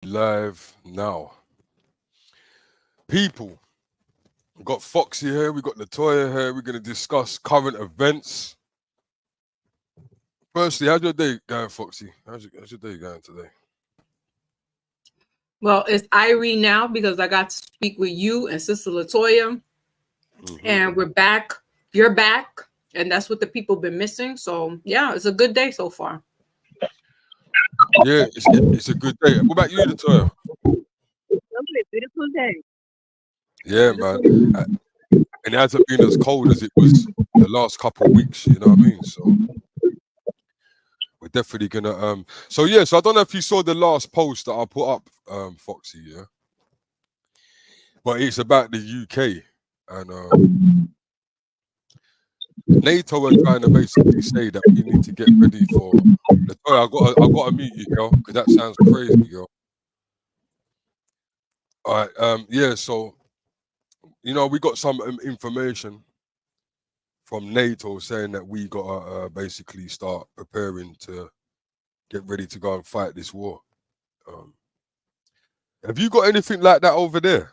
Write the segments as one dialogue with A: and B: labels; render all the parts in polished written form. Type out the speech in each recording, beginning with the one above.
A: Live now. People, we got Foxy here, we got Latoya here, we're going to discuss current events. Firstly, how's your day going, Foxy? How's your day going today?
B: Well, it's Irene now because I got to speak with you and Sister Latoya, and we're back. You're back, and that's what the people been missing. So, yeah, it's a good day so far.
A: Yeah, it's a good day. What about you, Latoya?
C: Lovely, beautiful day.
A: Yeah, man. And it hasn't been as cold as it was the last couple of weeks, you know what I mean? So we're definitely gonna so I don't know if you saw the last post that I put up, Foxy, yeah. But it's about the UK and NATO are trying to basically say that we need to get ready for. Latoya, I got to mute you, girl, because that sounds crazy, girl. All right, yeah. So we got some information from NATO saying that we got to basically start preparing to get ready to go and fight this war. Have you got anything like that over there?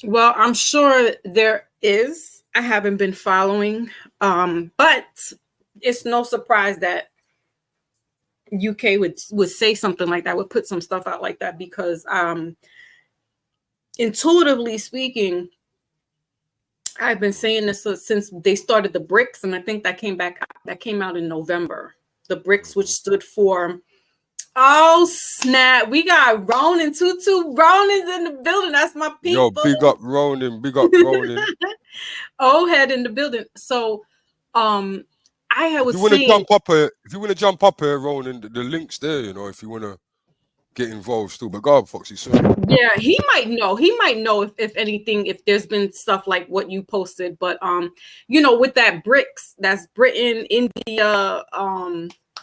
B: Well, I'm sure there is. I haven't been following, but it's no surprise that UK would say something like that, would put some stuff out like that, because intuitively speaking, I've been saying this since they started the BRICS, and I think that came out in November. The BRICS, which stood for, oh snap, we got Ronan Tutu. Ronan's in the building. That's my people.
A: Yo, big up Ronan, big up Ronan.
B: Old head in the building. So I was
A: if you want to
B: saying,
A: jump up here, Ronan, the link's there, if you want to get involved still. But go on, Foxy, sorry.
B: yeah, he might know if anything, if there's been stuff like what you posted. But with that BRICS, that's Britain, India,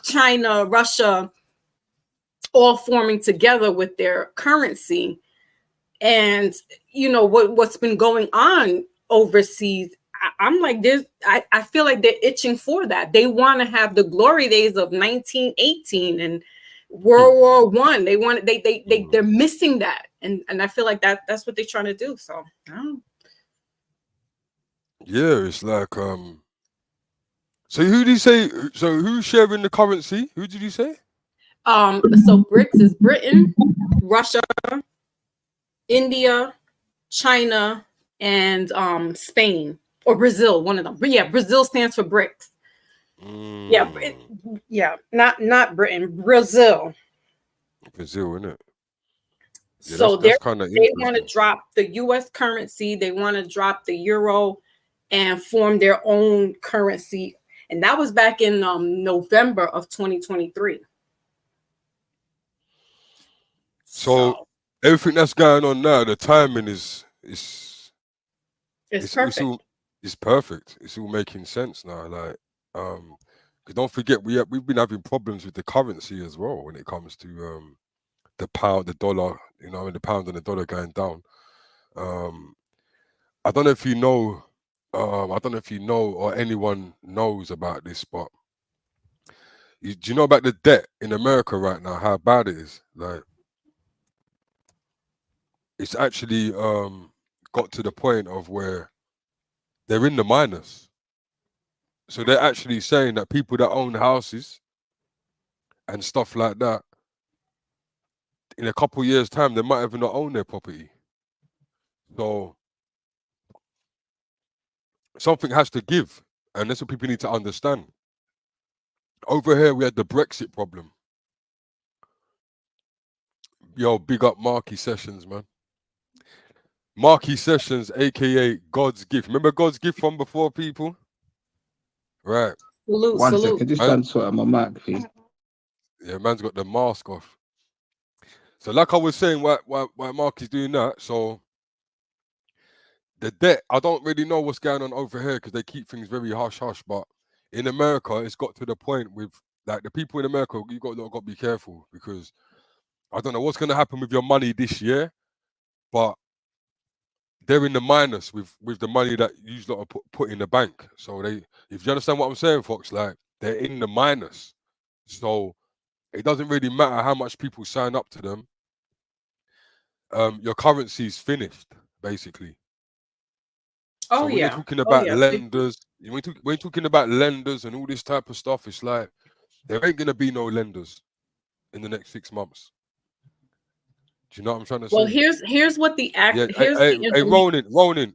B: China, Russia, all forming together with their currency. And what's been going on overseas, I'm like, I feel like they're itching for that. They want to have the glory days of 1918 and World War One. They're missing that, and I feel like that's what they're trying to do. So I don't know.
A: Yeah, it's like So who did he say? So who's sharing the currency? Who did he say?
B: So BRICS is Britain, Russia, India, China, and Spain or Brazil, one of them. But yeah, Brazil stands for BRICS. Yeah, not Britain, Brazil.
A: Brazil, innit? Yeah,
B: So
A: that's kind of
B: they want to drop the U.S. currency. They want to drop the euro and form their own currency. And that was back in November of 2023.
A: So everything that's going on now, the timing is
B: perfect.
A: It's perfect. It's all making sense now. Like, because don't forget, we've been having problems with the currency as well when it comes to the pound, the dollar. The pound and the dollar going down. I don't know if you know. I don't know if you know or anyone knows about this, but do you know about the debt in America right now? How bad it is? Like, it's actually got to the point of where they're in the minus. So they're actually saying that people that own houses and stuff like that, in a couple of years' time, they might even not own their property. So something has to give, and that's what people need to understand. Over here, we had the Brexit problem. Yo, big up Marky Sessions, man. Marky Sessions, aka God's Gift. Remember God's Gift from before, people? Right.
D: One second, just trying to sort out my mic, please.
A: Yeah, man's got the mask off. So, like I was saying, why Marky's doing that? So, the debt, I don't really know what's going on over here because they keep things very hush hush. But in America, it's got to the point with like the people in America, you got to be careful because I don't know what's going to happen with your money this year, but they're in the minus with the money that you lot are put in the bank. So if you understand what I'm saying, Fox, like they're in the minus. So it doesn't really matter how much people sign up to them. Your currency's finished, basically.
B: Oh,
A: so when you're
B: yeah.
A: talking
B: Oh,
A: about
B: yeah.
A: lenders, when you're talking about lenders and all this type of stuff, it's like there ain't gonna be no lenders in the next 6 months. Do you know what I'm trying to
B: Well,
A: say?
B: here's what the
A: Yeah.
B: here's the
A: Hey,
B: information.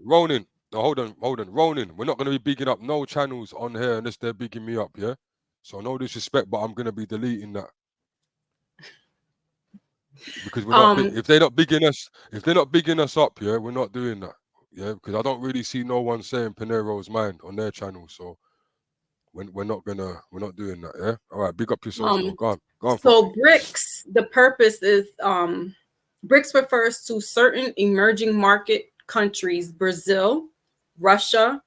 A: Ronin. No, hold on. Ronin. We're not gonna be bigging up no channels on here unless they're bigging me up, yeah? So no disrespect, but I'm gonna be deleting that. Because we're not if they're not bigging us up, yeah, we're not doing that. Yeah, because I don't really see no one saying Peniros Mind on their channel. So we're not doing that, yeah. All right, big up yourself though. Go on, Foxy.
B: So BRICS, the purpose is BRICS refers to certain emerging market countries: Brazil, Russia,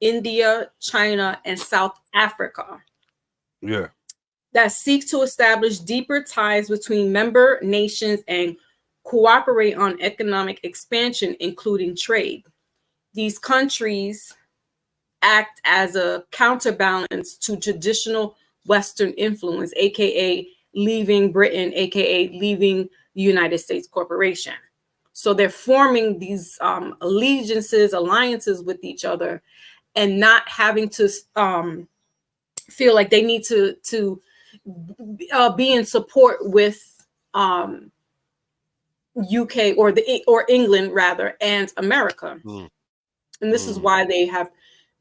B: India, China, and South Africa.
A: Yeah.
B: That seek to establish deeper ties between member nations and cooperate on economic expansion, including trade. These countries act as a counterbalance to traditional Western influence, aka leaving Britain, aka leaving the United States corporation. So they're forming these alliances with each other, and not having to feel like they need to be in support with UK or England rather, and America. And this is why they have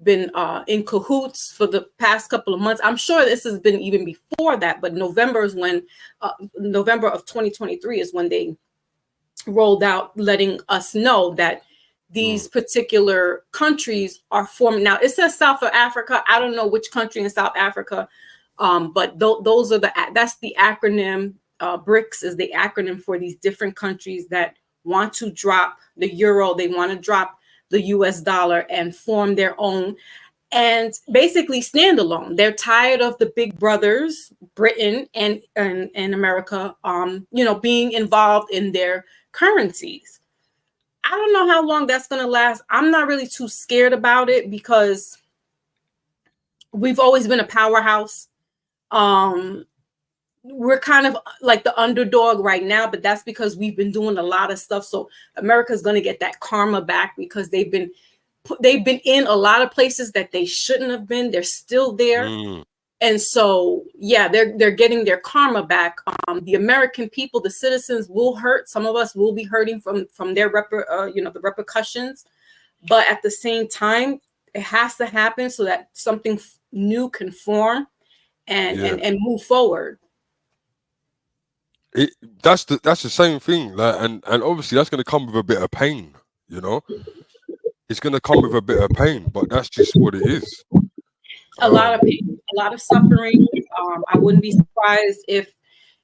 B: been in cahoots for the past couple of months. I'm sure this has been even before that, but November of 2023 is when they rolled out, letting us know that these particular countries are forming. Now it says South Africa. I don't know which country in South Africa, but those are that's the acronym. BRICS is the acronym for these different countries that want to drop the euro. They want to drop the US dollar and form their own and basically stand alone. They're tired of the big brothers, Britain and America, being involved in their currencies. I don't know how long that's going to last. I'm not really too scared about it because we've always been a powerhouse. We're kind of like the underdog right now, but that's because we've been doing a lot of stuff. So America's going to get that karma back because they've been in a lot of places that they shouldn't have been. They're still there. And so, yeah, they're getting their karma back. The American people, the citizens, will hurt. Some of us will be hurting from their the repercussions. But at the same time, it has to happen so that something new can form and move forward.
A: That's the same thing, like, and obviously that's going to come with a bit of pain. It's going to come with a bit of pain, but that's just what it is.
B: A lot of pain, a lot of suffering. I wouldn't be surprised if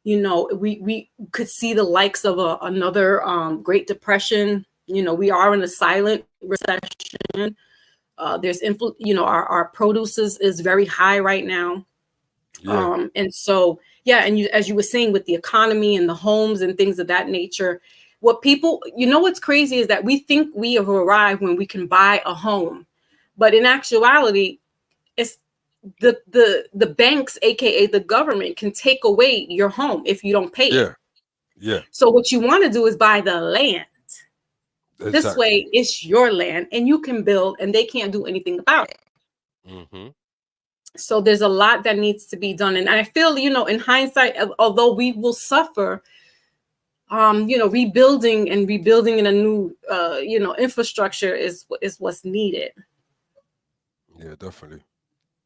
B: we could see the likes of another Great Depression. We are in a silent recession. There's our produce is very high right now. And so, yeah, and as you were saying, with the economy and the homes and things of that nature, what people, what's crazy is that we think we have arrived when we can buy a home, but in actuality, it's the banks, aka the government, can take away your home if you don't pay it.
A: Yeah.
B: So what you want to do is buy the land. Exactly. This way, it's your land, and you can build, and they can't do anything about it. So there's a lot that needs to be done. And I feel, in hindsight, although we will suffer, rebuilding in a new, infrastructure is what's needed.
A: Yeah, definitely.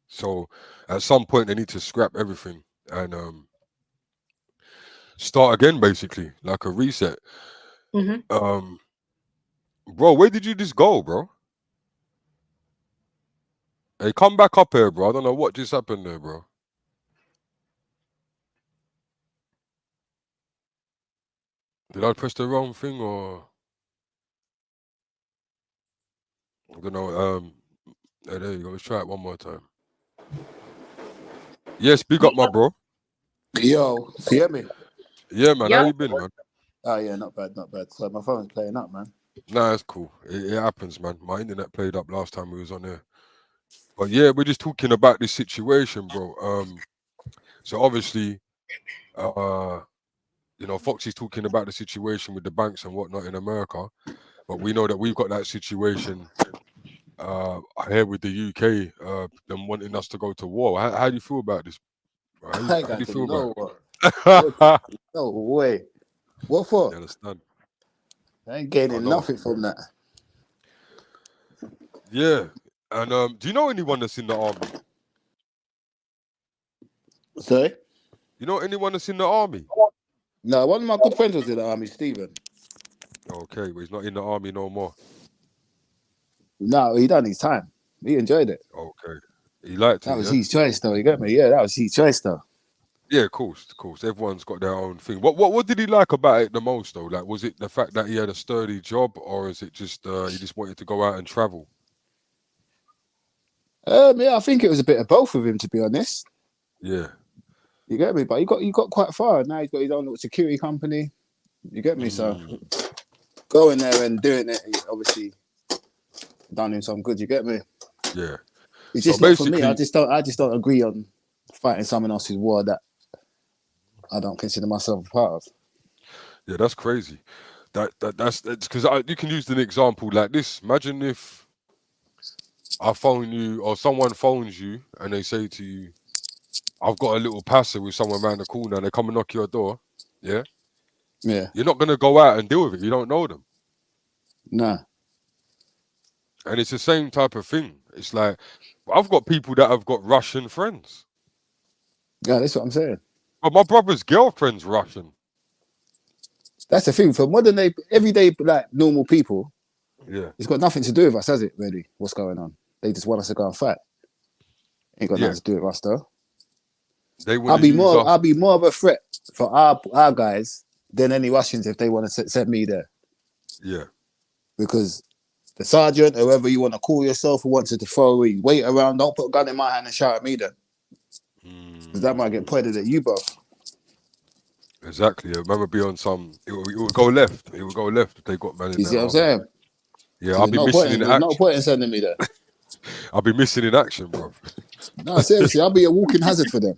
A: So at some point they need to scrap everything and start again, basically, like a reset. Bro, where did you just go, bro? Hey, come back up here, bro. I don't know what just happened there, bro. Did I press the wrong thing, or I don't know. Hey, there you go. Let's try it one more time. Yes, big up, my bro.
E: Yo, you hear me?
A: Yeah, man. How you been, man?
E: Oh yeah, not bad. So my phone's playing up, man.
A: Nah, it's cool. It happens, man. My internet played up last time we was on there. But yeah, we're just talking about this situation, bro. So obviously, Foxy's talking about the situation with the banks and whatnot in America, but we know that we've got that situation here with the UK, them wanting us to go to war. How do you feel about this?
E: I
A: How do you
E: got
A: feel
E: no
A: about it?
E: no way. What for?
A: You understand?
E: I ain't
A: I
E: gaining
A: know.
E: nothing from that.
A: Yeah. And do you know anyone that's in the army?
E: Sorry?
A: You know anyone that's in the army?
E: No, one of my good friends was in the army, Stephen.
A: Okay, but he's not in the army no more.
E: No, he done his time. He enjoyed it.
A: Okay. He liked
E: That
A: it,
E: was
A: yeah?
E: his choice, though. You get me? Yeah, that was his choice, though.
A: Yeah, of course. Everyone's got their own thing. What did he like about it the most though? Like, was it the fact that he had a sturdy job, or is it just he just wanted to go out and travel?
E: Yeah, I think it was a bit of both of him, to be honest.
A: Yeah.
E: You get me? But he got quite far. Now he's got his own little security company. You get me? So going there and doing it, obviously done him some good. You get me?
A: Yeah.
E: It's
A: So
E: just not for me.
A: basically-
E: I just don't agree on fighting someone else's war that I don't consider myself a part of.
A: Yeah, that's crazy. That's because you can use an example like this. Imagine if I phone you or someone phones you and they say to you, I've got a little passer with someone around the corner and they come and knock your door. Yeah.
E: Yeah.
A: You're not going to go out and deal with it. You don't know them.
E: Nah.
A: And it's the same type of thing. It's like, I've got people that have got Russian friends.
E: Yeah, that's what I'm saying.
A: But my brother's girlfriend's Russian.
E: That's the thing. For modern day, everyday, like normal people,
A: Yeah.
E: it's got nothing to do with us, has it, really? What's going on? They just want us to go and fight. Ain't got nothing to do with us, though.
A: They want to use us.
E: I'll be more of a threat for our guys than any Russians if they want to send me there.
A: Yeah.
E: Because the sergeant, or whoever you want to call yourself, who wants to throw a weight around, don't put a gun in my hand and shout at me then. Because that might get pointed at you both.
A: Exactly. I remember be on some. It would go left. It would go left if they got man in
E: You
A: there.
E: see what I'm saying?
A: Yeah,
E: So
A: I'll be missing in
E: there's
A: action.
E: no point in sending me there.
A: I'll be missing in action, bro.
E: No, seriously, I'll be a walking hazard for them.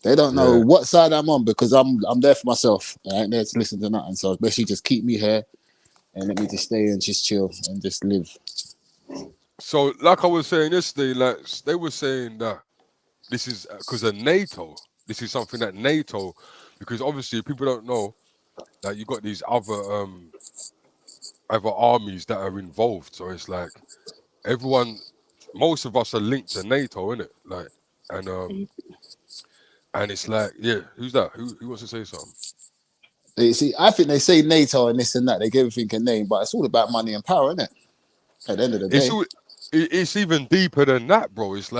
E: They don't know what side I'm on because I'm there for myself. I ain't there to listen to nothing. So basically, just keep me here and let me just stay and just chill and just live.
A: So, like I was saying yesterday, like they were saying that this is because of NATO. This is something that NATO, because obviously people don't know that you got these other armies that are involved. So it's like most of us are linked to NATO, innit? Like, and it's like, yeah, who's that? Who wants to say something?
E: You see, I think they say NATO and this and that. They give everything a name, but it's all about money and power, isn't it? At the end of the day,
A: it's even deeper than that, bro. It's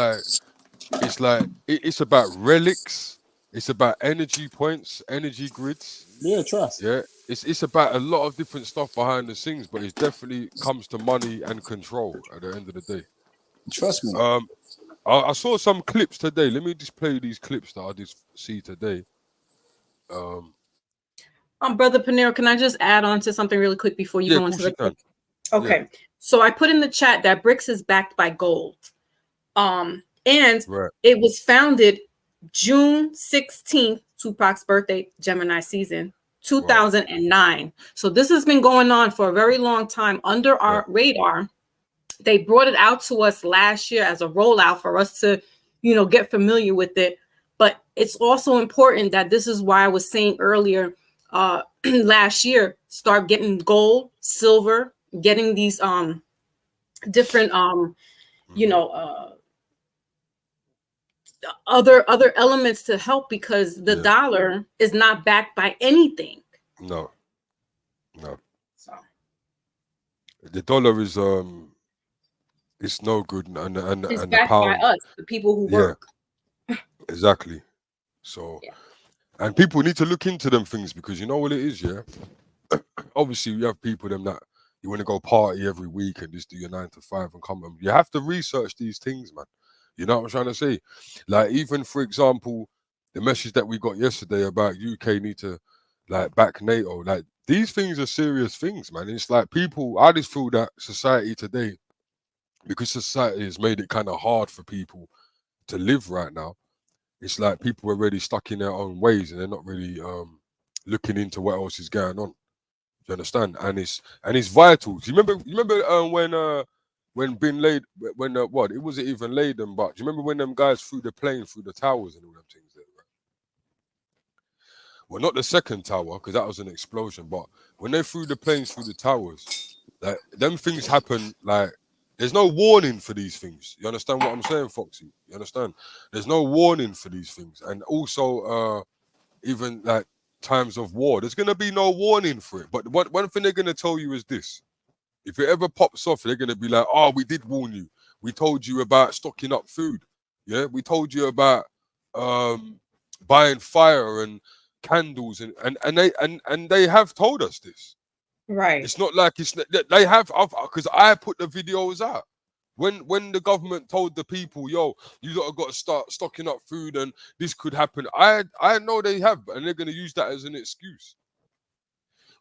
A: about relics. It's about energy points, energy grids.
E: Yeah, trust.
A: Yeah, it's about a lot of different stuff behind the scenes, but it definitely comes to money and control at the end of the day.
E: Trust me.
A: I saw some clips today. Let me just play these clips that I just see today.
B: Brother Panero, can I just add on to something really quick before you go into the clip? Okay. Yeah. So I put in the chat that BRICS is backed by gold. And it was founded June 16th, Tupac's birthday, Gemini season, 2009. Wow. So this has been going on for a very long time under our radar. They brought it out to us last year as a rollout for us to, get familiar with it. But it's also important that this is why I was saying earlier, last year, start getting gold, silver, getting these different other elements to help, because the dollar is not backed by anything.
A: No. So the dollar is it's no good, and
B: it's
A: and
B: backed
A: the pound
B: by us, the people who work.
A: Exactly. So and people need to look into them things, because you know what it is, obviously you have people that you want to go party every week and just do your 9 to 5 and come. You have to research these things, man. You know what I'm trying to say? Like, even for example, the message that we got yesterday about UK need to back NATO. Like, these things are serious things, man. It's like I just feel that society today, because society has made it kind of hard for people to live right now, it's like people are already stuck in their own ways and they're not really looking into what else is going on. Do you understand? And it's vital. Do you remember when Bin Laden, when what, it wasn't even Laden, but do you remember when them guys flew the plane through the towers and all them things there, right? Well, not the second tower, because that was an explosion, but when they threw the planes through the towers, like them things happen, like there's no warning for these things. You understand what I'm saying, Foxy? You understand? There's no warning for these things. And also even like times of war, there's gonna be no warning for it. But one thing they're gonna tell you is this: if it ever pops off, they're gonna be like, "Oh, we did warn you. We told you about stocking up food. Yeah, we told you about buying fire and candles and they have told us this.
B: Right.
A: It's not like they have, because I put the videos out when the government told the people, yo, you got to start stocking up food and this could happen. I know they have, and they're gonna use that as an excuse.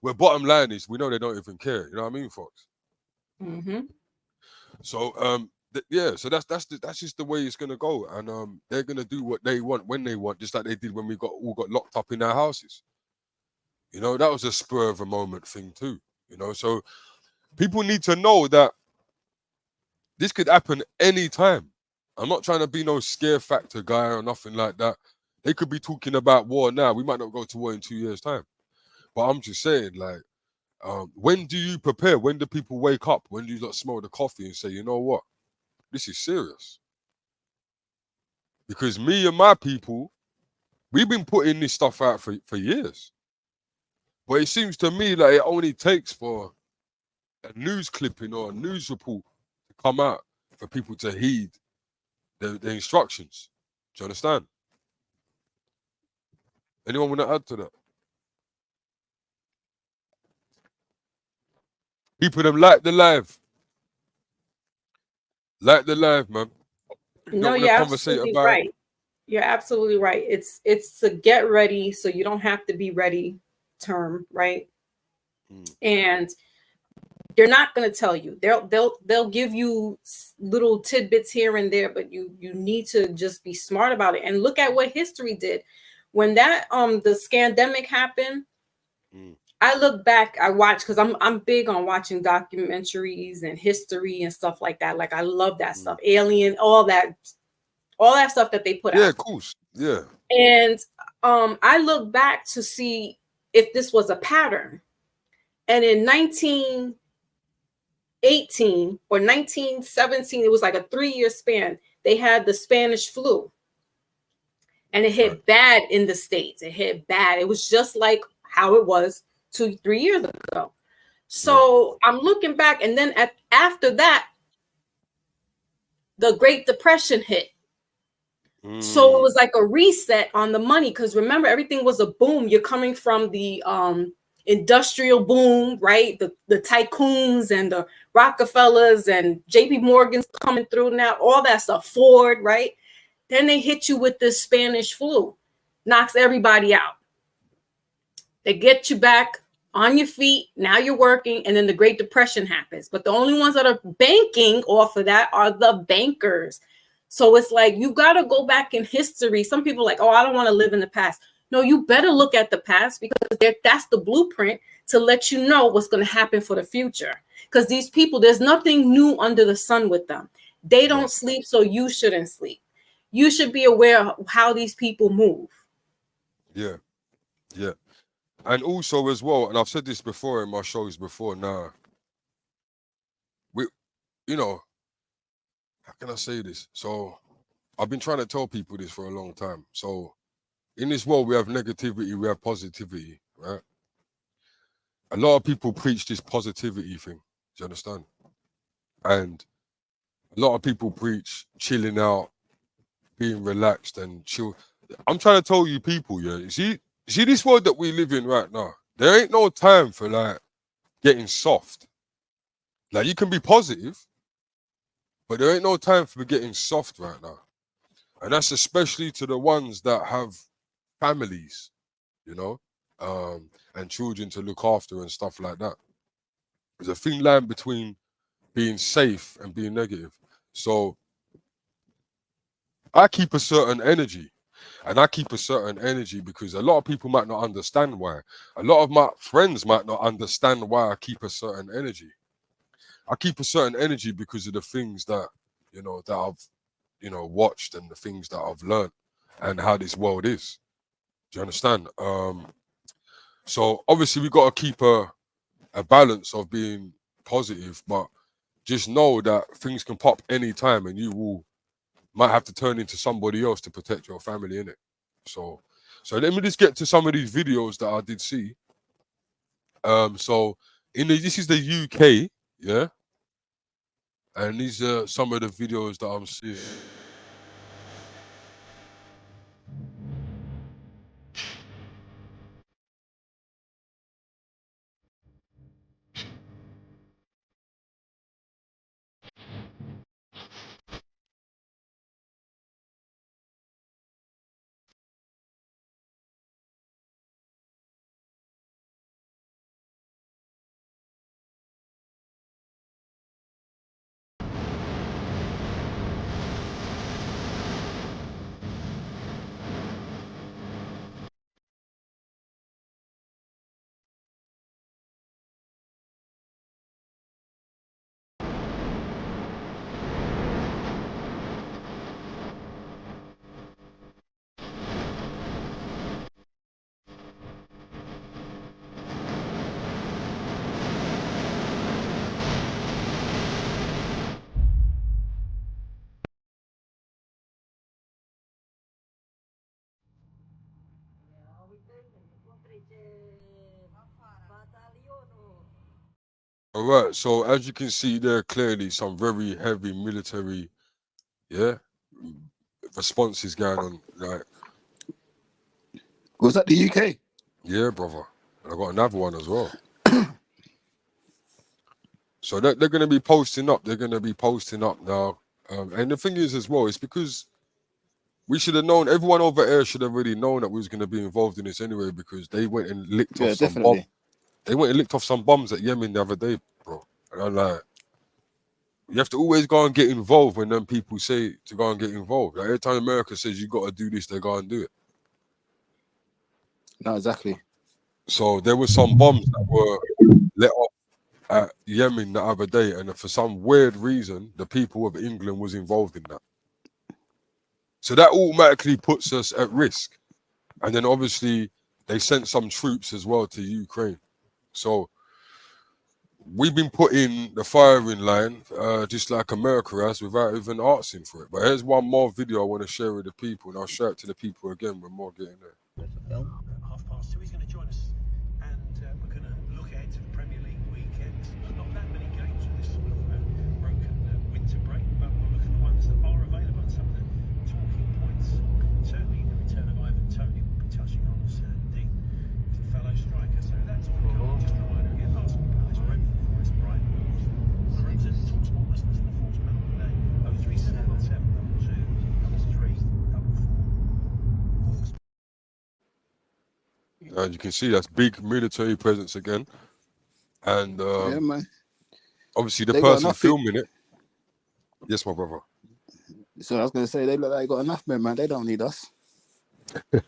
A: Where bottom line is, we know they don't even care. You know what I mean, Fox?
B: Mm-hmm.
A: So yeah, so that's just the way it's gonna go, and they're gonna do what they want when they want, just like they did when we all got locked up in our houses. You know, that was a spur of a moment thing too. You know, so people need to know that this could happen anytime. I'm not trying to be no scare factor guy or nothing like that. They could be talking about war now. We might not go to war in 2 years' time. But I'm just saying, like, when do you prepare? When do people wake up? When do you not smell the coffee and say, you know what? This is serious. Because me and my people, we've been putting this stuff out for years. But it seems to me like it only takes for a news clipping or a news report to come out for people to heed the instructions. Do you understand? Anyone want to add to that? People them like the live. Like the live, man.
B: No, you're absolutely right. You're absolutely right. It's to get ready so you don't have to be ready term, right? And they're not going to tell you. They'll give you little tidbits here and there, but you need to just be smart about it and look at what history did. When that the scandemic happened, I look back, I watch, because I'm big on watching documentaries and history and stuff like that. Like I love that stuff. Alien, all that stuff that they put out.
A: Yeah, of course. Yeah.
B: And I look back to see if this was a pattern. And in 1918 or 1917, it was like a 3-year span. They had the Spanish flu. And it hit bad in the States. It hit bad. It was just like how it was 2-3 years ago. So I'm looking back, and then after that, the Great Depression hit. So it was like a reset on the money, because remember, everything was a boom. You're coming from the industrial boom, right? The tycoons and the Rockefellers and JP Morgan's coming through now, all that stuff, Ford, right? Then they hit you with this Spanish flu, knocks everybody out. They get you back on your feet. Now you're working, and then the Great Depression happens. But the only ones that are banking off of that are the bankers. So it's like, you got to go back in history. Some people are like, oh, I don't want to live in the past. No, you better look at the past, because that's the blueprint to let you know what's going to happen for the future. Because these people, there's nothing new under the sun with them. They don't sleep, so you shouldn't sleep. You should be aware of how these people move.
A: Yeah. Yeah. And also as well, and I've said this before in my shows before now, you know, how can I say this? So I've been trying to tell people this for a long time. So in this world, we have negativity, we have positivity, right? A lot of people preach this positivity thing. Do you understand? And a lot of people preach chilling out, being relaxed and chill. I'm trying to tell you people, yeah, you see this world that we live in right now, there ain't no time for like getting soft. Like, you can be positive, but there ain't no time for getting soft right now. And that's especially to the ones that have families, you know, and children to look after and stuff like that. There's a thin line between being safe and being negative. So I keep a certain energy. And I keep a certain energy because a lot of people might not understand why. A lot of my friends might not understand why I keep a certain energy. I keep a certain energy because of the things that, that I've, watched, and the things that I've learned, and how this world is. Do you understand? So obviously we got to keep a balance of being positive, but just know that things can pop anytime, and you might have to turn into somebody else to protect your family, innit? So let me just get to some of these videos that I did see. So this is the UK, yeah, and these are some of the videos that I'm seeing. All right, so as you can see there, clearly some very heavy military, responses going on. Like,
E: Was that the UK?
A: yeah, brother. And I got another one as well. So they're going to be posting up. They're going to be posting up now. And the thing is as well, it's because we should have known. Everyone over there should have already known that we was going to be involved in this anyway, because they went and licked off some bombs. They went and licked off some bombs at Yemen the other day, bro. And I'm like, you have to always go and get involved when them people say to go and get involved. Like, every time America says you got to do this, they go and do it.
E: No, exactly.
A: So there were some bombs that were let off at Yemen the other day, and for some weird reason, the people of England was involved in that. So that automatically puts us at risk. And then obviously they sent some troops as well to Ukraine. So we've been put in the firing line, just like America has, without even asking for it. But here's one more video I want to share with the people, and I'll share it to the people again when more getting there.
F: 2:30, he's going to join us, and we're going to look ahead to the Premier League weekend. Not that many games with this sort of broken winter break, but we'll look at the ones that are available and some of the talking points. Certainly the return of Ivan Toney will be touching on, as Dean is a fellow striker. So that's all coming. Just a reminder again, Arsenal, Palace, Brentford, Forest, Brighton, Wolves, Reds, and TalkSport listeners, the Force panel today, 0377
A: And you can see that's big military presence again. And
E: yeah, man.
A: Obviously the person filming it. Yes, my brother.
E: So I was going to say, they look like they got enough men, man. They don't need us. They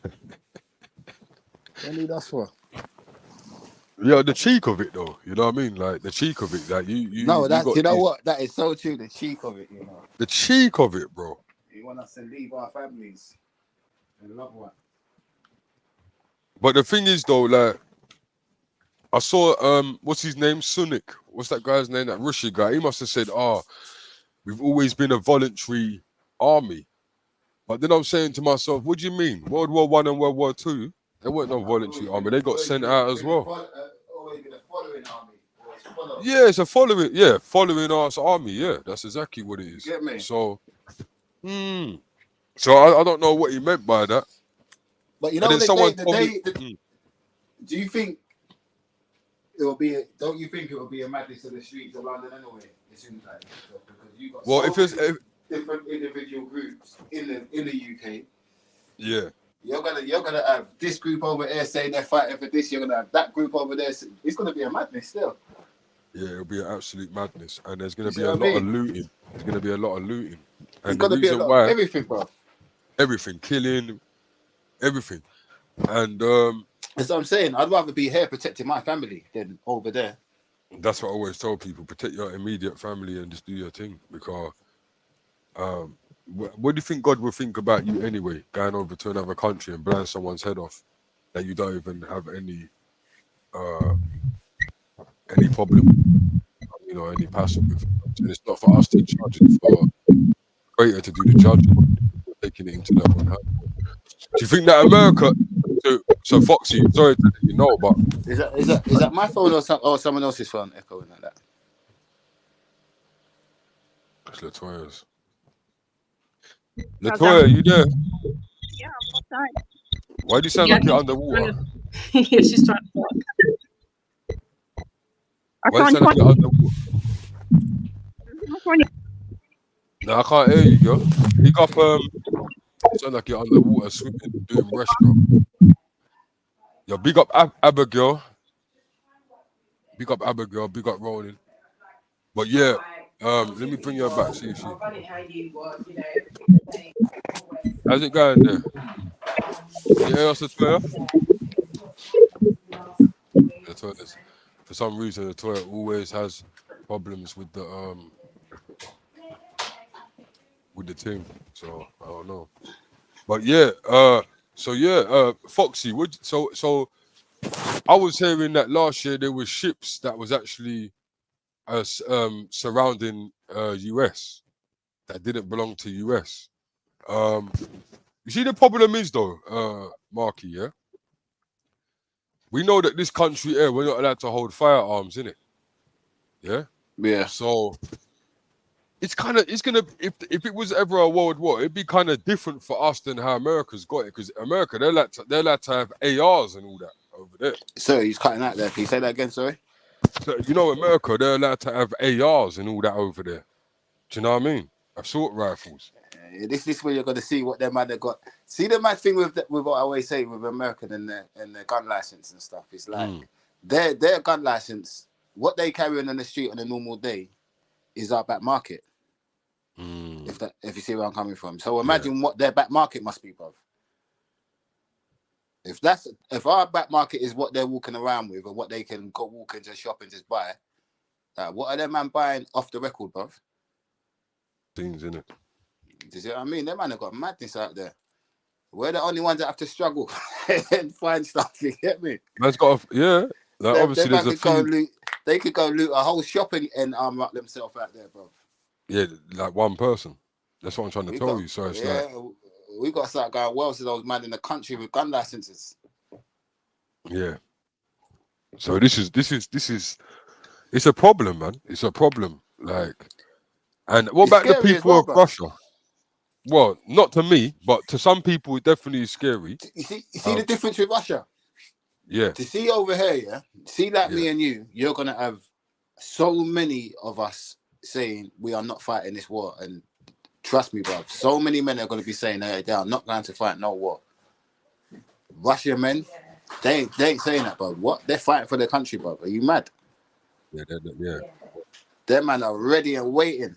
E: need us for.
A: Yeah, the cheek of it though. You know what I mean? Like the cheek of it. Like you
E: No, that's, you know what? That is so true. The cheek of it, you know.
A: The cheek of it, bro.
E: You want us to leave our families and loved ones.
A: But the thing is though, like, I saw what's his name? Sunik. What's that guy's name? That Russian guy. He must have said, we've always been a voluntary army. But then I'm saying to myself, what do you mean? World War I and World War II, they weren't no voluntary army. They got sent out as well.
E: Always been a following army.
A: Yeah, it's a following. Yeah, following us army. Yeah, that's exactly what it is.
E: You get me?
A: So, so I don't know what he meant by that.
E: But you know, do you think it will be? Don't you think it will be a madness in the streets of London anyway? As soon as that, because you got if different individual groups in the UK.
A: Yeah.
E: You're gonna have this group over there saying they're fighting for this. You're gonna have that group over there. It's gonna be a madness still.
A: Yeah, it'll be an absolute madness, and there's gonna be a lot of looting. There's gonna be a lot of looting, and
E: it's gonna be a lot of everything, bro.
A: Everything, killing, everything. And
E: that's what I'm saying. I'd rather be here protecting my family than over there.
A: That's what I always tell people: protect your immediate family and just do your thing. Because what do you think God will think about you anyway, going over to another country and blowing someone's head off that you don't even have any problem, you know, any passion with? And it's not for us to judge; it's for Creator to do the judging. We're taking it into their own hands. Do you think that America? So Foxy, sorry to let you know, but
E: is that my phone or someone else's phone echoing like that?
A: it's Latoya's. Latoya, you there?
C: Yeah, I'm outside.
A: Why do you sound like you're underwater?
B: Yeah, she's trying to talk.
A: Why do you sound like you're underwater? No, I can't hear you, girl. Pick up, you sound like you're underwater swimming, doing breaststroke. Yo, big up Abigail. Big up Abigail, big up Roland. But yeah, let me bring you back. See if she. How's it going there? You hear us, Latoya? For some reason, Latoya always has problems with the team. So I don't know. But yeah, Foxy, so I was hearing that last year there were ships that was actually surrounding US that didn't belong to US. You see, the problem is though, Marky, yeah, we know that this country here we're not allowed to hold firearms in it. Yeah. So it's gonna if it was ever a world war, it'd be kind of different for us than how America's got it, because America they're allowed to have ARs and all that over there.
E: Sorry, he's cutting out there. Can you say that again? Sorry.
A: So you know, America they're allowed to have ARs and all that over there. Do you know what I mean? Assault rifles.
E: This is where you're gonna see what their man have got. See the mad thing with what I always say with America and their gun license and stuff is like their gun license, what they carry on the street on a normal day, is our back market. If you see where I'm coming from. So imagine what their back market must be, bruv. If our back market is what they're walking around with or what they can go walk into a shop and just buy, what are them man buying off the record, bruv?
A: Things in it.
E: Do you see what I mean? Them man have got madness out there. We're the only ones that have to struggle and find stuff. You get me?
A: Man's got obviously there's a few.
E: They could go loot a whole shopping and up themselves out there, bruv.
A: Yeah, like one person. That's what I'm trying to tell you. So it's like
E: we got to start going well to those man in the country with gun licenses.
A: Yeah. So this is it's a problem, man. It's a problem. Like, and what about the people of Russia? Well, not to me, but to some people, it definitely is scary.
E: You see the difference with Russia?
A: Yeah.
E: To see over here, see like me and you're gonna have so many of us saying we are not fighting this war, and trust me, bruv, so many men are going to be saying they are not going to fight no war. Russian men, they ain't saying that, bruv. What? They're fighting for their country, bruv. Are you mad?
A: Yeah.
E: Them man are ready and waiting.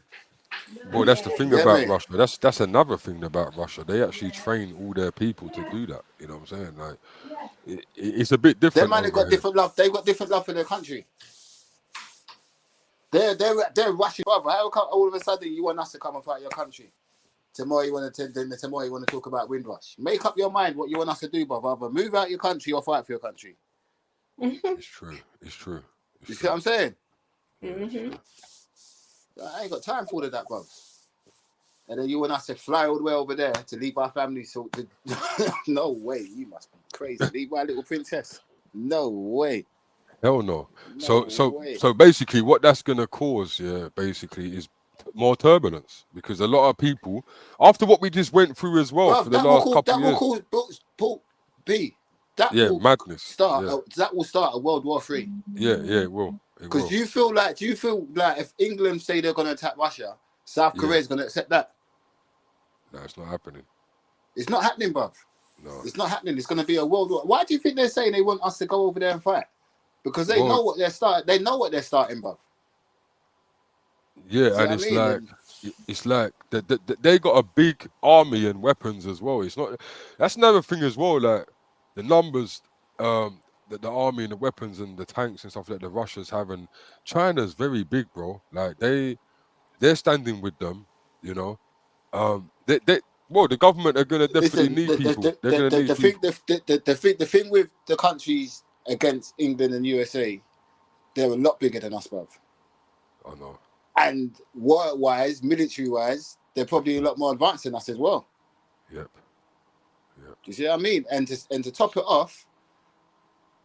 A: Well, that's the thing about Russia. That's another thing about Russia. They actually train all their people to do that. You know what I'm saying? Like, it's a bit different.
E: Them man have got different love. They've got different love for their country. They're Russian, brother. How come all of a sudden you want us to come and fight your country? Tomorrow you want to talk about Windrush. Make up your mind what you want us to do, brother. Move out your country or fight for your country.
A: It's true.
E: You see what I'm saying? I ain't got time for all of that, bro. And then you want us to fly all the way over there to leave our family. No way. You must be crazy. Leave my little princess. No way.
A: Hell no. So basically what that's gonna cause, basically is more turbulence, because a lot of people, after what we just went through as well, for the last couple of years, madness.
E: That will start a World War III.
A: Yeah, it will.
E: Because do you feel like if England say they're gonna attack Russia, South Korea is gonna accept that?
A: No, it's not happening.
E: It's not happening, bruv.
A: No,
E: it's not happening. It's gonna be a world war. Why do you think they're saying they want us to go over there and fight? Because they know what they're starting. They know what they're starting, bruv.
A: Yeah, and it's like it's like they got a big army and weapons as well. It's not. That's another thing as well. Like the numbers, that the army and the weapons and the tanks and stuff that the Russians have, and China's very big, bro. Like they're standing with them. You know, well, the government are gonna definitely need people. They're gonna need people.
E: The thing with the countries against England and USA, they're a lot bigger than us, bruv.
A: I know.
E: And war-wise, military-wise, they're probably a lot more advanced than us as well.
A: Yep.
E: Do you see what I mean? And to top it off,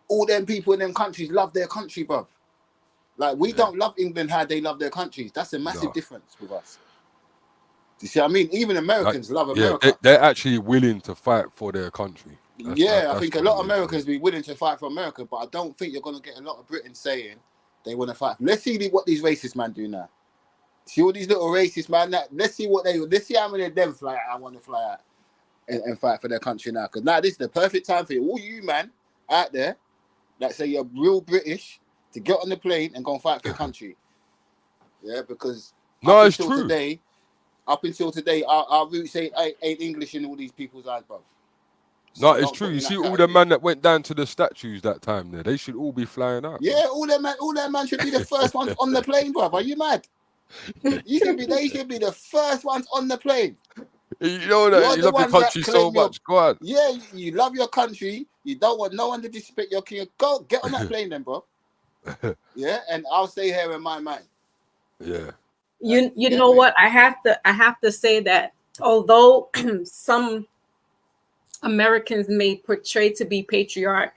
E: all them people in them countries love their country, bruv. Like, we don't love England how they love their countries. That's a massive difference with us. Do you see what I mean? Even Americans love America.
A: Yeah, they're actually willing to fight for their country.
E: I think a lot of Americans be willing to fight for America, but I don't think you're going to get a lot of Britons saying they want to fight. Let's see what these racist man do now. See all these little racist man. Let's see how many of them fly out. I want to fly out and fight for their country now. Because now this is the perfect time for you, all you man out there that say you're real British, to get on the plane and go and fight for your country. Yeah, because
A: it's true.
E: Up until today, our roots ain't English in all these people's eyes, bro.
A: No, it's true. You see all the man that went down to the statues that time there, they should all be flying out.
E: Yeah, all them man should be the first ones on the plane, bro. Are you mad? They should be the first ones on the plane.
A: You know that you love your country so much. Go on.
E: Yeah, you love your country. You don't want no one to disrespect your king. Go get on that plane then, bro. Yeah, and I'll stay here in my mind.
A: Yeah.
B: You know what? I have to say that although some Americans may portray to be patriotic,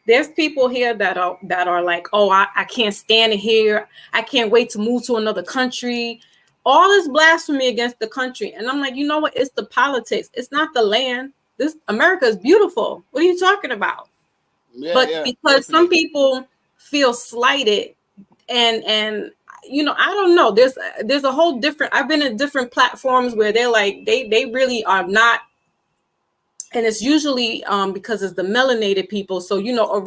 B: there's people here that are like, oh, I can't stand it here. I can't wait to move to another country. All this blasphemy against the country. And I'm like, you know what? It's the politics. It's not the land. This America is beautiful. What are you talking about? Because some people feel slighted and you know, I don't know. There's a whole different. I've been in different platforms where they're like they really are not, and it's usually because it's the melanated people. So you know,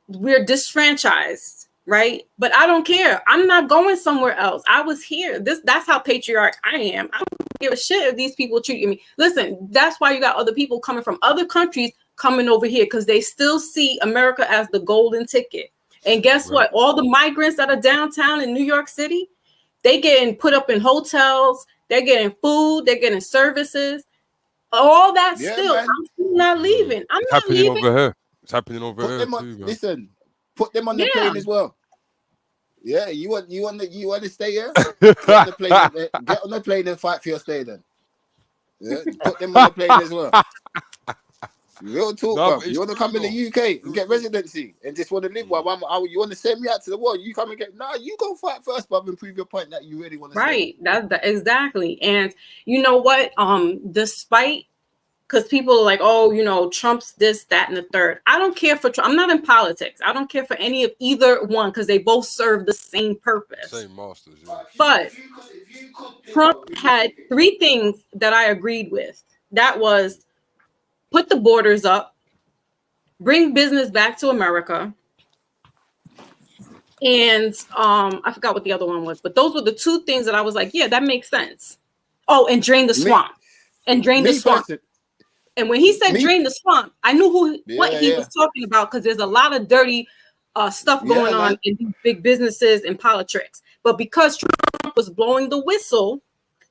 B: we're disfranchised, right? But I don't care. I'm not going somewhere else. I was here. That's how patriotic I am. I don't give a shit if these people treat me. Listen, that's why you got other people coming from other countries coming over here because they still see America as the golden ticket. And guess what? All the migrants that are downtown in New York City, they getting put up in hotels. They're getting food. They're getting services. All that still. Man. I'm still not leaving. I'm
A: it's
B: not
A: happening
B: leaving.
A: Over here. It's happening over here too. Man.
E: Listen, put them on the plane as well. Yeah, you want to stay here? Get on the plane and fight for your stay then. Yeah, put them on the plane as well. Real talk, bro. You want to come in the UK and get residency and just want to live while you want to send me out to the world? You come and you go fight first, brother, and prove your point that you really want to.
B: Right. That's exactly. And you know what? Despite, because people are like, oh, you know, Trump's this, that, and the third. I don't care for Trump. I'm not in politics. I don't care for any of either one because they both serve the same purpose.
A: Same masters. Yeah.
B: But Trump had 3 things that I agreed with. That was put the borders up, bring business back to America, and I forgot what the other one was, but those were the 2 things that I was like, yeah, that makes sense. Oh, and drain the swamp. And when he said drain the swamp, I knew what he was talking about because there's a lot of dirty stuff going on in these big businesses and politics. But because Trump was blowing the whistle,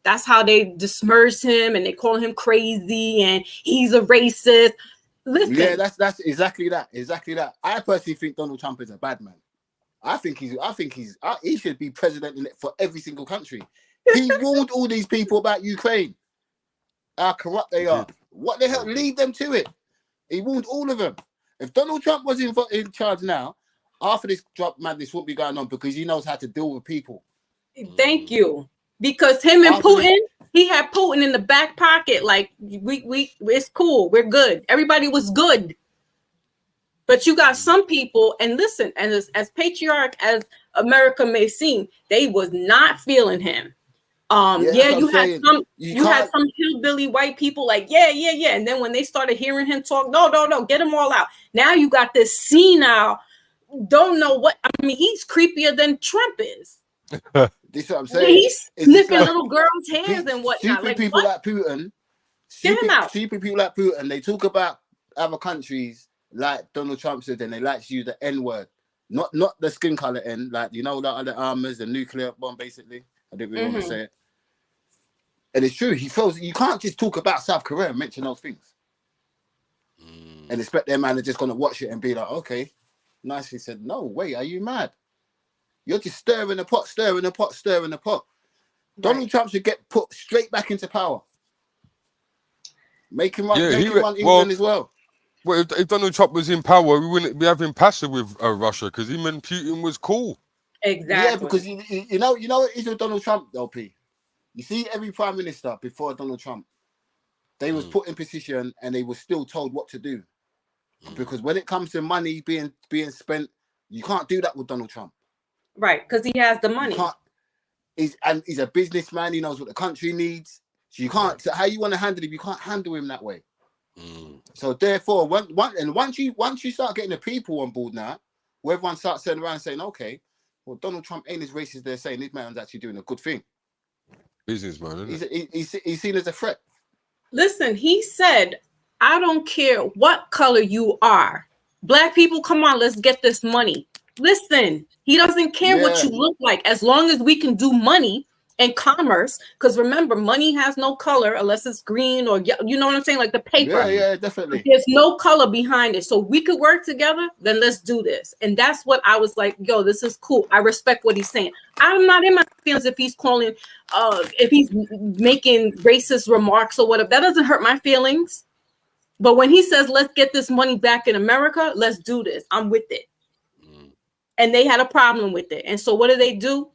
B: that's how they dismerged him and they call him crazy and he's a racist. Listen.
E: Yeah, that's exactly that. Exactly that. I personally think Donald Trump is a bad man. I think he should be president for every single country. He warned all these people about Ukraine, how corrupt they are. What the hell? Leave them to it. He warned all of them. If Donald Trump was in charge now, after this drop madness wouldn't be going on because he knows how to deal with people.
B: Thank you. Because him and Putin, he had Putin in the back pocket. Like we it's cool. We're good. Everybody was good. But you got some people, and listen, and as patriotic as America may seem, they was not feeling him. You had some hillbilly white people like, yeah. And then when they started hearing him talk, no, get them all out. Now you got this senile, don't know what, I mean, he's creepier than Trump is.
E: This is what I'm
B: Yeah,
E: saying.
B: he's
E: It's just
B: sniffing
E: like
B: little girls' hands and whatnot.
E: stupid
B: Like
E: people
B: what?
E: like Putin.
B: Get him out.
E: Stupid people like Putin. They talk about other countries like Donald Trump said, and they like to use the N word, not the skin color N, like the other armors, the nuclear bomb. Basically, I didn't really want to say it, and it's true. He feels you can't just talk about South Korea and mention those things, and expect their man are just gonna watch it and be like, okay, nicely said. No, wait, are you mad? You're just stirring the pot, stirring the pot, stirring the pot. Right. Donald Trump should get put straight back into power. Make him run, run England as well.
A: Well, if Donald Trump was in power, we wouldn't be having passive with Russia because him and Putin was cool.
B: Exactly.
E: Yeah, because you know what is with Donald Trump, LP. You see, every prime minister before Donald Trump, they was put in position and they were still told what to do. Because when it comes to money being spent, you can't do that with Donald Trump.
B: Right, because he has the money.
E: He's a businessman. He knows what the country needs. So you can't. So how you want to handle him? You can't handle him that way. So therefore, once you start getting the people on board now, where everyone starts turning around and saying, okay, well, Donald Trump ain't as racist. They're saying this man's actually doing a good thing.
A: Businessman, isn't it?
E: He's seen as a threat.
B: Listen, he said, I don't care what color you are. Black people, come on, let's get this money. Listen, he doesn't care what you look like as long as we can do money and commerce. Because remember, money has no color unless it's green or you know what I'm saying, like the paper.
E: Yeah, definitely.
B: There's no color behind it, so we could work together. Then let's do this. And that's what I was like. Yo, this is cool. I respect what he's saying. I'm not in my feelings if he's calling, if he's making racist remarks or whatever. That doesn't hurt my feelings. But when he says, let's get this money back in America, let's do this. I'm with it. And they had a problem with it. And so what do?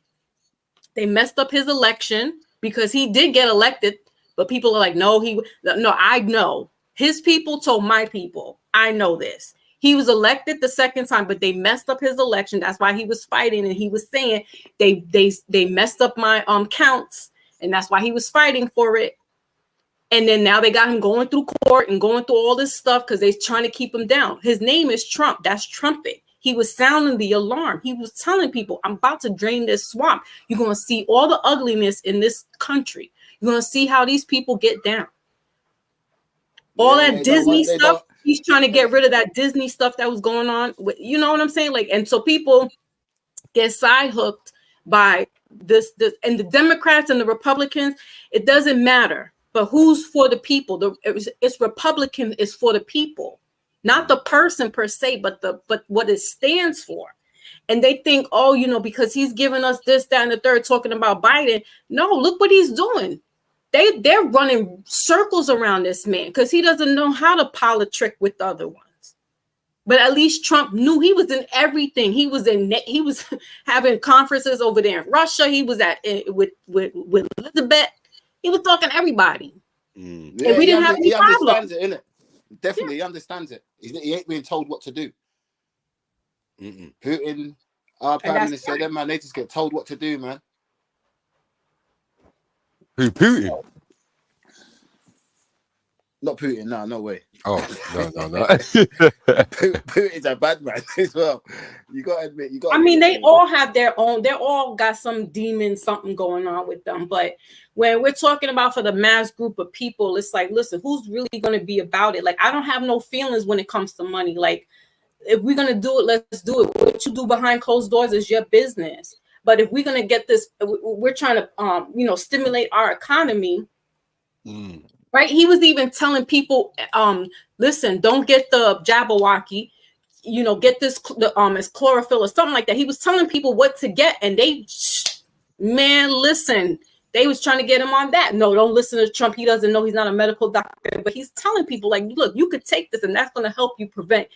B: They messed up his election because he did get elected. But people are like, no, I know. His people told my people, I know this. He was elected the second time, but they messed up his election. That's why he was fighting. And he was saying they messed up my counts. And that's why he was fighting for it. And then now they got him going through court and going through all this stuff because they're trying to keep him down. His name is Trump. That's trumpet. He was sounding the alarm. He was telling people, I'm about to drain this swamp. You're going to see all the ugliness in this country. You're going to see how these people get down. All that Disney stuff, he's trying to get rid of that Disney stuff that was going on. You know what I'm saying? Like, and so people get side hooked by this, and the Democrats and the Republicans, it doesn't matter. But who's for the people? It's Republican is for the people. Not the person per se, but what it stands for. And they think, oh, because he's giving us this, that, and the third, talking about Biden. No, look what he's doing. They're running circles around this man because he doesn't know how to politic with the other ones. But at least Trump knew he was in everything. He was having conferences over there in Russia. He was with Elizabeth. He was talking to everybody. And we didn't have any problem.
E: He understands it, innit? Definitely, he understands it. He ain't being told what to do. Putin, our prime minister, them man, they just get told what to do, man.
A: Who, Putin?
E: Not Putin, no way.
A: Oh, no.
E: Putin's a bad man as well. You got to admit.
B: They all have their own. They're all got some demon, something going on with them. But when we're talking about for the mass group of people, it's like, listen, who's really going to be about it? Like, I don't have no feelings when it comes to money. Like, if we're going to do it, let's do it. What you do behind closed doors is your business. But if we're going to get this, we're trying to, stimulate our economy. Right. He was even telling people, listen, don't get the Jabberwocky, get this, it's chlorophyll or something like that. He was telling people what to get. And listen, they was trying to get him on that. No, don't listen to Trump. He doesn't know, he's not a medical doctor, but he's telling people like, look, you could take this and that's going to help you prevent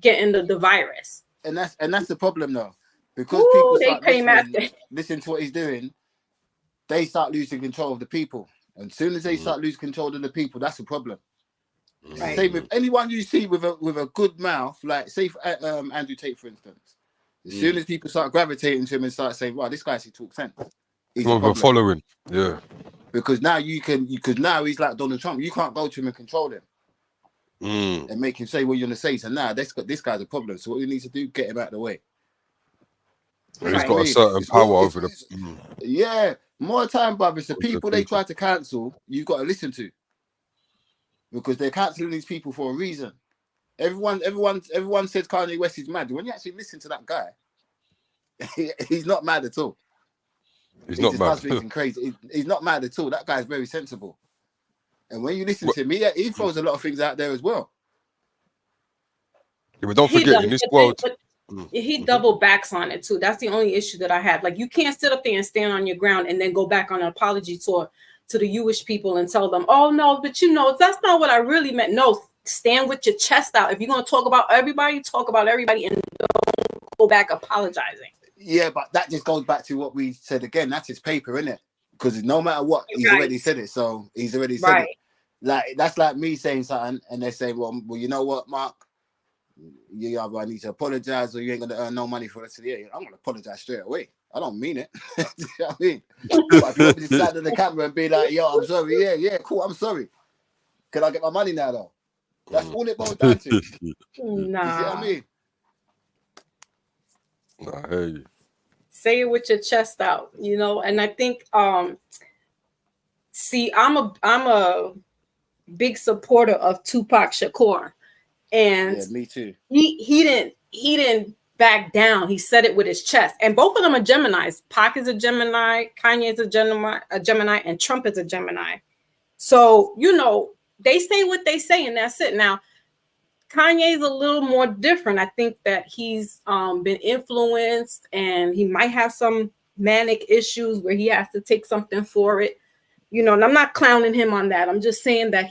B: getting the virus.
E: And that's the problem though, because people start listening to what he's doing, they start losing control of the people. And as soon as they start losing control of the people, that's a problem. Right. Same with anyone you see with a good mouth, like say Andrew Tate, for instance. As soon as people start gravitating to him and start saying, "Wow, this guy actually talks sense," he's
A: following, yeah.
E: Because now now he's like Donald Trump. You can't go to him and control him and make him say what you're gonna say. So now this guy's a problem. So what you need to do, get him out of the way.
A: He's
B: Right.
A: got a certain
E: It's
A: power
E: all-
A: over the.
E: Yeah, more time, brother. It's the
A: Of the
E: people they
A: people.
E: try to cancel, you've got to listen to. Because they're cancelling these people for a reason. Everyone says Kanye West is mad. When you actually listen to that guy, he's not mad at all.
A: He's
E: He
A: not
E: just
A: mad.
E: does things crazy. He's not mad at all. That guy's very sensible. And when you listen to him, he throws a lot of things out there as well.
A: Yeah, but don't
B: He
A: forget,
B: does,
A: in this
B: but
A: world,
B: he double backs on it too. That's the only issue that I have. Like, you can't sit up there and stand on your ground and then go back on an apology tour to the Jewish people and tell them, oh no, but you know, that's not what I really meant. No, stand with your chest out. If you're going to talk about everybody, talk about everybody and don't go back apologizing.
E: Yeah, but that just goes back to what we said again. That's his paper, isn't it? Because no matter what, he's
B: Right.
E: already said it. So he's already said
B: Right.
E: it. Like, that's like me saying something and they say, well, you know what, Mark? You either need to apologize or you ain't gonna earn no money for the rest of the year. I'm gonna apologize straight away. I don't mean it. You know what I mean? But if you want me to stand on the camera and be like, yo, I'm sorry, yeah, cool, I'm sorry. Can I get my money now though? That's all it boils down to. You see what I mean?
A: Nah, hey.
B: Say it with your chest out, you know. And I think see, I'm a big supporter of Tupac Shakur. And
E: yeah, me too.
B: He didn't back down. He said it with his chest. And both of them are Geminis. Pac is a Gemini, Kanye is a Gemini, and Trump is a Gemini. So, you know, they say what they say, and that's it. Now, Kanye's a little more different. I think that he's been influenced, and he might have some manic issues where he has to take something for it. You know, and I'm not clowning him on that. I'm just saying that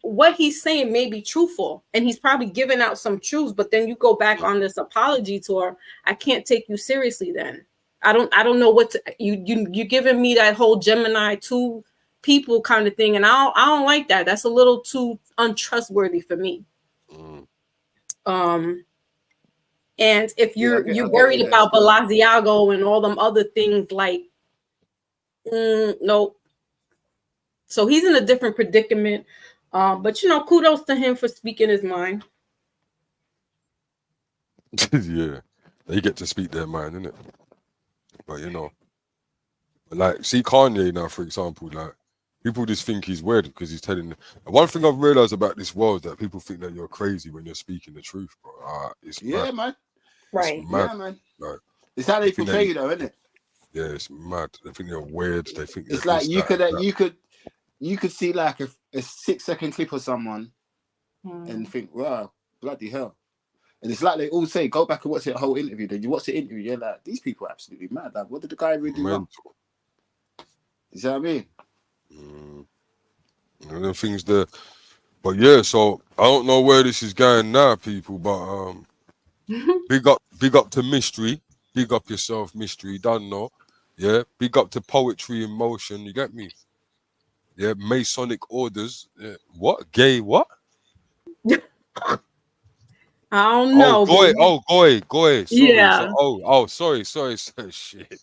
B: what he's saying may be truthful, and he's probably giving out some truths, but then you go back on this apology tour, I can't take you seriously then. I don't know what to, you're giving me that whole Gemini 2 people kind of thing, and I don't like that. That's a little too untrustworthy for me. And if you're worried about Balenciaga and all them other things, like nope. So he's in a different predicament. But you know, kudos to him for speaking his mind.
A: Yeah, they get to speak their mind, innit? But you know, like, see Kanye now, for example, like, people just think he's weird because he's telling. One thing I've realized about this world that people think that you're crazy when you're speaking the truth, bro. It's mad.
E: Man.
B: Right.
A: It's mad.
E: Yeah, man.
A: Like,
E: it's how they portray you, though, isn't it?
A: Yeah, it's mad. They think you're weird. They think
E: it's like you could see like a 6-second clip of someone and think, wow, bloody hell. And it's like they all say, go back and watch the whole interview. Then you watch the interview, you're like, these people are absolutely mad. Like, what did the guy really do wrong? You see what I mean?
A: And the things that, but yeah. So I don't know where this is going now, people. But big up to Mystery. Big up yourself, Mystery. Don't know. Yeah. Big up to Poetry in Motion. You get me? Yeah. Masonic orders. Yeah. What? Gay? What?
B: I don't know.
A: Goy. Sorry.
B: Yeah.
A: Sorry. Shit.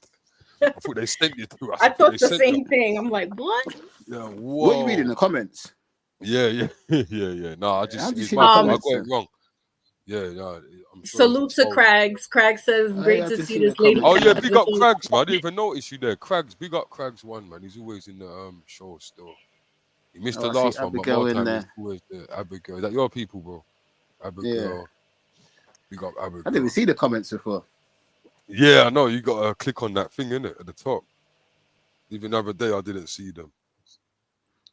A: I thought they sent you through.
B: I thought the same thing. I'm like, what?
A: Yeah. Whoa.
E: What are you reading in the comments?
A: Yeah. No, I just
E: I
A: got it wrong. Yeah. I'm sure.
B: Salute to Craigs. Craigs says, great to see this lady.
A: Oh yeah, big up Craigs, man. I didn't even notice you there. Craigs, big up Craigs one, man. He's always in the show still. He missed the last one, but more time he's always there. Abigail, is that your people, bro? Abigail. Yeah. Big up Abigail.
E: I didn't even see the comments before.
A: Yeah, I know. You got to click on that thing, innit, at the top. Even the other day, I didn't see them.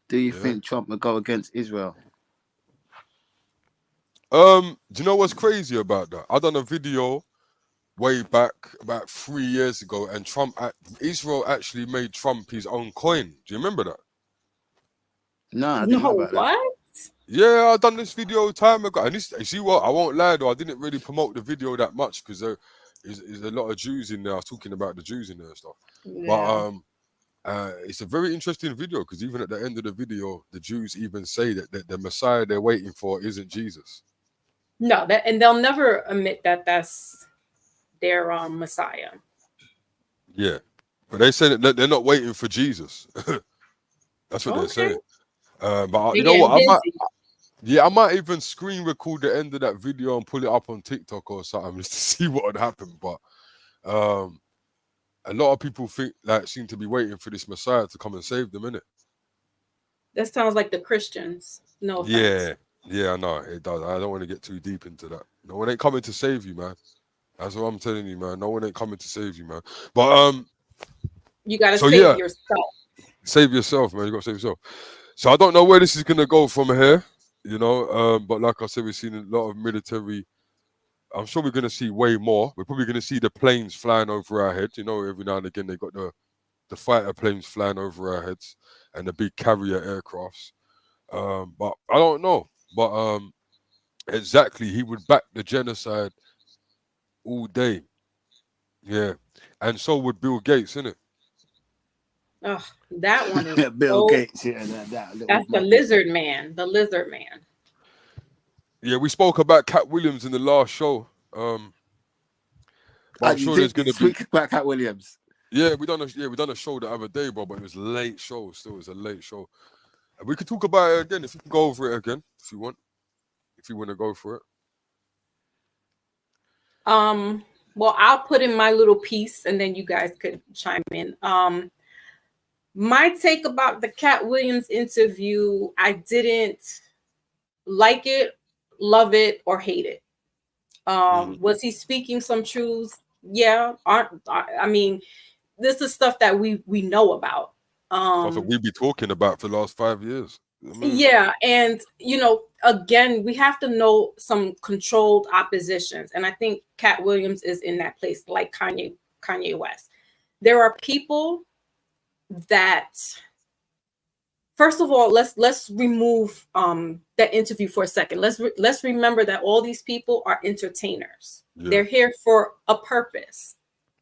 E: Do you think Trump would go against Israel?
A: Do you know what's crazy about that? I done a video way back about 3 years ago, and Israel actually made Trump his own coin. Do you remember that?
E: No, I didn't know about
B: what?
E: That.
A: Yeah, I done this video time ago, and you see what? I won't lie though, I didn't really promote the video that much because there's a lot of Jews in there. I was talking about the Jews in there and stuff. Yeah. But it's a very interesting video because even at the end of the video, the Jews even say that the Messiah they're waiting for isn't Jesus.
B: No, and they'll never admit that that's their Messiah.
A: Yeah, but they say that they're not waiting for Jesus. That's what they're saying. But you know what? Yeah, I might even screen record the end of that video and pull it up on TikTok or something just to see what would happen. But a lot of people seem to be waiting for this Messiah to come and save them, innit?
B: That sounds like the Christians. No offense.
A: Yeah, I know it does. I don't want to get too deep into that. No one ain't coming to save you, man. That's what I'm telling you, man. No one ain't coming to save you, man. But
B: you gotta save yourself.
A: Save yourself, man. You gotta save yourself. So I don't know where this is gonna go from here, you know. But like I said, we've seen a lot of military. I'm sure we're gonna see way more. We're probably gonna see the planes flying over our heads. You know, every now and again they got the fighter planes flying over our heads and the big carrier aircrafts. But I don't know. But exactly, he would back the genocide all day. Yeah, and so would Bill Gates, innit?
B: Oh, that one is
E: Bill Gates. Yeah,
B: that's the lizard man. The lizard man.
A: Yeah, we spoke about Katt Williams in the last show. But I'm sure there's gonna be
E: about Katt Williams.
A: Yeah, we done a show the other day, bro. But it was a late show. Still, it was a late show. We could talk about it again if you can go over it again if you want. If you want to go for it.
B: Well, I'll put in my little piece and then you guys could chime in. My take about the Katt Williams interview, I didn't like it, love it, or hate it. Was he speaking some truths? Yeah. I mean, this is stuff that we know about.
A: Stuff that we be talking about for the last 5 years.
B: Yeah, and you know, again, we have to know some controlled oppositions, and I think Katt Williams is in that place, like Kanye West. There are people that, first of all, let's remove that interview for a second. Let's remember that all these people are entertainers. Yeah. They're here for a purpose.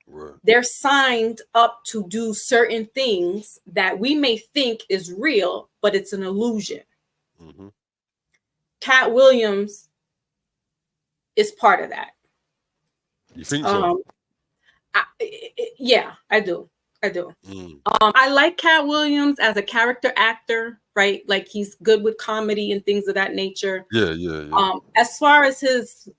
B: Right. They're signed up to do certain things that we may think is real, but it's an illusion. Mm-hmm. Katt Williams is part of that.
A: You think so?
B: Yeah, I do. I like Katt Williams as a character actor, right? Like he's good with comedy and things of that nature.
A: Yeah.
B: As far as his,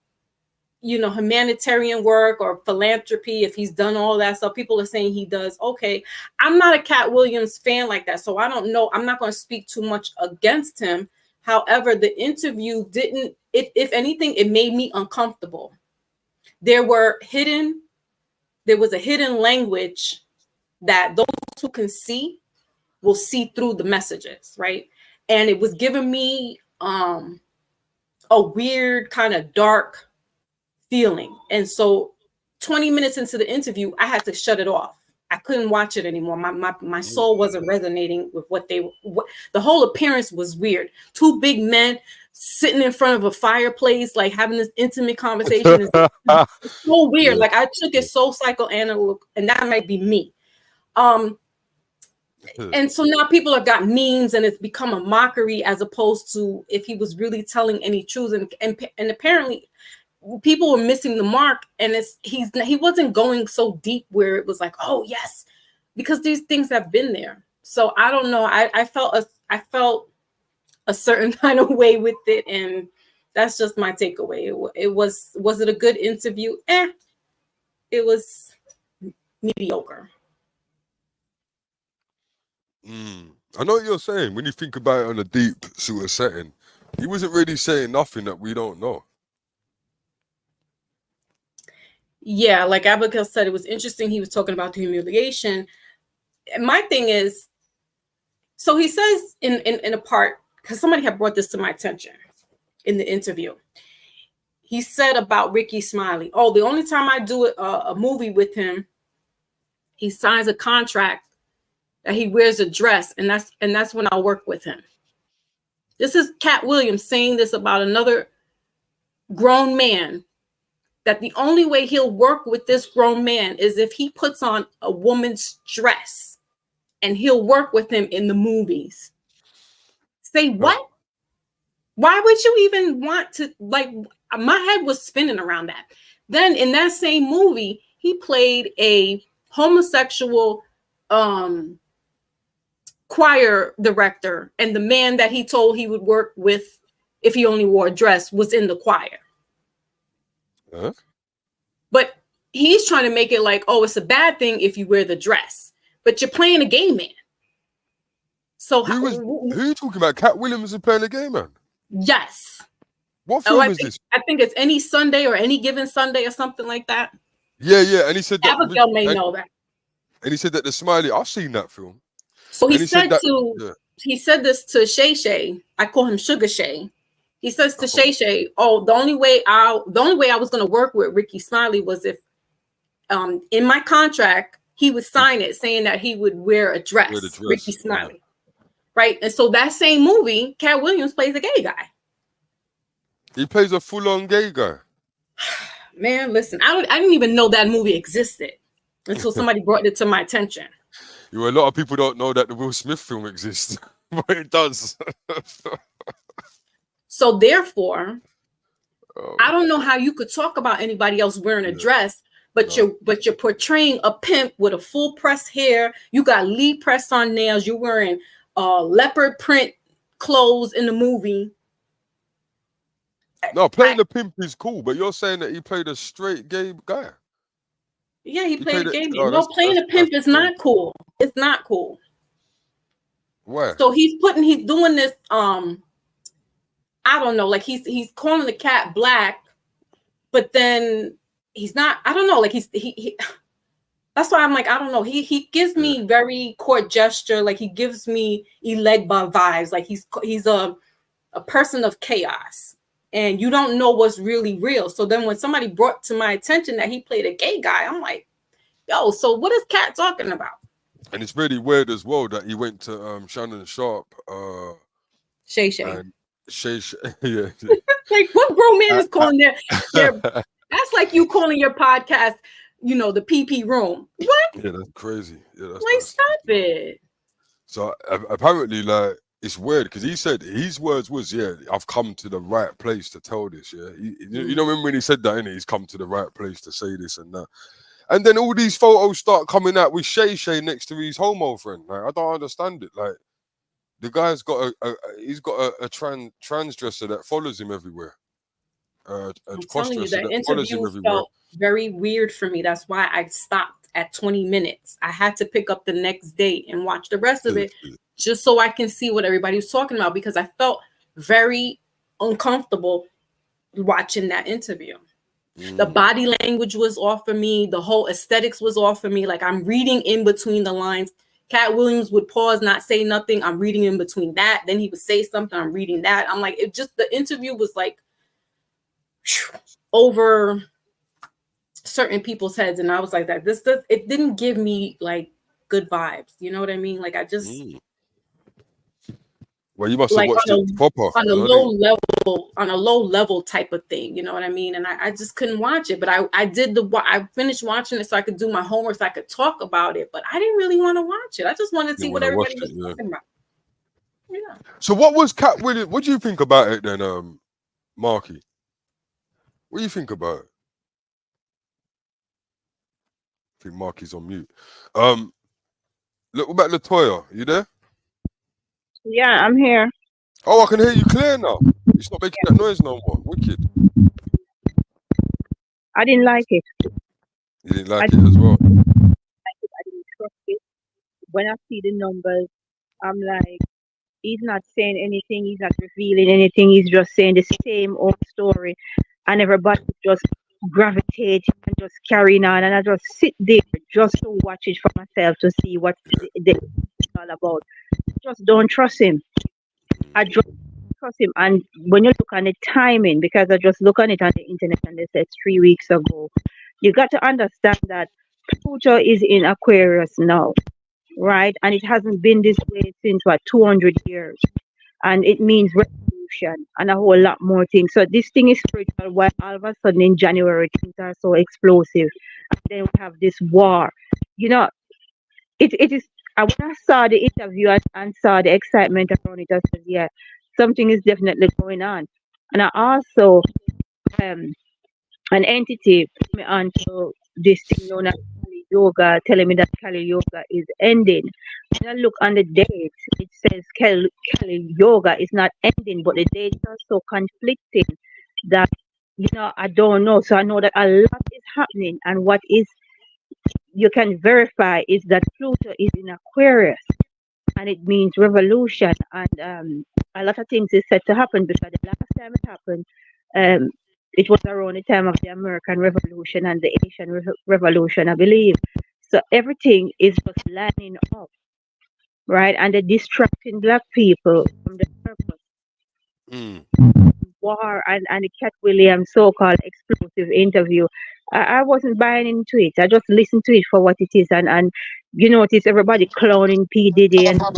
B: you know, humanitarian work or philanthropy, if he's done all that stuff, people are saying he does. Okay, I'm not a Katt Williams fan like that, so I don't know. I'm not going to speak too much against him. However, the interview didn't. If anything, it made me uncomfortable. There was a hidden language that those who can see will see through the messages, right? And it was giving me a weird kind of dark feeling. And so 20 minutes into the interview, I had to shut it off. I couldn't watch it anymore. My soul wasn't resonating with what the whole appearance was weird. Two big men sitting in front of a fireplace, like having this intimate conversation. It's so weird. Like I took it so psychoanalytical, and that might be me. And so now people have got memes and it's become a mockery as opposed to if he was really telling any truths. And apparently people were missing the mark, and he wasn't going so deep where it was like, oh yes, because these things have been there. So I don't know. I felt a certain kind of way with it, and that's just my takeaway. Was it a good interview? It was mediocre.
A: I know what you're saying. When you think about it on a deep sort of setting, he wasn't really saying nothing that we don't know.
B: Yeah, like Abigail said, it was interesting. He was talking about the humiliation. And my thing is, so he says in a part, because somebody had brought this to my attention in the interview. He said about Ricky Smiley, oh, the only time I do a movie with him, he signs a contract that he wears a dress, and that's when I'll work with him. This is Katt Williams saying this about another grown man, that the only way he'll work with this grown man is if he puts on a woman's dress, and he'll work with him in the movies. Say what? Why would you even want to, like, my head was spinning around that. Then in that same movie, he played a homosexual choir director, and the man that he told he would work with if he only wore a dress was in the choir.
A: Huh?
B: But he's trying to make it like, oh, it's a bad thing if you wear the dress, but you're playing a gay man. So
A: who are you talking about? Katt Williams is playing a gay man?
B: Yes.
A: What film is this?
B: I think it's Any Sunday or Any Given Sunday or something like that.
A: Yeah, and he said that
B: Abigail may know that.
A: And he said that the smiley, I've seen that film.
B: So he said he said this to Shay Shay. I call him Sugar Shay. He says to Shay Shay, oh, the only way I was gonna work with Ricky Smiley was if in my contract he would sign it saying that he would wear a dress. Ricky Smiley. Right. And so that same movie, Katt Williams plays a gay guy.
A: He plays a full-on gay guy.
B: Man, listen, I didn't even know that movie existed until somebody brought it to my attention.
A: A lot of people don't know that the Will Smith film exists, but it does.
B: So therefore, I don't know how you could talk about anybody else wearing a dress, but you're portraying a pimp with a full press hair. You got Lee press on nails. You're wearing leopard print clothes in the movie.
A: No, playing the pimp is cool, but you're saying that he played a straight gay guy.
B: Yeah, he played a gay man. No, playing a pimp is not cool. It's not cool.
A: Why?
B: So he's doing this. I don't know. Like he's calling the cat black, but then he's not. I don't know. Like he that's why I'm like, I don't know. He gives me very court gesture. Like he gives me Elegba vibes. Like he's a person of chaos. And you don't know what's really real. So then when somebody brought to my attention that he played a gay guy, I'm like, yo, so what is Katt talking about?
A: And it's really weird as well that he went to Shannon Sharp.
B: Shay Shay.
A: Shay Shay, yeah.
B: Like what grown man is calling their that's like you calling your podcast, the PP room. What?
A: Yeah, that's crazy. Yeah,
B: that's stop it.
A: So apparently, like, it's weird because he said his words was, I've come to the right place to tell this. Yeah, you know when he said that, innit? He's come to the right place to say this and that. And then all these photos start coming out with Shay Shay next to his homo friend. Like, I don't understand it. Like, the guy's got a transdresser that follows him everywhere.
B: I'm telling you, that interview felt very weird for me. That's why I stopped at 20 minutes. I had to pick up the next day and watch the rest of it. Just so I can see what everybody was talking about, because I felt very uncomfortable watching that interview. The body language was off for me. The whole aesthetics was off for me. Like I'm reading in between the lines. Katt Williams would pause, not say nothing. I'm reading in between that. Then he would say something. I'm reading that. I'm like, the interview was like over certain people's heads. And I was like that. It didn't give me like good vibes. You know what I mean? Like I just...
A: Well, you must have watched it proper
B: on a low level type of thing, you know what I mean? And I just couldn't watch it, but I finished watching it so I could do my homework, so I could talk about it, but I didn't really want to watch it. I just wanted to see what everybody was talking about. Yeah.
A: So what was Katt Williams? What do you think about it then, Marky? What do you think about it? I think Marky's on mute. Look, what about Latoya? You there?
C: Yeah, I'm here.
A: Oh, I can hear you clear now. It's not making that noise no more. Wicked.
C: I didn't like it.
A: You didn't like it as well?
C: I didn't trust it. When I see the numbers, I'm like, he's not saying anything. He's not revealing anything. He's just saying the same old story. And everybody just gravitate and just carrying on. And I just sit there just to watch it for myself to see what it's all about. Just don't trust him. I just trust him. And when you look on the timing, because I just look on it on the internet and they said 3 weeks ago, you got to understand that Pluto is in Aquarius now, right? And it hasn't been this way since 200 years. And it means revolution and a whole lot more things. So this thing is spiritual, while all of a sudden in January things are so explosive. And then we have this war. You know, it is. And when I saw the interview and saw the excitement around it, I said, yeah, something is definitely going on. And I also, an entity put me onto this thing known as yoga, telling me that Kali yoga is ending. When I look on the dates, it says Kali yoga is not ending, but the dates are so conflicting that I don't know. So I know that a lot is happening, and what is you can verify is that Pluto is in Aquarius, and it means revolution, and a lot of things is set to happen because the last time it happened, it was around the time of the American Revolution and the Asian Revolution, I believe. So everything is just lining up, right? And they're distracting black people from the purpose. War and the Katt Williams so-called explosive interview. I wasn't buying into it. I just listened to it for what it is, and you notice everybody clowning P. Diddy, and at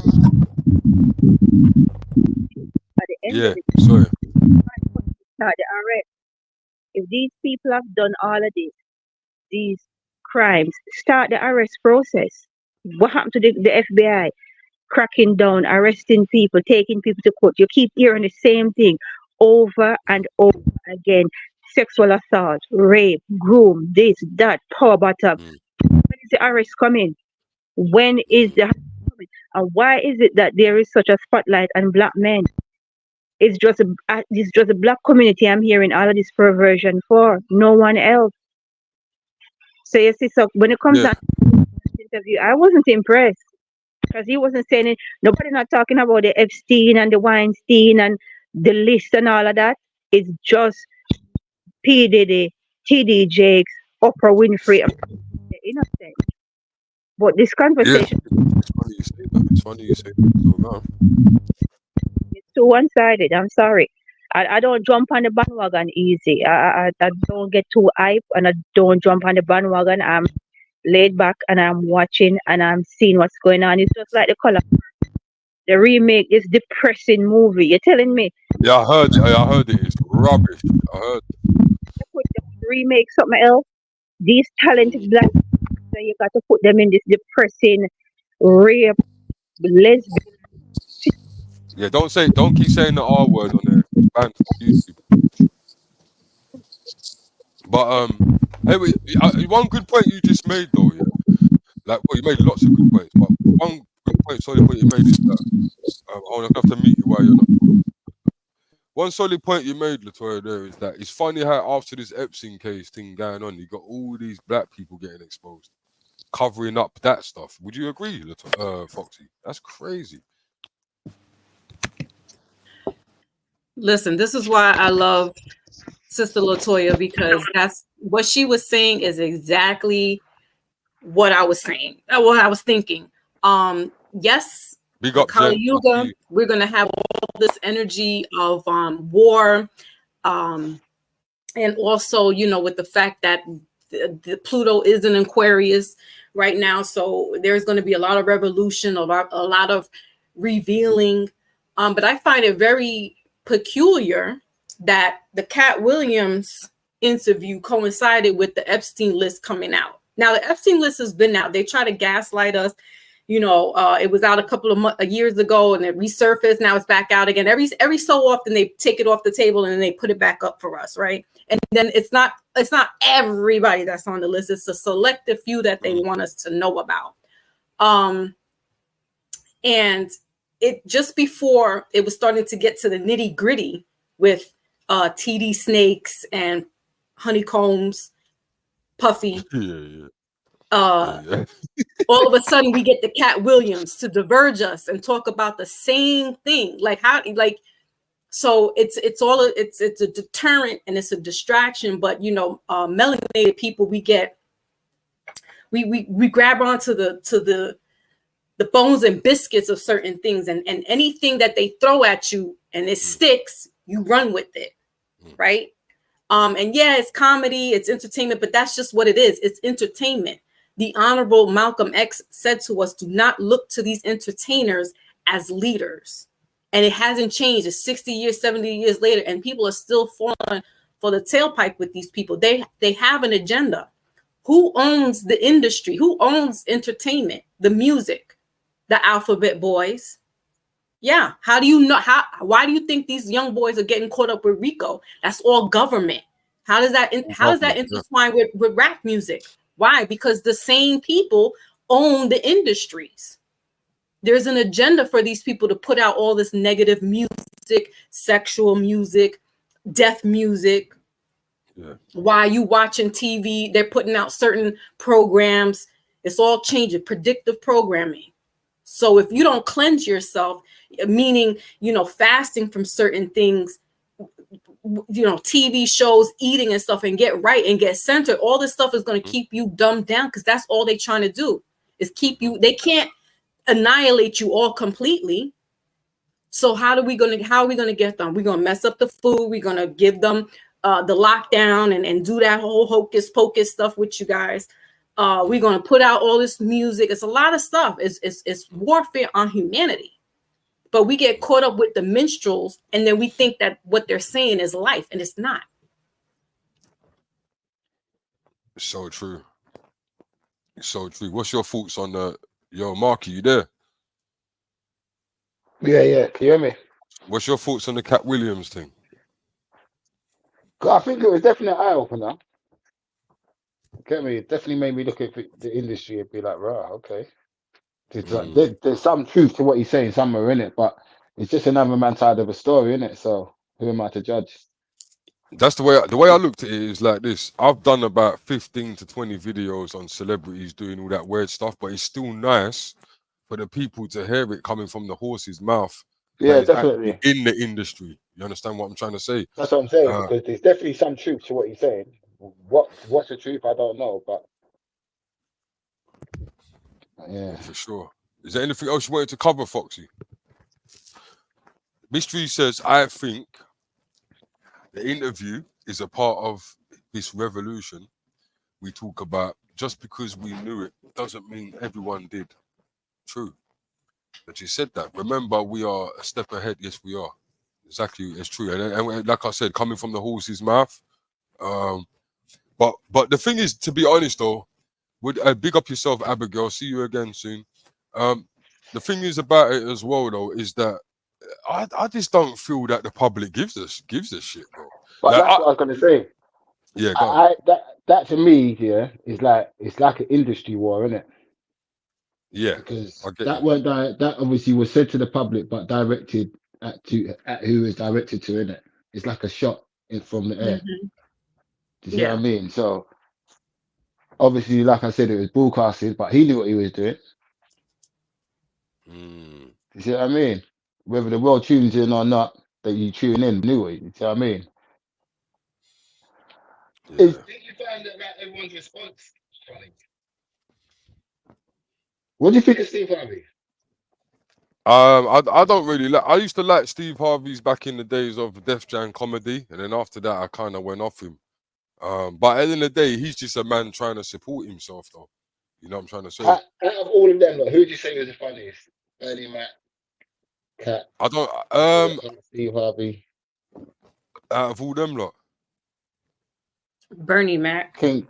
C: the end of it,
A: sorry.
C: start the arrest. If these people have done all of this, these crimes, start the arrest process. What happened to the FBI? Cracking down, arresting people, taking people to court. You keep hearing the same thing over and over again. Sexual assault, rape, groom, this, that, power bottom. When is the arrest coming? When is the arrest coming? And why is it that there is such a spotlight on black men? It's just a black community I'm hearing all of this perversion for. No one else. So you see, so when it comes down to this interview, I wasn't impressed. Because he wasn't saying it. Nobody not talking about the Epstein and the Weinstein and the list and all of that. It's just P. Diddy, TD Jakes, Oprah Winfrey, the innocent. But this conversation,
A: it's funny you say that.
C: It's too one-sided. I'm sorry. I don't jump on the bandwagon easy. I don't get too hype, and I don't jump on the bandwagon. I'm laid back and I'm watching and I'm seeing what's going on. It's just like the color. The remake is depressing movie. You're telling me?
A: Yeah, I heard it. It's rubbish. I heard.
C: Remake something else. These talented black people, you got to put them in this depressing rape lesbian.
A: Yeah, don't keep saying the R word on there. It's banned from YouTube. But hey, one good point you just made though, yeah. Like, well, you made lots of good points, but one good point, solid point you made is that I'm gonna have to meet you while you're not. One solid point you made, Latoya, there is that it's funny how after this Epstein case thing going on, you got all these black people getting exposed, covering up that stuff. Would you agree, Foxy? That's crazy.
B: Listen, this is why I love Sister Latoya, because that's what she was saying is exactly what I was saying, what I was thinking. Yes,
A: Big up,
B: Kali Yuga, we're gonna have all this energy of war, and also, with the fact that the Pluto is in Aquarius right now, so there's going to be a lot of revolution, a lot of revealing. But I find it very peculiar that the Katt Williams interview coincided with the Epstein list coming out. Now, the Epstein list has been out. They try to gaslight us. It was out a couple of years ago and it resurfaced. Now it's back out again. Every so often they take it off the table and then they put it back up for us, right? And then it's not everybody that's on the list. It's a selective few that they want us to know about. And it just before it was starting to get to the nitty gritty with TD Snakes and Honeycombs, Puffy. All of a sudden we get the Katt Williams to diverge us and talk about the same thing. So it's a deterrent and it's a distraction, but melanated people, we grab onto the bones and biscuits of certain things, and anything that they throw at you and it sticks, you run with it, right? And yeah, it's comedy, it's entertainment, but that's just what it is. It's entertainment. The Honorable Malcolm X said to us, do not look to these entertainers as leaders. And it hasn't changed. It's 60 years, 70 years later, and people are still falling for the tailpipe with these people. They have an agenda. Who owns the industry? Who owns entertainment? The music, the alphabet boys. Yeah. How do you know? Why do you think these young boys are getting caught up with Rico? That's all government. How does that intertwine with rap music? Why? Because the same people own the industries. There's an agenda for these people to put out all this negative music, sexual music, death music.
A: Yeah.
B: While you watching TV, they're putting out certain programs. It's all changing, predictive programming. So if you don't cleanse yourself, meaning, you know, fasting from certain things, you know, TV shows, eating and stuff, and get right and get centered, all this stuff is going to keep you dumbed down, because that's all they're trying to do is keep you. They can't annihilate you all completely. So how are we going to get them? We're going to mess up the food. We're going to give them the lockdown and do that whole hocus pocus stuff with you guys. We're going to put out all this music. It's a lot of stuff. It's warfare on humanity. But we get caught up with the minstrels, and then we think that what they're saying is life, and it's not.
A: So true. So true. What's your thoughts on the Marky? You there?
D: Yeah. Can you hear me?
A: What's your thoughts on the Katt Williams thing?
D: I think it was definitely an eye opener. Get me? It definitely made me look at the industry and be like, right, okay. There's some truth to what he's saying somewhere in it, but it's just another man's side of a story, isn't it? So who am I to judge?
A: That's the way I looked at it is like this. I've done about 15 to 20 videos on celebrities doing all that weird stuff, but it's still nice for the people to hear it coming from the horse's mouth.
D: Yeah, definitely.
A: In the industry. You understand what I'm trying to say?
D: That's what I'm saying, because there's definitely some truth to what he's saying. What's the truth? I don't know, but yeah.
A: For sure. Is there anything else you wanted to cover, Foxy? Mystery says, I think the interview is a part of this revolution we talk about. Just because we knew it doesn't mean everyone did. True. But you said that. Remember, we are a step ahead. Yes, we are. Exactly, it's true. And like I said, coming from the horse's mouth. But the thing is, to be honest though, would big up yourself, Abigail. See you again soon. The thing is about it as well though is that I just don't feel that the public gives a shit, bro.
D: But like, that's what I was gonna say.
A: Yeah, go on.
D: That to me, yeah, is like it's like an industry war, isn't it?
A: Yeah,
D: because that obviously was said to the public, but directed at who is directed to, innit? It's like a shot from the air.
B: Mm-hmm.
D: Do you see what I mean? So obviously, like I said, it was broadcasted, but he knew what he was doing.
A: Mm.
D: You see what I mean? Whether the world tunes in or not, that you tune in, knew it. You see what I mean?
A: Yeah.
D: Did you find that everyone's response funny? What do you think of Steve Harvey?
A: I don't really like. I used to like Steve Harvey's back in the days of Def Jam comedy, and then after that, I kind of went off him. But at the end of the day, he's just a man trying to support himself, though. You know what I'm trying to say?
D: Out of all of them, who would you say was the funniest? Bernie Mac, Katt.
A: I don't.
D: Steve Harvey.
A: Out of all them lot,
B: Bernie Mac.
D: King,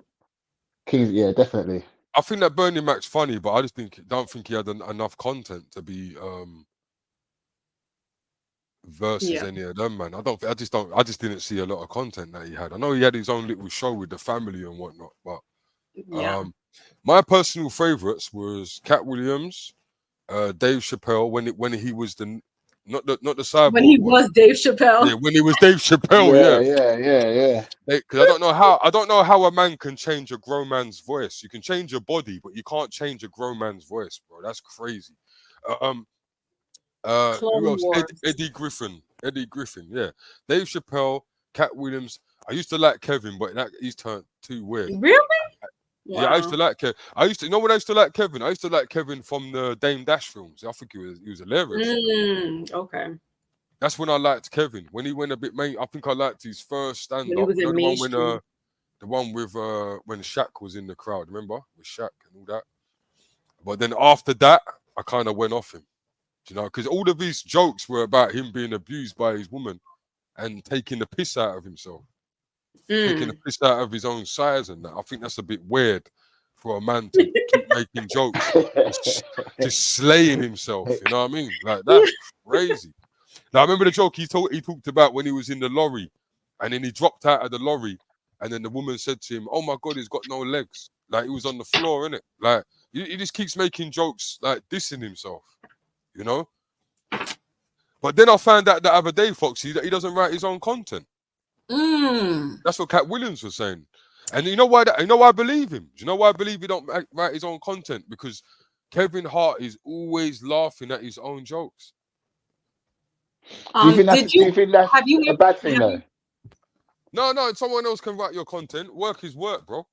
D: yeah, definitely.
A: I think that Bernie Mac's funny, but I just don't think he had enough content to be versus any of them, man. I just didn't see a lot of content that he had. I know he had his own little show with the family and whatnot, but my personal favorites was Katt Williams, Dave Chappelle when he was the not the cyborg.
B: When he was Dave Chappelle.
A: Yeah, when he was Dave Chappelle.
D: Yeah.
A: Because I don't know how a man can change a grown man's voice. You can change your body, but you can't change a grown man's voice, bro. That's crazy. Who else? Eddie Griffin. Yeah. Dave Chappelle, Katt Williams. I used to like Kevin, but he's turned too weird.
B: Really?
A: Wow. Yeah, I used to like Kevin. You know when I used to like Kevin? I used to like Kevin from the Dame Dash films. I think he was hilarious.
B: Okay.
A: That's when I liked Kevin. When he went a bit main, I think I liked his first stand-up. The one with when Shaq was in the crowd, remember? With Shaq and all that. But then after that, I kind of went off him. Do you know? Because all of these jokes were about him being abused by his woman and taking the piss out of himself. Taking the piss out of his own size and that. I think that's a bit weird for a man to keep making jokes, just slaying himself. You know what I mean? Like that's crazy. Now I remember the joke he talked about when he was in the lorry, and then he dropped out of the lorry, and then the woman said to him, "Oh my God, he's got no legs." Like he was on the floor, innit? Like he just keeps making jokes, like dissing himself, you know. But then I found out the other day, Foxy, that he doesn't write his own content. That's what Katt Williams was saying. And you know why? You know why I believe him? Do you know why I believe he don't write his own content? Because Kevin Hart is always laughing at his own jokes.
D: Do you think that's a bad thing though?
A: No, someone else can write your content. Work is work, bro.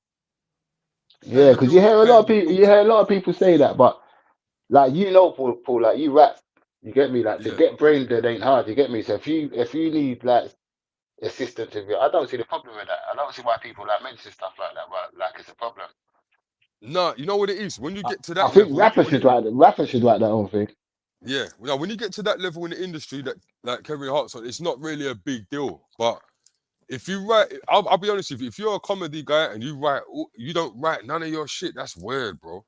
D: Yeah, because you hear a lot of people. You hear a lot of people say that, but like Paul, like you rap. You get me? Like to get brain dead ain't hard. You get me? So if you need like assistance, I don't see the problem with that. I don't see why people like mention stuff like that, but like it's a problem.
A: No, you know what it is? When you get to that
D: I think
A: level,
D: rappers should write their own thing.
A: Yeah, now when you get to that level in the industry that like Kevin Hart's on, it's not really a big deal. But if you write, I'll be honest with you, if you're a comedy guy and you don't write none of your shit, that's weird, bro.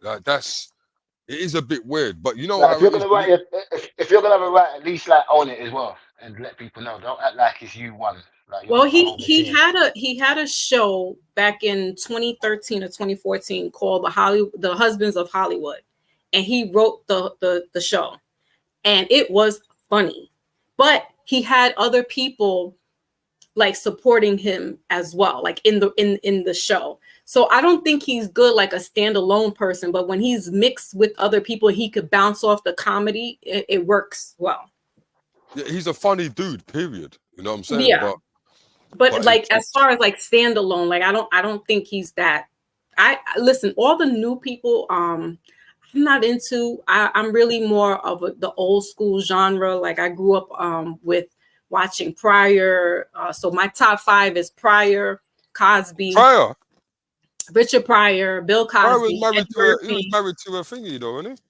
A: Like it is a bit weird. But you know
D: like,
A: how
D: if you're gonna write, at least like own it as well and let people know. Don't act like it's you one. Like,
B: well, he had a show back in 2013 or 2014 called The Husbands of Hollywood, and he wrote the show, and it was funny, but he had other people like supporting him as well, like in the show. So I don't think he's good like a standalone person, but when he's mixed with other people, he could bounce off the comedy. It works well.
A: Yeah, he's a funny dude. Period. You know what I'm saying?
B: Yeah. But like as far as like standalone, like I don't think he's that. I listen, all the new people I'm not into. I'm really more of the old school genre. Like I grew up with watching Pryor. So my top 5 is Pryor, Cosby, Richard Pryor, Bill Cosby.
A: Pryor was married to a thingy though, wasn't he?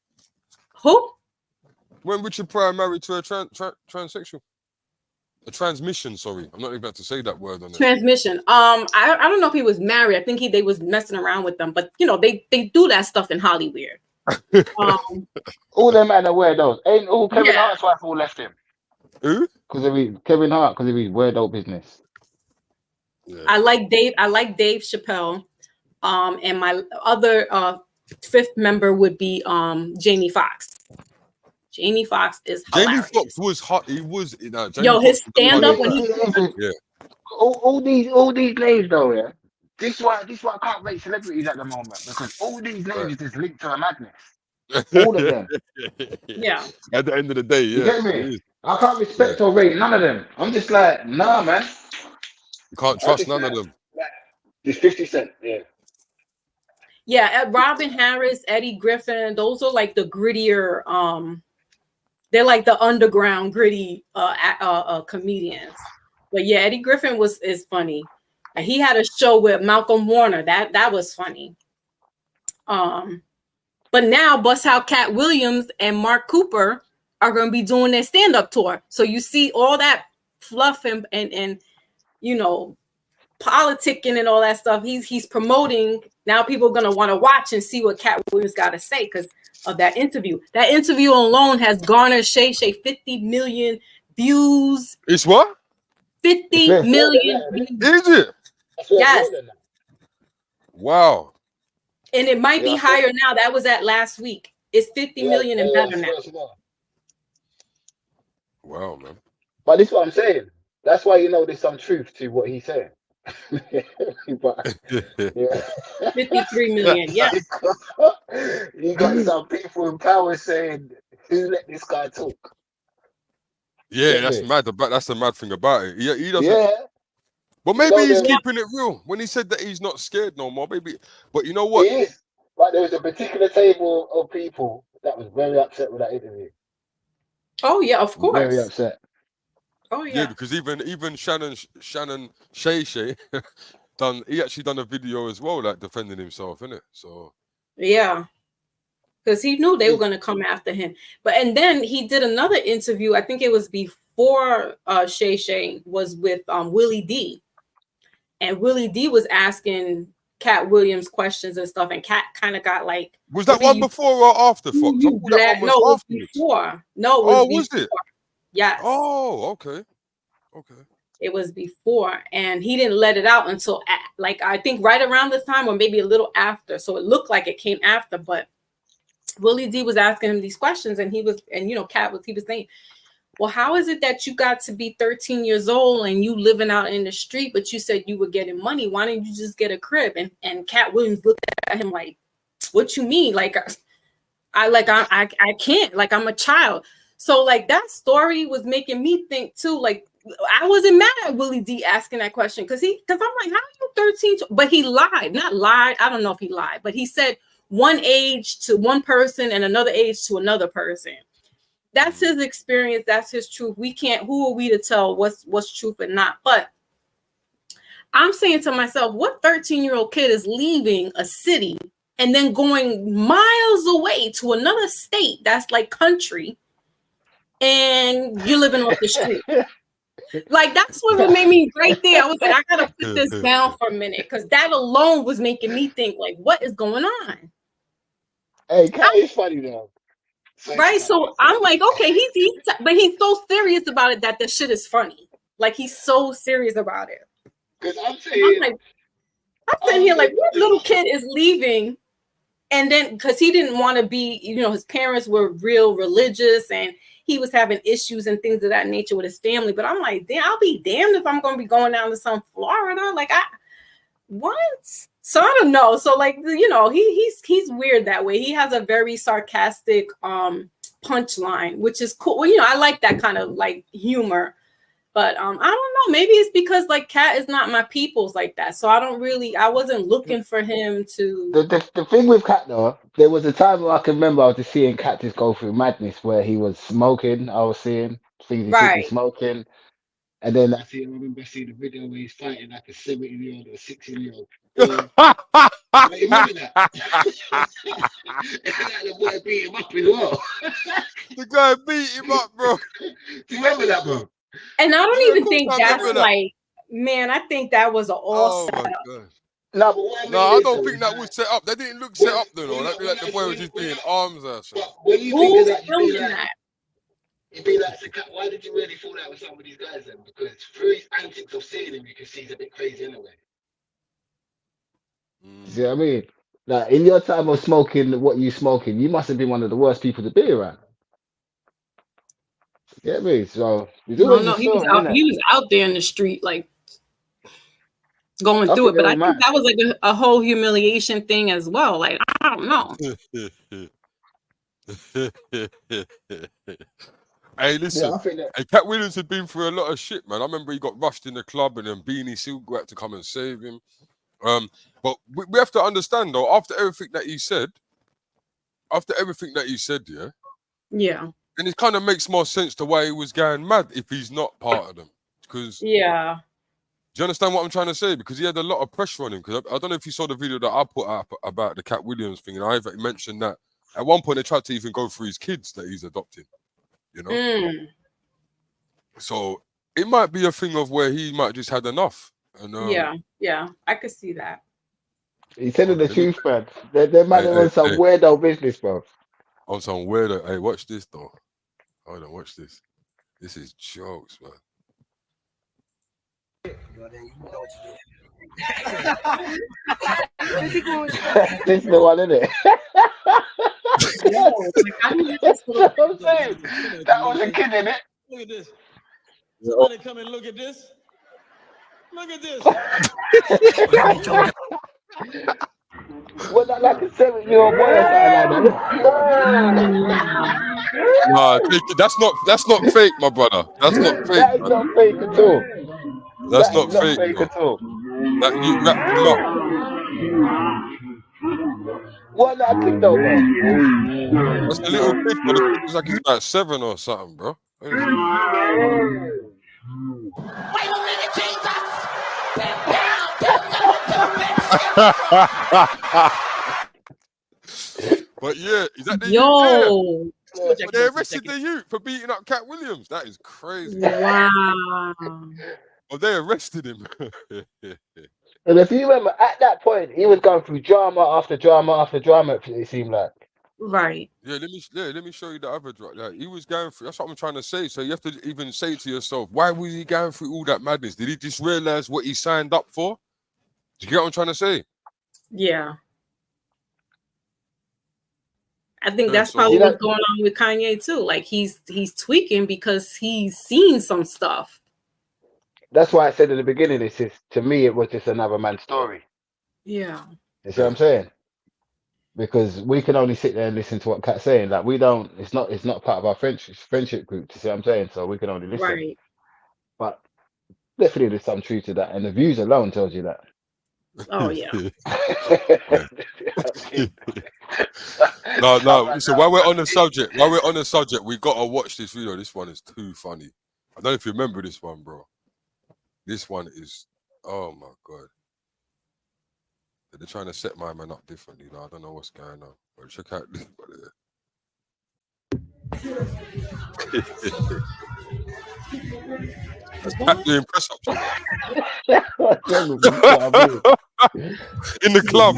B: Who?
A: When Richard Pryor married to a transsexual. A transmission, sorry. I'm not even about to say that word on it.
B: Transmission. I don't know if he was married. I think they was messing around with them, but you know, they do that stuff in Hollywood.
D: All them men are weirdos. Ain't all Kevin Hart's wife all left him?
A: Who?
D: Because of Kevin Hart, because of his weirdo business.
B: Yeah. I like Dave Chappelle. And my other 5th member would be Jamie Foxx. Jamie Foxx is hilarious.
A: Jamie Foxx was hot. He was
B: his stand-up when he
D: all these names though, yeah. This is why I can't rate celebrities at the moment, because all these names is linked to a madness. All of them.
B: Yeah.
A: At the end of the day, yeah.
D: You get me? I can't respect or rate none of them. I'm just like, nah, man.
A: You can't trust none of them.
D: Just 50 Cent, yeah.
B: Yeah, Robin Harris, Eddie Griffin, those are like the grittier, they're like the underground gritty comedians. But yeah, Eddie Griffin is funny. And he had a show with Malcolm Warner. That was funny. But now bust out Katt Williams and Mark Cooper are going to be doing their stand-up tour. So you see all that fluff and you know, politicking and all that stuff. He's promoting. Now people are going to want to watch and see what Katt Williams got to say because of that interview. That interview alone has garnered Shay 50 million views.
A: It's what?
B: 50 million views.
A: Is it?
B: Yes.
A: Wow.
B: And it might be higher now. That was at last week. It's 50 million and better now.
A: Wow, man.
D: But this is what I'm saying. That's why you know there's some truth to what he's saying. But,
B: 53 million, yeah.
D: You got some people in power saying, "Who let this guy talk?"
A: Yeah, that's mad. That's the mad thing about it. He doesn't.
D: Yeah.
A: But maybe he's keeping it real when he said that he's not scared no more. Maybe, but you know what?
D: He is. But there was a particular table of people that was very upset with that interview.
B: Oh yeah, of course.
D: Very upset.
B: Oh yeah.
A: Yeah, because even Shannon Shay he actually done a video as well, like defending himself, innit? So
B: yeah, because he knew they were going to come after him. And then he did another interview. I think it was before Shay was with Willie D, and Willie D was asking Katt Williams questions and stuff, and Katt kind of got like.
A: Was that one before or after Fox?
B: No, it was before. No, it was before.
A: Was it?
B: Yes.
A: Oh, okay.
B: It was before, and he didn't let it out until like I think right around this time or maybe a little after. So it looked like it came after, but Willie D was asking him these questions, and he was saying, well, how is it that you got to be 13 years old and you living out in the street, but you said you were getting money? Why didn't you just get a crib? And Katt Williams looked at him like, what you mean? Like, I can't, like, I'm a child. So like that story was making me think too, like, I wasn't mad at Willie D asking that question because I'm like, how are you 13? But he lied, not lied. I don't know if he lied, but he said one age to one person and another age to another person. That's his experience. That's his truth. Who are we to tell what's truth and not? But I'm saying to myself, what 13-year-old kid is leaving a city and then going miles away to another state that's like country, and you're living off the street? Like, that's what made me right there. I was like, I gotta put this down for a minute, because that alone was making me think, like, what is going on?
D: Hey, Katt is funny though.
B: Right? So I'm like, okay, but he's so serious about it that the shit is funny. Like, he's so serious about it.
D: Because I'm
B: sitting here like, what little kid is leaving? And then, because he didn't want to be, his parents were real religious, and he was having issues and things of that nature with his family. But I'm like, damn, I'll be damned if I'm going to be going down to some Florida. Like, what? So I don't know. So like, he's weird that way. He has a very sarcastic punchline, which is cool. Well, I like that kind of like humor. But I don't know. Maybe it's because like Katt is not my people's like that. So I wasn't looking for him to.
D: The thing with Katt though, there was a time where I can remember I was just seeing Katt just go through madness where he was smoking. I was seeing things he should be smoking. And then I remember seeing the video where he's fighting like a 70-year-old or a 60-year-old. Like, remember that? And the boy beat him up as well.
A: The guy beat him up, bro.
D: Do you remember that, bro?
B: And I don't even think that's like, man, I think that was an all set up.
D: No, but
A: I don't think that was set up. That didn't look set up though. That looked like the boy was just doing arms or something.
D: When you think of that, you'd be like, why did you really fall out with some of these guys then? Because through his antics of seeing him, you can see he's a bit crazy anyway. You see what I mean? Like, in your time of smoking what you smoking, you must have been one of the worst people to be around. You get me? So
B: he was out there in the street, like going through it. But I think that was like a whole humiliation thing as well. Like, I don't know.
A: Hey, listen. Hey, Katt Williams had been through a lot of shit, man. I remember he got rushed in the club, and then Beanie Siegel had to come and save him. But we have to understand though, after everything that he said, yeah, and it kind of makes more sense to why he was going mad if he's not part of them. Because do you understand what I'm trying to say? Because he had a lot of pressure on him. Because I don't know if you saw the video that I put up about the Katt Williams thing, and I even mentioned that at one point they tried to even go through his kids that he's adopting. So it might be a thing of where he might just had enough. And
B: I could see that.
D: He said the truth, man. They're man on some weirdo business, bro.
A: On some weirdo. Hey, watch this though. Hold on, watch this. This is jokes, man.
D: This is the one, isn't it? That's what I'm saying. That was a kid, innit?
F: Look at this. Somebody come and look at this. Look at this.
D: Was that like a 7-year-old boy or something like that?
A: Nah, that's not fake, my brother. That's not fake.
D: That is not fake at all.
A: That's not fake
D: at all.
A: That you wrapped him up.
D: What that kid though, bro?
A: That's a little kid, but the kid was like he's about 7 or something, bro.
G: Wait a minute, Jesus!
A: But yeah, is that the
B: youth?
A: But they arrested the youth for beating up Katt Williams. That is crazy.
B: Wow.
A: Well, they arrested him.
D: And if you remember, at that point, he was going through drama after drama after drama, it seemed like.
B: Right.
A: Yeah, let me show you the other drug. Like, he was going through. That's what I'm trying to say. So you have to even say to yourself, why was he going through all that madness? Did he just realize what he signed up for? Do you get what I'm trying to say?
B: Yeah. I think
A: Yeah,
B: that's
A: so
B: probably what's going on with Kanye too. Like he's tweaking because he's seen some stuff.
D: That's why I said at the beginning, this is, to me, it was just another man's story.
B: Yeah.
D: You see what I'm saying? Because we can only sit there and listen to what Katt's saying. Like, we don't, it's not part of our friendship group. You see what I'm saying? So we can only listen.
B: Right.
D: But definitely there's some truth to that. And the views alone tells you that.
B: Oh yeah.
A: No. So while we're on the subject, we gotta watch this video. This one is too funny. I don't know if you remember this one, bro. This one is, oh my god. They're trying to set my man up differently. I don't know what's going on. But check out this one here. That's Katt doing press ups. In the club.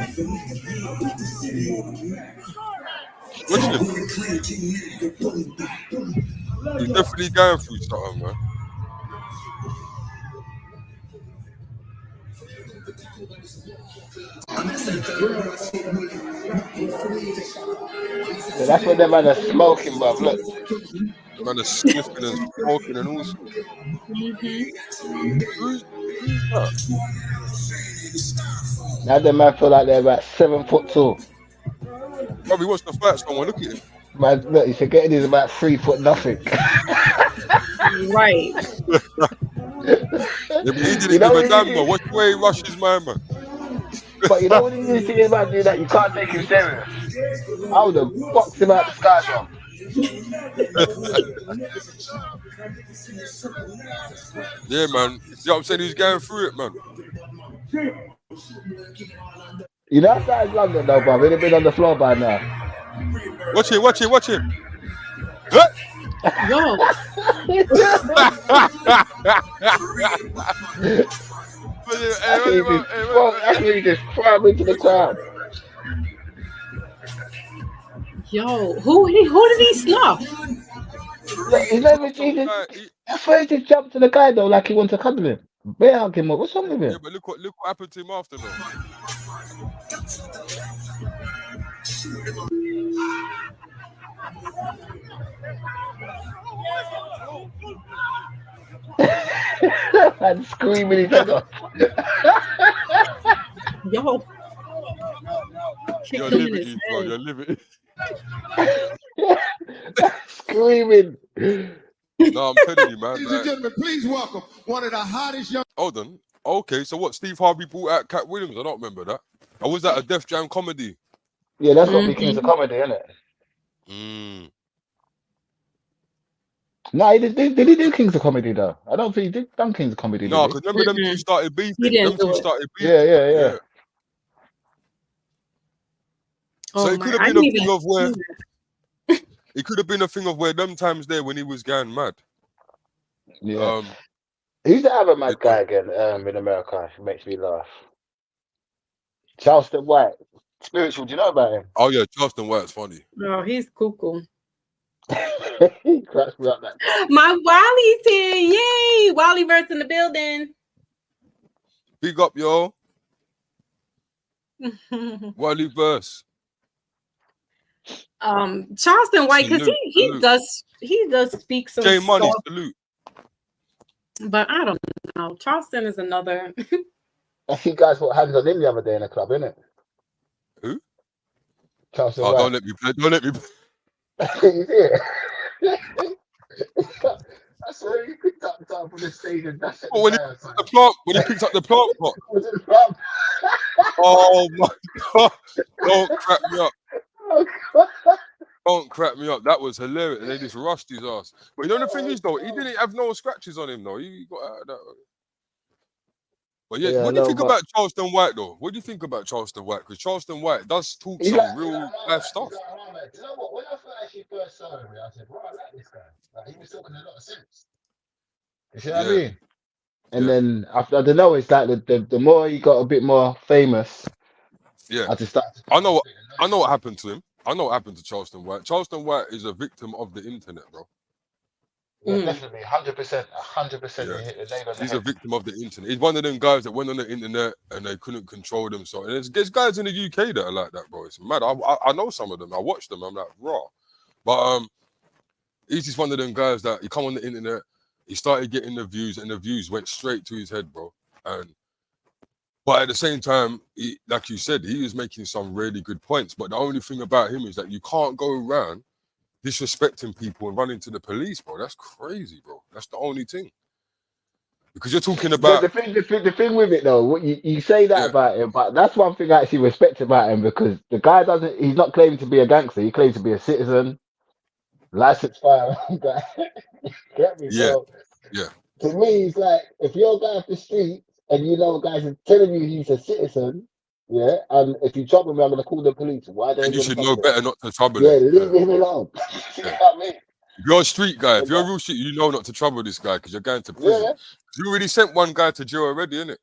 A: Watch him. He's definitely going through something, man.
D: So that's what them man are smoking, bruv. Look.
A: The man is sniffing and smoking and all sorts. Who's that?
D: Now the man feel like they're about 7 foot tall.
A: Probably watch the fight someone. Look at him.
D: Man, look, he's forgetting he's about 3 foot nothing.
B: Right.
A: Yeah, but he didn't give a damn, man. Watch the way he rushes, man.
D: But you know what you see about doing that? You can't take him serious. I would have boxed him out the sky, bro.
A: Yeah, man. You know what I'm saying? He's going through it, man.
D: You know that is London though, bro. He'd have been on the floor by now.
A: Watch him.
B: Yo.
D: He just throw into the crowd.
B: Yo, who did he snuff?
D: I thought he just jumped to the guy though, like he wanted to cuddle him. Bear hug him up. What's wrong with him?
A: Yeah, but look what happened to him after though.
D: And screaming his head off.
B: Yo.
A: You're liberty, bro. You're liberty.
D: Screaming.
A: No, I'm telling you, man.
H: Ladies and gentlemen, please welcome one of the hottest young.
A: Hold on. Okay, so what? Steve Harvey brought out Katt Williams. I don't remember that. Or was that a Def Jam comedy?
D: Yeah, that's got to be Kings of Comedy, isn't it? No, did he do Kings of Comedy though? I don't think he did done Kings of Comedy.
A: No, because remember them two started beefing.
B: Yeah.
A: So it could have been a thing of where it could have been a thing of where them times there when he was going mad.
D: Yeah. Who's the other mad guy again in America? It makes me laugh. Charleston White. Spiritual, do you know about him?
A: Oh yeah, Charleston White's funny.
B: No, he's cuckoo.
D: He cracks me up that.
B: My Wally's here. Yay! Wally verse in the building.
A: Big up, yo. Wally verse.
B: Charleston White, because he does speak some
A: J Money
B: stuff,
A: salute.
B: but I don't know. Charleston is another.
D: I see guys put hands on him the other day in a club, innit?
A: Who?
D: Charleston
A: White.
D: White.
A: Don't let me play. Don't let me play.
D: You see it? I swear he picked up the top from the stage and dashed it.
A: When he picked up the plant pot.
D: Was it the plant?
A: Oh my god! Don't crap me up.
D: Oh, God.
A: Don't crap me up. That was hilarious. And they just rushed his ass. But you know the thing is though, he didn't have no scratches on him though. He got out of that. But yeah, what do you think about Charleston White though? What do you think about Charleston White? Because Charleston White does talk some real life stuff.
D: Do you know what? When I actually first saw him, I said, "Wow, I like this guy." Like, he was talking a lot of sense. You see what I mean? And then after, I don't know, it's like the more he got a bit more famous.
A: Yeah,
D: I just started.
A: I know what happened to him. I know what happened to Charleston White. Charleston White is a victim of the internet, bro.
D: Yeah, definitely, 100%, 100%.
A: Yeah,
D: You hit the nail on the
A: he's a
D: head.
A: victim of the internet. He's one of them guys that went on the internet and they couldn't control themselves. And there's guys in the UK that are like that, bro. It's mad. I know some of them. I watch them. I'm like, raw. But he's just one of them guys that he come on the internet, he started getting the views, and the views went straight to his head, bro. But at the same time, like you said, he was making some really good points. But the only thing about him is that you can't go around disrespecting people and running to the police, bro. That's crazy, bro. That's the only thing. Because you're talking about
D: The thing with it though, what you say that about him, but that's one thing I actually respect about him, because the guy he's not claiming to be a gangster, he claims to be a citizen, licensed firearm guy. Get me, bro?
A: Yeah.
D: To me, it's like, if you're a guy off the street and you know guys are telling you he's a citizen, yeah, and if you trouble me, I'm gonna call the police. Why don't
A: And you
D: you
A: should
D: come
A: know
D: to
A: better not to trouble
D: Yeah,
A: him.
D: leave him alone. You know what I mean?
A: If you're a street guy, if you're a real street, you know not to trouble this guy because you're going to prison.
D: Yeah.
A: You already sent one guy to jail already, innit?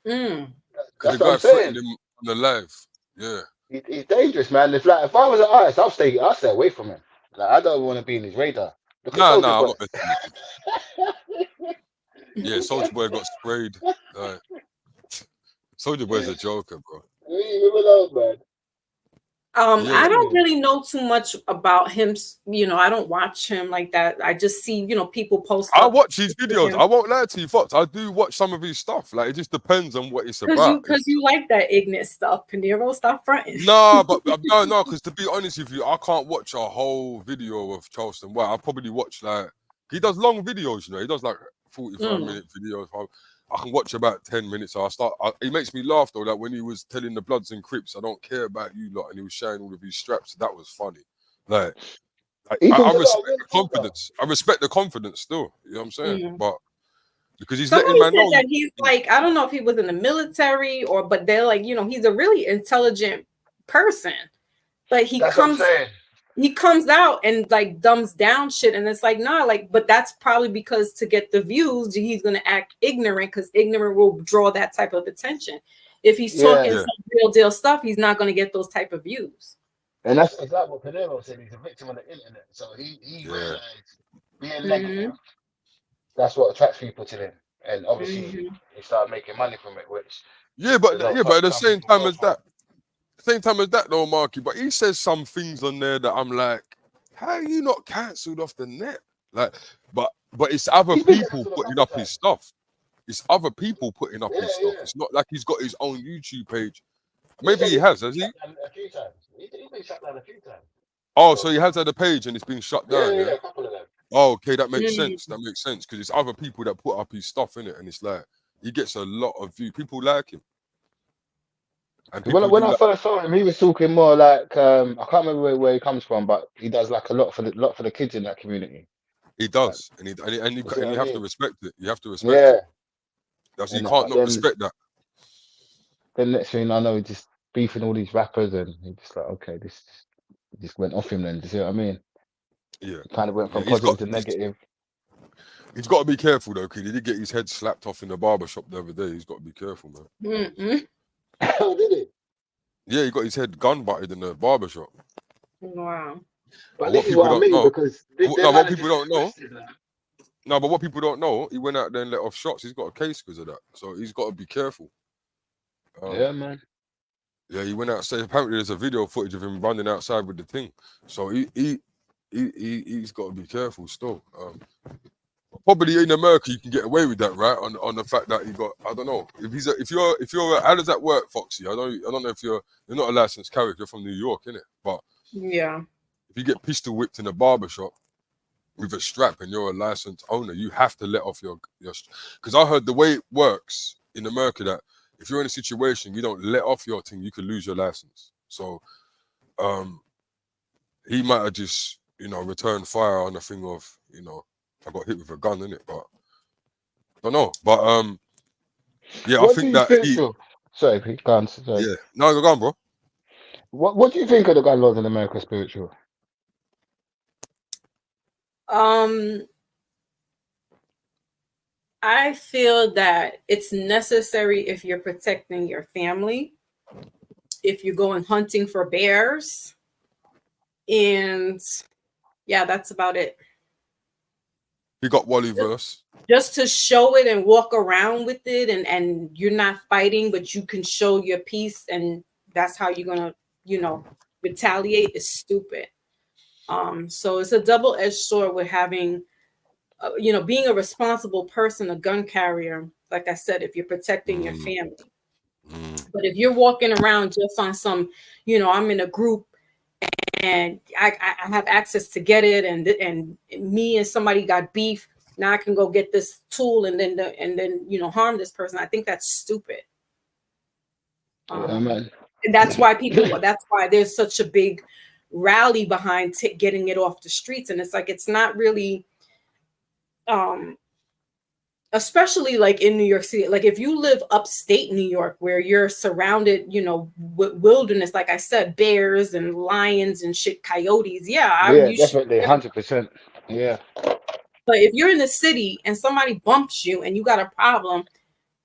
B: Mm.
A: Because
D: That's
A: the
D: what
A: guy
D: I'm saying.
A: threatened him on the live. Yeah.
D: He's dangerous, man. If I was an artist, I'll stay away from him. Like, I don't want to be in his radar. Look at
A: Nah,
D: Soulja
A: I'm
D: Boy.
A: not messing with him. Yeah, Soulja Boy got sprayed. Soulja Boy's a joker, bro.
D: Leave him alone, man.
A: Yeah.
B: I don't really know too much about him. You know, I don't watch him like that. I just see, you know, people post.
A: I watch his videos. I won't lie to you, Fox. I do watch some of his stuff. Like, it just depends on what it's about.
B: Because you like that ignorant stuff. Panero, stop fronting.
A: Nah, but no, because to be honest with you, I can't watch a whole video of Charleston White. I probably watch he does long videos, you know. He does like 45-minute videos. I can watch about 10 minutes. So he makes me laugh though, that when he was telling the Bloods and Crips, I don't care about you lot, and he was showing all of his straps. That was funny. Like I respect the confidence. I respect the confidence still. You know what I'm saying? But because he's
B: Somebody
A: letting man
B: said
A: know.
B: that he's like, I don't know if he was in the military but they're like, you know, he's a really intelligent person. But he comes out and like dumbs down shit, and it's like, nah, like, but that's probably because to get the views, he's gonna act ignorant, because ignorant will draw that type of attention. If he's talking some real deal stuff, he's not gonna get those type of views.
D: And that's exactly what Peniros said. He's a victim of the internet, so he realized being negative, that's what attracts people to him, and obviously he started making money from it. Which
A: but at the same time as that. Same time as that though, Marky, but he says some things on there that I'm like, how are you not cancelled off the net? Like, but it's other people putting up his stuff. It's other people putting up his stuff. It's not like he's got his own YouTube page. Maybe he has he?
D: A few times. He's been shut down a few times.
A: Oh, so he has had a page and it's been shut down.
D: Yeah, a couple of them.
A: Oh, okay, that makes sense. That makes sense because it's other people that put up his stuff in it, and it's like he gets a lot of views. People like him. And
D: when I first saw him, he was talking more like I can't remember where he comes from, but he does like a lot for the kids in that community.
A: He does, and you have to respect it. You have to respect it. That's, you can't not respect that.
D: Then next thing I know, he's just beefing all these rappers, and he's just like, okay, this just went off him. Then, do you see what I mean?
A: Yeah,
D: he kind of went from positive to negative.
A: He's got to be careful though, because he did get his head slapped off in the barber shop the other day. He's got to be careful, man.
D: Oh, did he?
A: Yeah, he got his head gun butted in the barber shop.
B: Wow.
D: But this is what I mean, because
A: what people don't know. No, but what people don't know, he went out there and let off shots. He's got a case because of that, so he's got to be careful.
D: Yeah, man.
A: Yeah, he went outside. Apparently, there's a video footage of him running outside with the thing. So he's got to be careful still. Probably in America you can get away with that, right? On the fact that he got, I don't know, if you're how does that work, Foxy? I don't know if you're not a licensed carrier. You're from New York, innit? But
B: yeah,
A: if you get pistol whipped in a barber shop with a strap and you're a licensed owner, you have to let off your because I heard the way it works in America that if you're in a situation you don't let off your thing, you could lose your license. So he might have just returned fire on the thing of I got hit with a gun, innit? But I don't know. But yeah, I think that
D: sorry, Pete, go on. Sorry.
A: Yeah, no, go on, bro.
D: What do you think of the gun laws in America, Spiritual?
B: I feel that it's necessary if you're protecting your family, if you're going hunting for bears, And yeah, that's about it.
A: You got Wally verse.
B: Just to show it and walk around with it, and you're not fighting, but you can show your peace, and that's how you're gonna, retaliate, is stupid. So it's a double-edged sword with having, being a responsible person, a gun carrier. Like I said, if you're protecting your family. But if you're walking around just on some, I'm in a group and I have access to get it, and me and somebody got beef, now I can go get this tool and then harm this person. I think that's stupid.
D: Man.
B: And that's why that's why there's such a big rally behind getting it off the streets. And it's like, it's not really, especially like in New York City, like if you live upstate New York where you're surrounded, with wilderness, like I said, bears and lions and shit, coyotes. Yeah,
D: definitely 100%. Yeah.
B: But if you're in the city and somebody bumps you and you got a problem,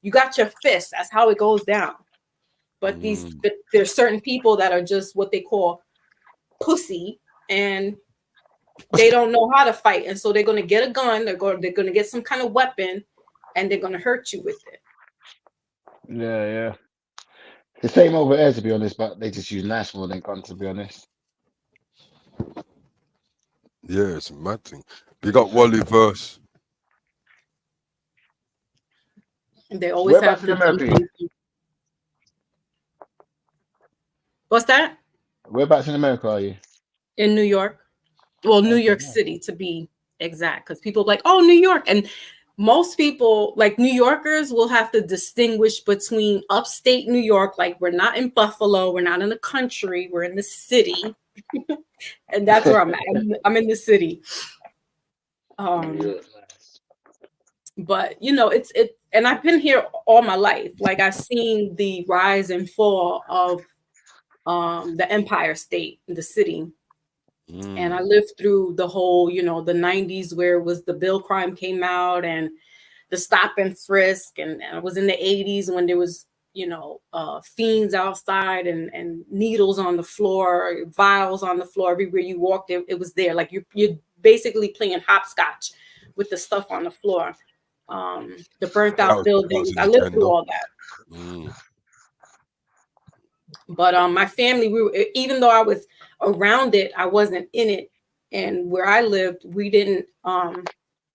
B: you got your fist. That's how it goes down. But there's certain people that are just what they call pussy, and they don't know how to fight, and so they're going to get a gun. They're going to get some kind of weapon, and they're going to hurt you with it.
D: Yeah. The same over there, to be honest, but they just use knives more than guns, to be honest.
A: Yeah, it's a mad thing. You got Wally verse.
B: And they always have
D: in America?
B: What's that?
D: Whereabouts in America are you?
B: In New York. Well, New York City, to be exact, because people are like, oh, New York. And most people, like New Yorkers, will have to distinguish between upstate New York, like we're not in Buffalo, we're not in the country, we're in the city. And that's where I'm at. I'm in the city. But it's and I've been here all my life. Like, I've seen the rise and fall of the Empire State, the city. And I lived through the whole, the 90s, where it was the bill crime came out and the stop and frisk. And I was in the 80s when there was, fiends outside and needles on the floor, vials on the floor. Everywhere you walked, it was there. Like you're basically playing hopscotch with the stuff on the floor. The burnt out buildings. I lived through all that. But my family, even though I was around it, I wasn't in it. And where I lived, we didn't,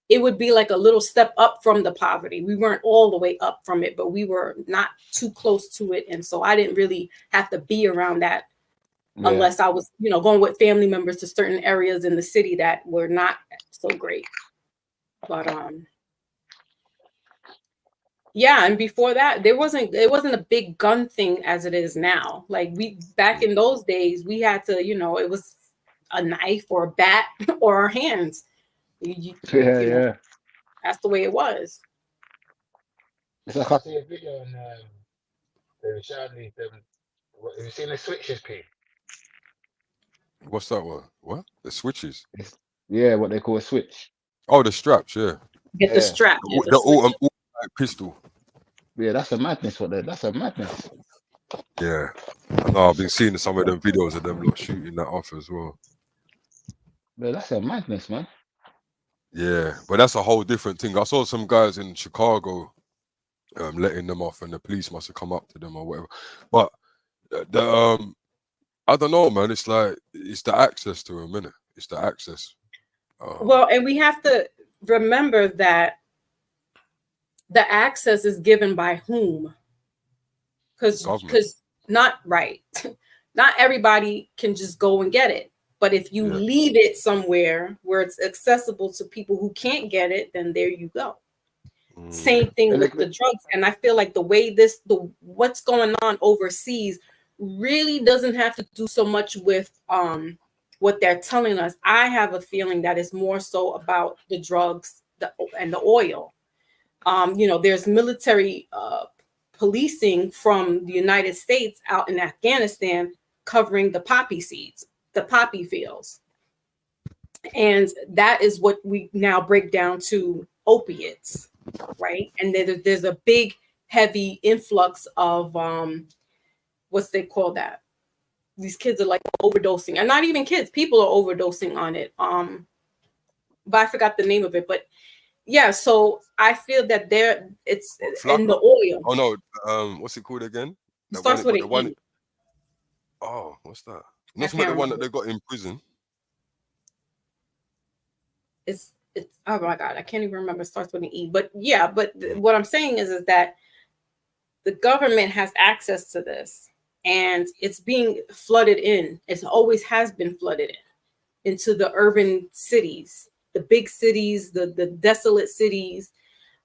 B: it would be like a little step up from the poverty. We weren't all the way up from it, but we were not too close to it. And so I didn't really have to be around that unless I was, going with family members to certain areas in the city that were not so great. But yeah, and before that, it wasn't a big gun thing as it is now. Like back in those days, we had to, it was a knife or a bat or our hands.
D: Yeah.
B: That's the way it was.
D: It's like I see a video and they were showing me them. Have you seen the switches, Pete?
A: What's that one? What? The switches?
D: What they call a switch.
A: Oh, the straps, yeah.
B: Get the strap.
A: The automatic pistol.
D: Yeah, that's a madness. That's a madness.
A: Yeah. No, I've been seeing some of them videos of them shooting that off as well.
D: Yeah, that's a madness, man.
A: Yeah, but that's a whole different thing. I saw some guys in Chicago letting them off, and the police must have come up to them or whatever. But I don't know, man. It's like it's the access to them, innit? It's the access.
B: Well, and we have to remember that the access is given by whom? Because not right. Not everybody can just go and get it. But if you leave it somewhere where it's accessible to people who can't get it, then there you go. Same thing with the drugs. And I feel like the way what's going on overseas really doesn't have to do so much with what they're telling us. I have a feeling that it's more so about the drugs and the oil. There's military policing from the United States out in Afghanistan covering the poppy seeds, the poppy fields. And that is what we now break down to opiates, right? And there's a big, heavy influx of what's they call that? these kids are like overdosing, and not even kids, people are overdosing on it. But I forgot the name of it. But yeah, so I feel that it's in the oil.
A: Oh no, what's it called again?
B: It starts with an E.
A: Oh, what's that? Not the one that they got in prison.
B: It's oh my God, I can't even remember. It starts with an E. But yeah, but what I'm saying is that the government has access to this, and it's being flooded in. It always has been flooded into the urban cities, the big cities, the desolate cities.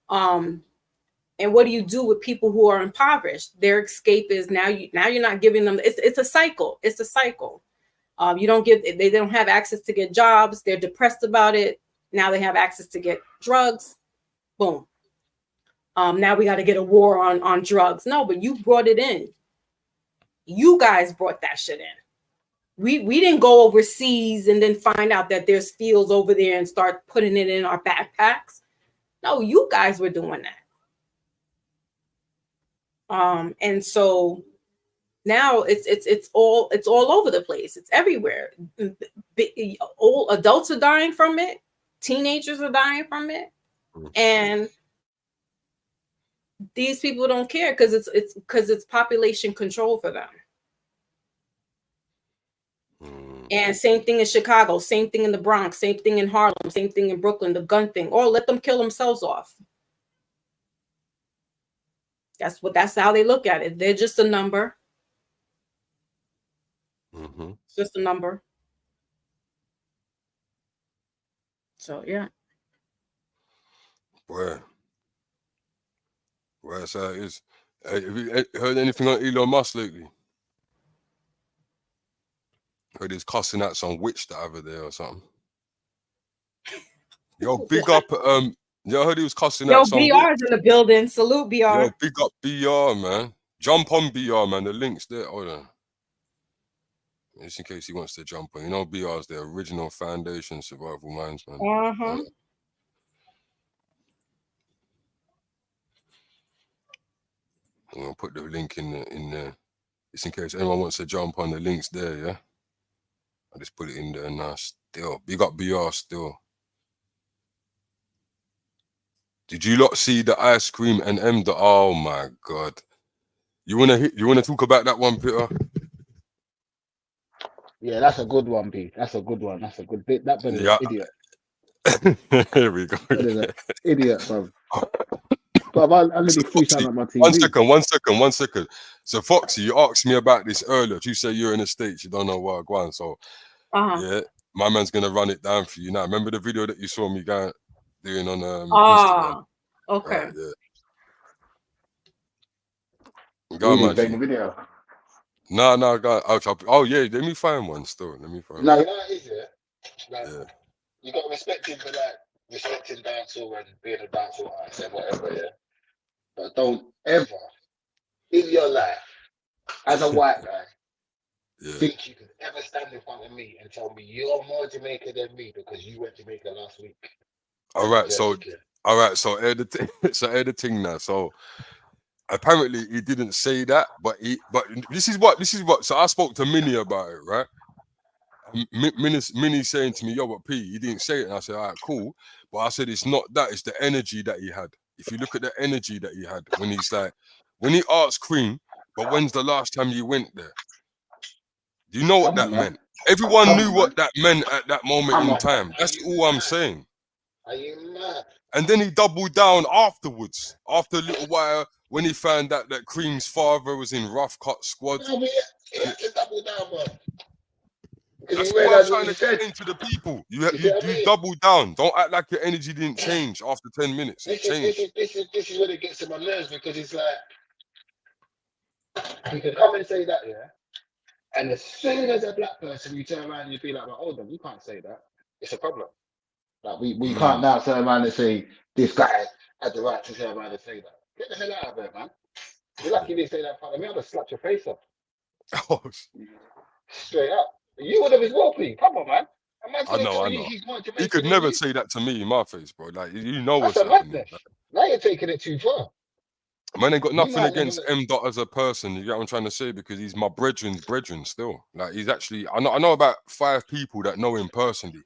B: And what do you do with people who are impoverished? Their escape is now you're not giving them. It's a cycle. It's a cycle. You don't give. They don't have access to get jobs. They're depressed about it. Now they have access to get drugs. Boom. Now we got to get a war on drugs. No, but you brought it in. You guys brought that shit in. We didn't go overseas and then find out that there's fields over there and start putting it in our backpacks. No, you guys were doing that. And so now it's all over the place. It's everywhere. Old adults are dying from it. Teenagers are dying from it, and these people don't care because it's population control for them. And same thing in Chicago, same thing in the Bronx, same thing in Harlem, same thing in Brooklyn, the gun thing. Or let them kill themselves off. That's how they look at it. They're just a number. It's just a number. So yeah.
A: Well, that's how it is. Have you heard anything on Elon Musk lately? Heard he's cussing out some witch that over there or something. Yo, big up. I heard he was cussing out some.
B: Yo, BR's in the building. Salute, BR.
A: Yo, big up BR, man. Jump on BR, man. The link's there. Hold on. Just in case he wants to jump on. You know, BR's the original foundation survival minds, man. I'm gonna put the link in there. Just in case anyone wants to jump on, the link's there, yeah? I just put it in there now. Still. Big up BR still. Did you lot see the ice cream and M? Oh my God! You wanna talk about that one, Peter?
D: Yeah, that's a good one, B. That's a good one. That's a good bit. That brother's an idiot.
A: Here we go.
D: Idiot, bro. But I literally freestyle on my TV.
A: One second. So Foxy, you asked me about this earlier. You say you're in the States, you don't know where I'm going. So yeah, my man's gonna run it down for you now. Remember the video that you saw me doing on Instagram?
B: Okay.
A: Right, yeah. Go on,
D: the video.
A: No, go. Oh yeah, let me find one still. Let me find
D: one.
A: No,
D: you know what it is, Like, you got to respect him for that, respecting dancehall and being a dancehall artist and whatever, yeah. But don't ever in your life, as a white guy, think you could ever stand in front of me and tell me you're more Jamaican than me because you went to Jamaica last week.
A: All right, so air the thing now. So apparently he didn't say that, but this is what. So I spoke to Minnie about it, right? Minnie saying to me, "Yo, but P, he didn't say it." And I said, "All right, cool." But I said, "It's not that. It's the energy that he had. If you look at the energy that he had when he's like, when he asked Queen, but when's the last time you went there? Do you know what that meant? Everyone knew what that meant at that moment in time. That's all I'm saying."
D: Are you mad?
A: And then he doubled down afterwards, after a little while, when he found out that Cream's father was in Rough Cut Squad.
D: No, but he had to double down, bro.
A: That's what I'm trying to explain to the people. You double down. Don't act like your energy didn't change after 10 minutes. It changed.
D: This is when it gets to my nerves, because it's like, you can come and say that, yeah? And as soon as a black person, you turn around and you be like, well, hold on, you can't say that. It's a problem. Like, we can't now turn around and say, this guy had the right to turn around and say that. Get the hell out of there, man. You're lucky you didn't say that in front of me. I'd have slapped your face off.
A: Oh.
D: Straight up. You would have as well, P. Come on, man.
A: I know. He could never say that to me in my face, bro. Like, you know what's
D: happening. Now you're taking it too far.
A: Man ain't got
D: He
A: nothing
D: might
A: against
D: never.
A: M. Dot as a person. You get what I'm trying to say? Because he's my brethren's brethren still. Like he's actually, I know about 5 people that know him personally,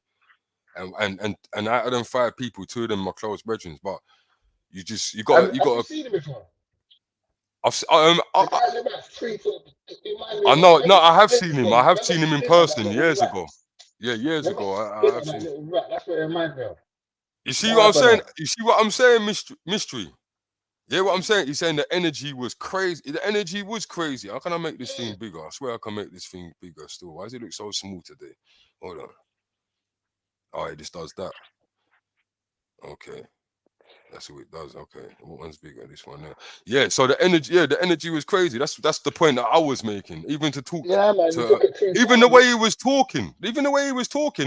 A: and out of them 5 people, 2 of them are close brethren. But you
D: Have you
A: got.
D: seen him before?
A: I've
D: The guy's about 3 foot. He reminds me
A: I
D: of
A: know. No,
D: remember
A: I have seen him.
D: Splinter?
A: I have
D: Remember
A: seen him in
D: Splinter, that
A: person
D: little
A: years
D: rat?
A: ago. Yeah, years
D: Remember
A: ago. I
D: Splinter,
A: have
D: that
A: seen.
D: little rat? That's what it reminds me of.
A: You see what
D: Nah,
A: I'm saying?
D: brother.
A: You see what I'm saying? Mystery. Yeah, what I'm saying. He's saying the energy was crazy. The energy was crazy. How can I make this thing bigger? I swear I can make this thing bigger still. Why does it look so small today? Hold on. All right, this does that. Okay. That's what it does. Okay. What one's bigger? This one there. Yeah, so the energy was crazy. That's the point that I was making. Even to talk
D: Yeah, man, you
A: to
D: took it too
A: even
D: far,
A: the
D: man.
A: way he was talking.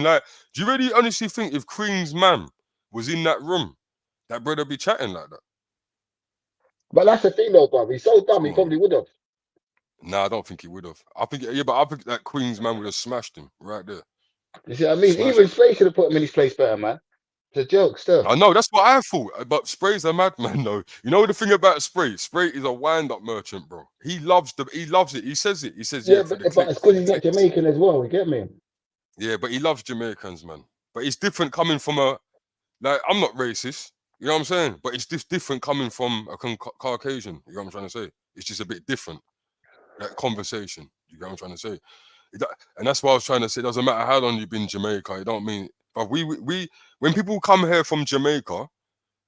A: Like, do you really honestly think if Cream's man was in that room, that brother be chatting like that?
D: But that's the thing, though, bro. He's so dumb. He
A: Come on.
D: probably would have.
A: Nah, I don't think he would have. I think that Queen's man would have smashed him right there.
D: You see what I mean?
A: Smashed.
D: Even Spray should have put him in his place better, man. It's a joke, still.
A: I know, that's what I thought. But Spray's a madman, though. You know the thing about Spray? Spray is a wind-up merchant, bro. He loves it. He says it. He says,
D: Yeah,
A: for
D: but,
A: the
D: but it's because he's not
A: clicks.
D: Jamaican as well. You get me?
A: Yeah, but he loves Jamaicans, man. But it's different coming from like, I'm not racist. You know what I'm saying? But it's different coming from a Caucasian. You know what I'm trying to say? It's just a bit different. That conversation. You know what I'm trying to say? And that's what I was trying to say. It doesn't matter how long you've been in Jamaica. It don't mean. But we when people come here from Jamaica,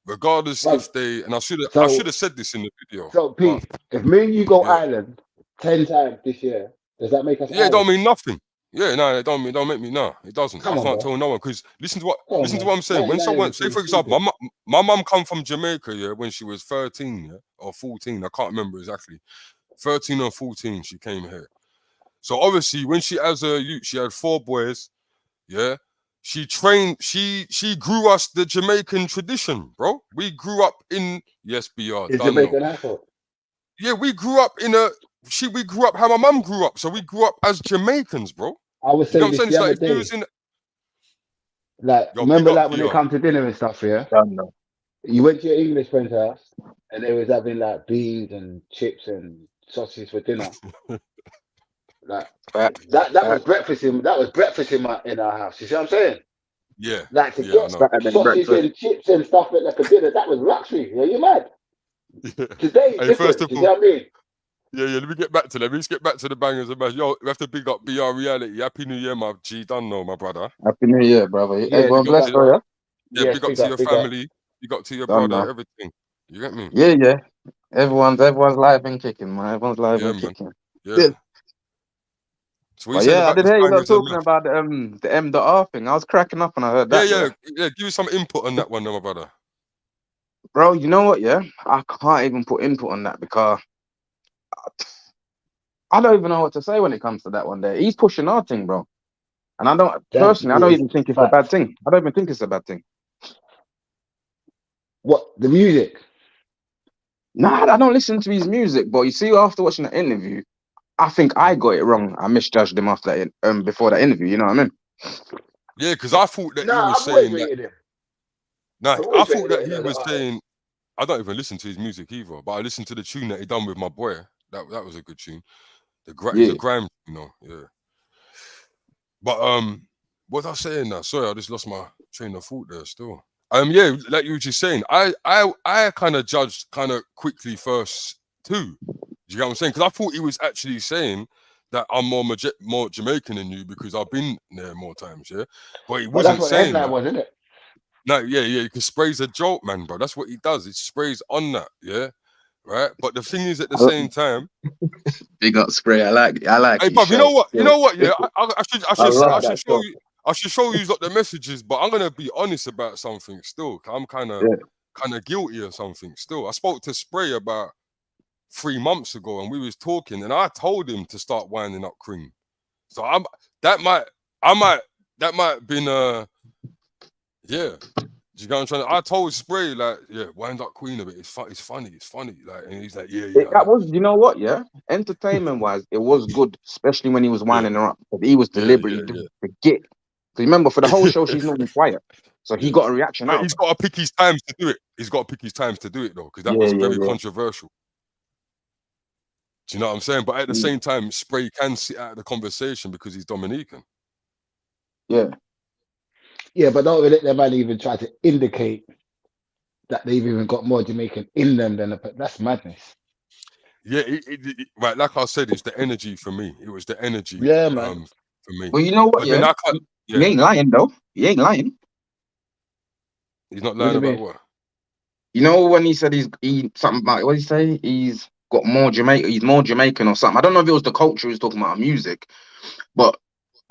A: regardless
D: Well,
A: if they, and I should
D: so-
A: have said this in the video.
D: So,
A: but
D: Pete, if me and you go
A: Yeah.
D: Ireland 10 times this year, does that make us
A: yeah, it don't
D: Irish?
A: mean nothing. Yeah, no, it don't make me no. It doesn't.
D: Come
A: I
D: on,
A: can't
D: bro.
A: tell no one because listen to what
D: man.
A: I'm saying. When
D: 99
A: someone
D: is
A: say, for
D: being
A: example,
D: stupid.
A: my mum come from Jamaica, yeah, when she was 13, yeah, or 14, I can't remember exactly. 13 or 14, she came here. So obviously, when she as a youth, she had 4 boys, yeah. She trained, she grew us the Jamaican tradition, bro. We grew up in
D: Is
A: done
D: Jamaican
A: no.
D: asshole?
A: Yeah, we grew up we grew up how my mum grew up. So we grew up as Jamaicans, bro.
D: I was
A: You know
D: saying
A: what I'm
D: this
A: saying?
D: the
A: It's like
D: other
A: if you
D: day.
A: was in
D: Like,
A: Yo,
D: remember,
A: big up
D: like, when they
A: PR.
D: come to dinner and stuff, yeah?
I: No.
D: You went to your English friend's house and they was having, like, beans and chips and sausages for dinner. Like, that was breakfast in our house. You see what I'm saying?
A: Yeah.
D: Like, to
A: Yeah, I
D: get
A: know.
I: Saturday
D: sausage
I: breakfast.
D: and chips and stuff like for dinner, that was luxury. Yeah, you mad?
A: Yeah.
D: Today,
A: Hey,
D: different.
A: first of
D: You
A: all,
D: see what I mean?
A: yeah, let me get back to them. Let's get back to the bangers and bash. Yo, we have to big up BR Reality. Happy New Year, my G. Done know, my brother.
I: Happy New Year, brother.
D: Yeah,
I: Everyone
D: big
I: blessed,
D: up,
I: bro,
D: bro.
I: yeah?
A: Yeah,
D: Yes,
A: big up
D: big
A: to
D: up,
A: your
D: big up.
A: family. Big up to your
I: Done
A: brother,
I: now.
A: everything. You get me?
I: Yeah. Everyone's live and kicking, man. Everyone's live
A: Yeah,
I: and
A: man.
I: kicking.
A: Yeah. So what you
I: But
A: saying
I: yeah, I
A: about
I: did
A: this
I: hear you lot
A: bangers and
I: talking
A: mash?
I: about the M.R thing. I was cracking up when I heard that.
A: Yeah. Give me some input on that one, my brother.
I: Bro, you know what, yeah? I can't even put input on that because I don't even know what to say when it comes to that one there. He's pushing our thing, bro. And I don't even think it's a bad thing. I don't even think it's a bad thing.
D: What, the music?
I: Nah, I don't listen to his music, but you see, after watching the interview, I think I got it wrong. I misjudged him after that, before the interview. You know what I mean?
A: Yeah, because I thought that he was
D: I've always
A: saying that.
D: rated him.
A: Nah,
D: I've
A: I
D: always
A: thought
D: rated
A: that
D: him
A: he
D: as
A: was
D: an
A: saying. I don't even listen to his music either, but I listened to the tune that he done with my boy. That was a good tune. It's a grime, you know. Yeah. But what was I saying now? Sorry, I just lost my train of thought there. Still. Yeah, like you were just saying, I kind of judged kind of quickly first too. Do you get what I'm saying? Because I thought he was actually saying that I'm more Jamaican than you because I've been there more times, yeah. But he
D: But
A: wasn't
D: that's what the
A: saying
D: headline
A: that.
D: was, isn't it?
A: No, yeah, because Spray's a joke, man, bro. That's what he does. He sprays on that, yeah, right. But the thing is, at the same time,
I: Big up Spray. I like
A: hey,
I: his
A: bruv, you
I: show.
A: know what? Yeah, I
I: love
A: should
I: that
A: show
I: show.
A: you. I should show you the messages, but I'm gonna be honest about something still. I'm kind of guilty of something still. I spoke to Spray about 3 months ago, and we was talking, and I told him to start winding up Cream. So that might have been yeah. Do you get what I'm trying to? I told Spray like, yeah, wind up Queen a bit. It's funny. Like, and he's like, yeah.
I: That was, you know what, yeah? Entertainment wise, it was good, especially when he was winding her up. But he was deliberately doing the get. So remember, for the whole show, she's normally quiet. So he got a reaction out.
A: He's got to pick his times to do it. He's got to pick his times to do it though, because that was very controversial. Do you know what I'm saying? But at the
I: Mm.
A: same time, Spray can sit out of the conversation because he's Dominican.
I: Yeah.
D: Yeah, but don't let them man even try to indicate that they've even got more Jamaican in them than that's madness.
A: Yeah, right. Like I said, it's the energy for me. It was the energy.
D: Yeah, man.
A: For me.
I: Well, you know what?
A: But
I: Yeah,
A: then I can't.
I: he ain't lying though. He ain't lying.
A: He's not
D: What do
A: lying
D: you
A: about
D: mean?
A: what?
I: You know when he said he something about what did he say? He's got more Jamaican. He's more Jamaican or something. I don't know if it was the culture he was talking about, music, but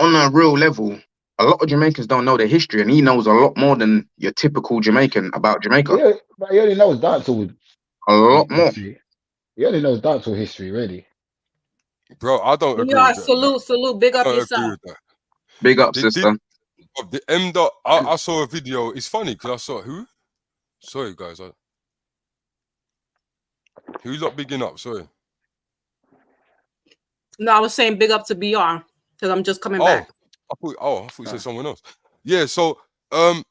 I: on a real level, a lot of Jamaicans don't know their history, and he knows a lot more than your typical Jamaican about Jamaica.
D: Yeah, but he only knows dancehall
I: A lot more.
D: history. He only knows dancehall history, really.
A: Bro, I don't agree with that.
B: Salute, big up
A: I don't
B: yourself.
A: agree with that.
I: Big up, sister.
A: Of the M dot, I saw a video. It's funny because I saw who? Sorry, guys. Who's not bigging up? Sorry.
B: No, I was saying big up to BR because I'm just coming back.
A: I thought you said someone else. Yeah. So I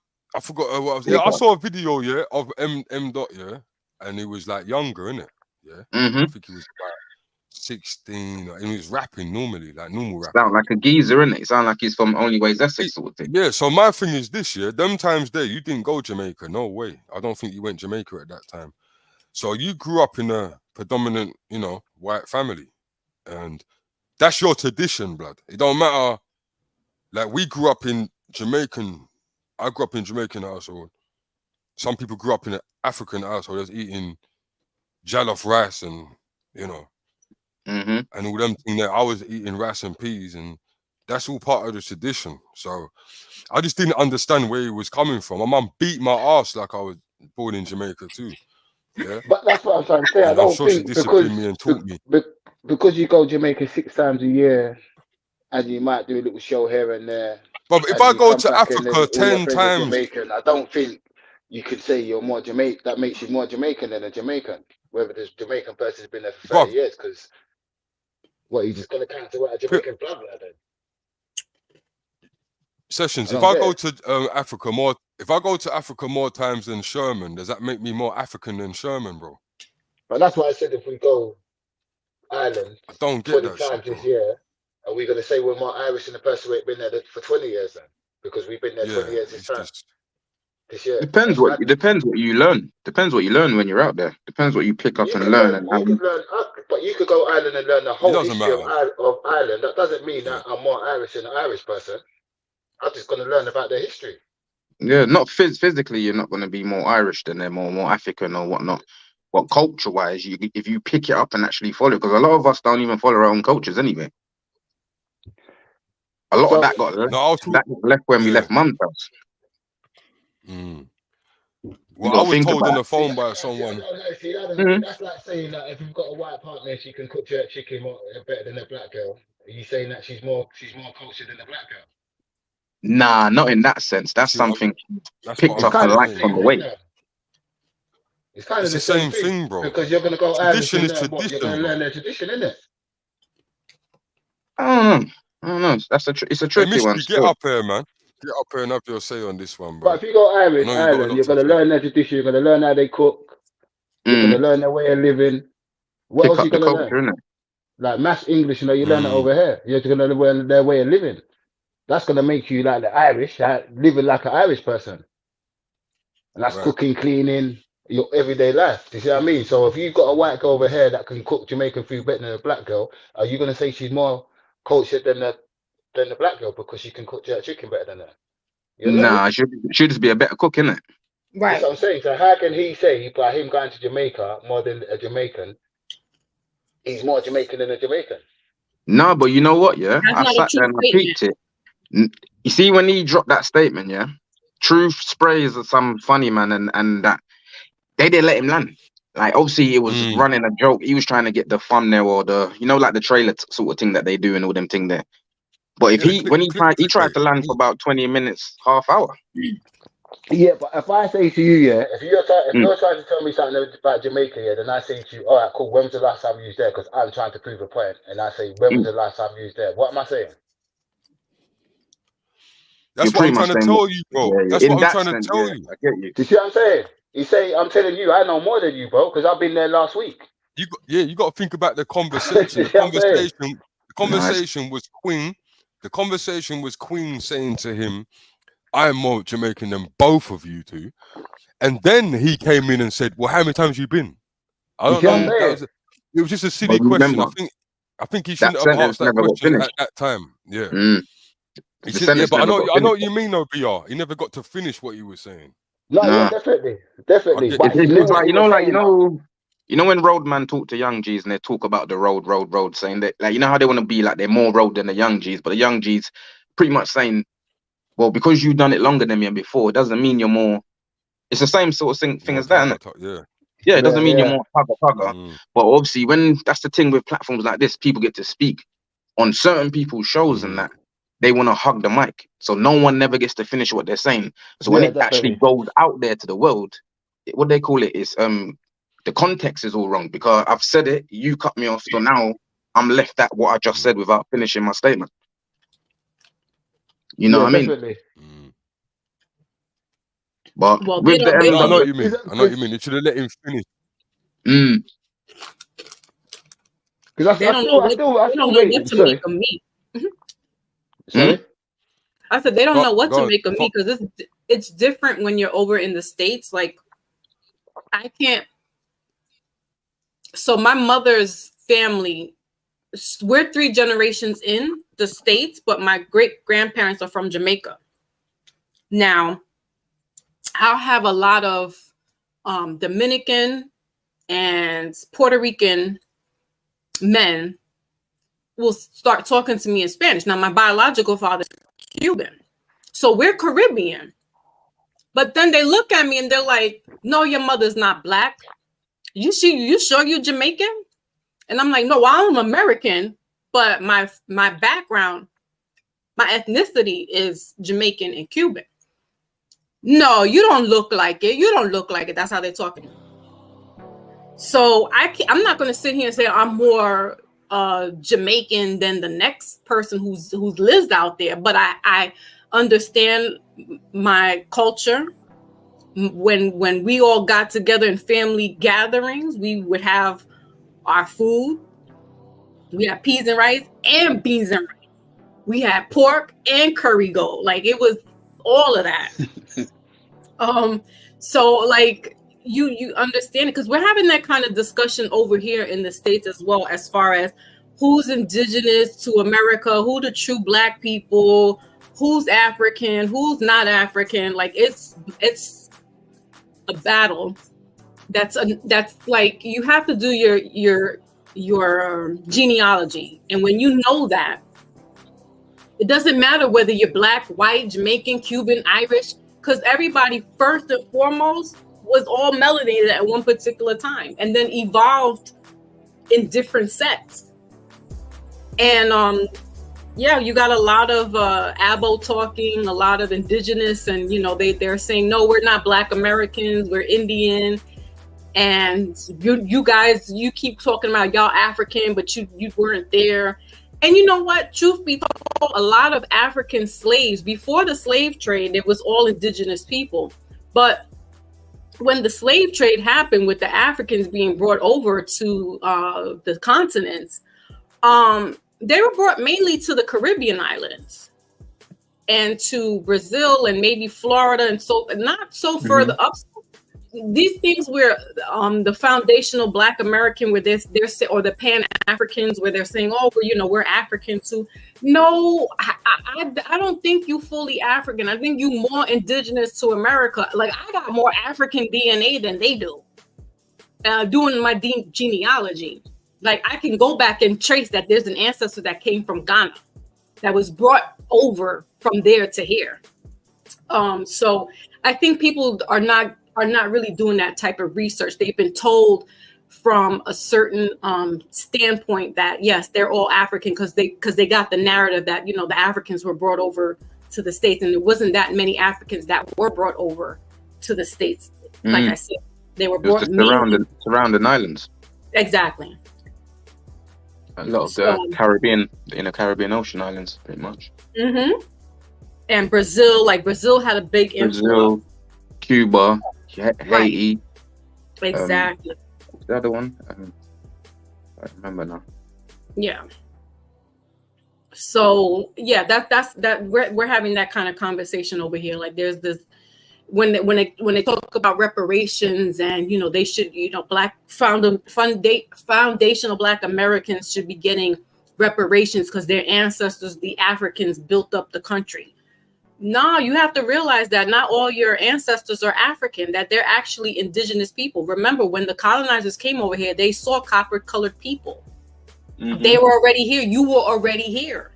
A: forgot what I was. Yeah, I saw a video. Yeah, of M dot. Yeah, and he was like younger, innit? Yeah. I think he was about 16. And he was rapping normally, like normal rapping.
I: Sound like a geezer, innit? It sound like he's from Only Ways Essex sort of thing.
A: Yeah, so my thing is this, yeah, them times there, you didn't go Jamaica, no way. I don't think you went Jamaica at that time. So you grew up in a predominant, white family. And that's your tradition, blood. It don't matter. Like we grew up in Jamaican, I grew up in Jamaican household. Some people grew up in an African household that's eating jollof rice and, and all them things there. I was eating rice and peas, and that's all part of the tradition. So I just didn't understand where he was coming from. My mum beat my ass like I was born in Jamaica too. Yeah.
D: But that's what I'm trying to say. I don't think
A: she disciplined me and taught me.
D: Because you go Jamaica 6 times a year and you might do a little show here and there.
A: But if I go to Africa 10 times,
D: Jamaican, I don't think you could say you're more Jamaican. That makes you more Jamaican than a Jamaican. Whether this Jamaican person's been there for 30 years, because you just gonna count to a Jamaican blood then?
A: Sessions. If I go to Africa more times than Sherman, does that make me more African than Sherman, bro?
D: But that's why I said if we go Ireland,
A: I don't get
D: 20
A: that
D: times
A: shit,
D: this year, are we gonna say we're more Irish than the person who's been there for 20 years then? Because we've been there 20 years this time. This year.
I: Depends what you learn. Depends what you learn when you're out there. Depends what you pick up and learn.
D: But you could go Ireland and learn the whole history of Ireland. That doesn't mean that I'm more Irish than an Irish person. I'm just going to learn about their history.
I: Yeah, not physically, you're not going to be more Irish than them or more African or whatnot. But culture-wise, if you pick it up and actually follow, because a lot of us don't even follow our own cultures anyway. A lot of that got left when we left Mum's house.
A: Well, I was told on the phone by someone.
D: That's like saying that if you've got a white partner, she can cook jerk chicken better than a black girl. Are you saying that she's more cultured than a black girl?
I: Nah, not in that sense. That's something picked up and liked on the way.
D: It's kind of
A: the same thing, bro.
D: Because you're going to go
A: tradition is tradition.
D: You're going to learn their tradition, isn't it?
I: I don't know. It's a tricky one.
A: Get up here, man. Get up here and have your say on this one, bro.
D: But if you go Irish, you're going to learn their tradition. You're going to learn how they cook. You're going to learn their way of living. What else are you going to learn? Like mass English, you learn it over here. You're going to learn their way of living. That's going to make you like the Irish, living like an Irish person. And that's cooking, cleaning, your everyday life. You see what I mean? So if you've got a white girl over here that can cook Jamaican food better than a black girl, are you going to say she's more cultured than the black girl because she can cook jerk chicken better than her?
I: Nah, she'd just be a better cook, innit?
B: Right.
D: That's what I'm saying. So how can he say by him going to Jamaica more than a Jamaican, he's more Jamaican than a Jamaican?
I: No, but you know what, yeah? I sat there and I peeped it. You see, when he dropped that statement, yeah? Truth sprays at some funny man and that they didn't let him land. Like, obviously, it was running a joke. He was trying to get the thumbnail or like the trailer sort of thing that they do and all them thing there. But if he tried to land for about 20 minutes, half hour.
D: Yeah, but if I say to you, if you're trying to tell me something about Jamaica, then I say to you, all right, cool, when was the last time you was there? Because I'm trying to prove a point. And I say, when was the last time you was there? What am I saying?
A: That's what I'm trying to tell you, bro. That's what I'm trying to tell you.
I: I get you.
D: Do you see what I'm saying? I'm telling you, I know more than you, bro, because I've been there last week.
A: you got to think about the conversation. The conversation was Queen. The conversation was Queen saying to him, "I'm more Jamaican than both of you two." And then he came in and said, "Well, how many times you been?" I don't know. It was just a silly question. I think he shouldn't have asked that question at that time. Yeah. But I know what you mean, though, BR. He never got to finish what he was saying.
D: No, yeah, definitely. But
I: it's like, you know when roadman talk to young G's and they talk about the road, saying that, like, you know how they want to be like they're more road than the young G's, but the young G's pretty much saying, well, because you've done it longer than me and before, it doesn't mean you're more. It's the same sort of thing as that, isn't it? Yeah, it doesn't mean you're more tugger. But obviously, when that's the thing with platforms like this, people get to speak on certain people's shows and that they want to hug the mic, so no one never gets to finish what they're saying. So when it actually goes out there to the world, what they call it is the context is all wrong, because I've said it, you cut me off, so now I'm left at what I just said without finishing my statement. You know what I mean? But with the end,
A: I know what you mean. I know what you mean. They should have let him finish.
B: Because I don't know what to make of me.
D: Sorry?
B: I said they don't know what to make of me, because it's different when you're over in the States. Like, I can't. So my mother's family, we're 3 generations in the States, but my great grandparents are from Jamaica. Now, I'll have a lot of Dominican and Puerto Rican men will start talking to me in Spanish. Now, my biological father is Cuban, so we're Caribbean. But then they look at me and they're like, "No, your mother's not black. You sure you Jamaican?" And I'm like, "No, I'm American, but my background, my ethnicity is Jamaican and Cuban." "No, you don't look like it. You don't look like it." That's how they're talking. So I'm not going to sit here and say I'm more Jamaican than the next person who's lives out there, but I understand my culture. When we all got together in family gatherings, we would have our food. We had peas and rice and beans and rice. We had pork and curry gold. Like, it was all of that. So like you understand it, because we're having that kind of discussion over here in the States as well, as far as who's indigenous to America, who the true black people, who's African, who's not African. Like, it's a battle. That's like, you have to do your genealogy, and when you know that, it doesn't matter whether you're black, white, Jamaican, Cuban, Irish, because everybody first and foremost was all melanated at one particular time and then evolved in different sets. And yeah, you got a lot of abo talking, a lot of indigenous, and they're saying, "No, we're not Black Americans, we're Indian." And you guys, you keep talking about y'all African, but you weren't there. And you know what? Truth be told, a lot of African slaves, before the slave trade, it was all indigenous people. But when the slave trade happened, with the Africans being brought over to the continents, they were brought mainly to the Caribbean islands and to Brazil and maybe Florida, and so not so further up. These things where the foundational Black American, where they're or the Pan Africans, where they're saying, "Oh, we're African too." No, I don't think you fully African. I think you more indigenous to America. Like, I got more African DNA than they do. Doing my genealogy, like, I can go back and trace that there's an ancestor that came from Ghana that was brought over from there to here. So I think people are not really doing that type of research. They've been told from a certain standpoint that yes, they're all African because they got the narrative that the Africans were brought over to the States, and there wasn't that many Africans that were brought over to the States. Like I said, they were brought
I: surrounding islands.
B: Exactly.
I: A lot of the Caribbean Ocean islands, pretty much.
B: Mm-hmm. And Brazil had a big influence.
I: Cuba, Haiti.
B: Exactly.
I: The other one, I remember now.
B: Yeah. So yeah, that's we're having that kind of conversation over here. Like there's this when they talk about reparations and they should black foundational black Americans should be getting reparations because their ancestors, the Africans, built up the country. No, you have to realize that not all your ancestors are African, that they're actually indigenous people. Remember, when the colonizers came over here, they saw copper-colored people. Mm-hmm. They were already here. You were already here.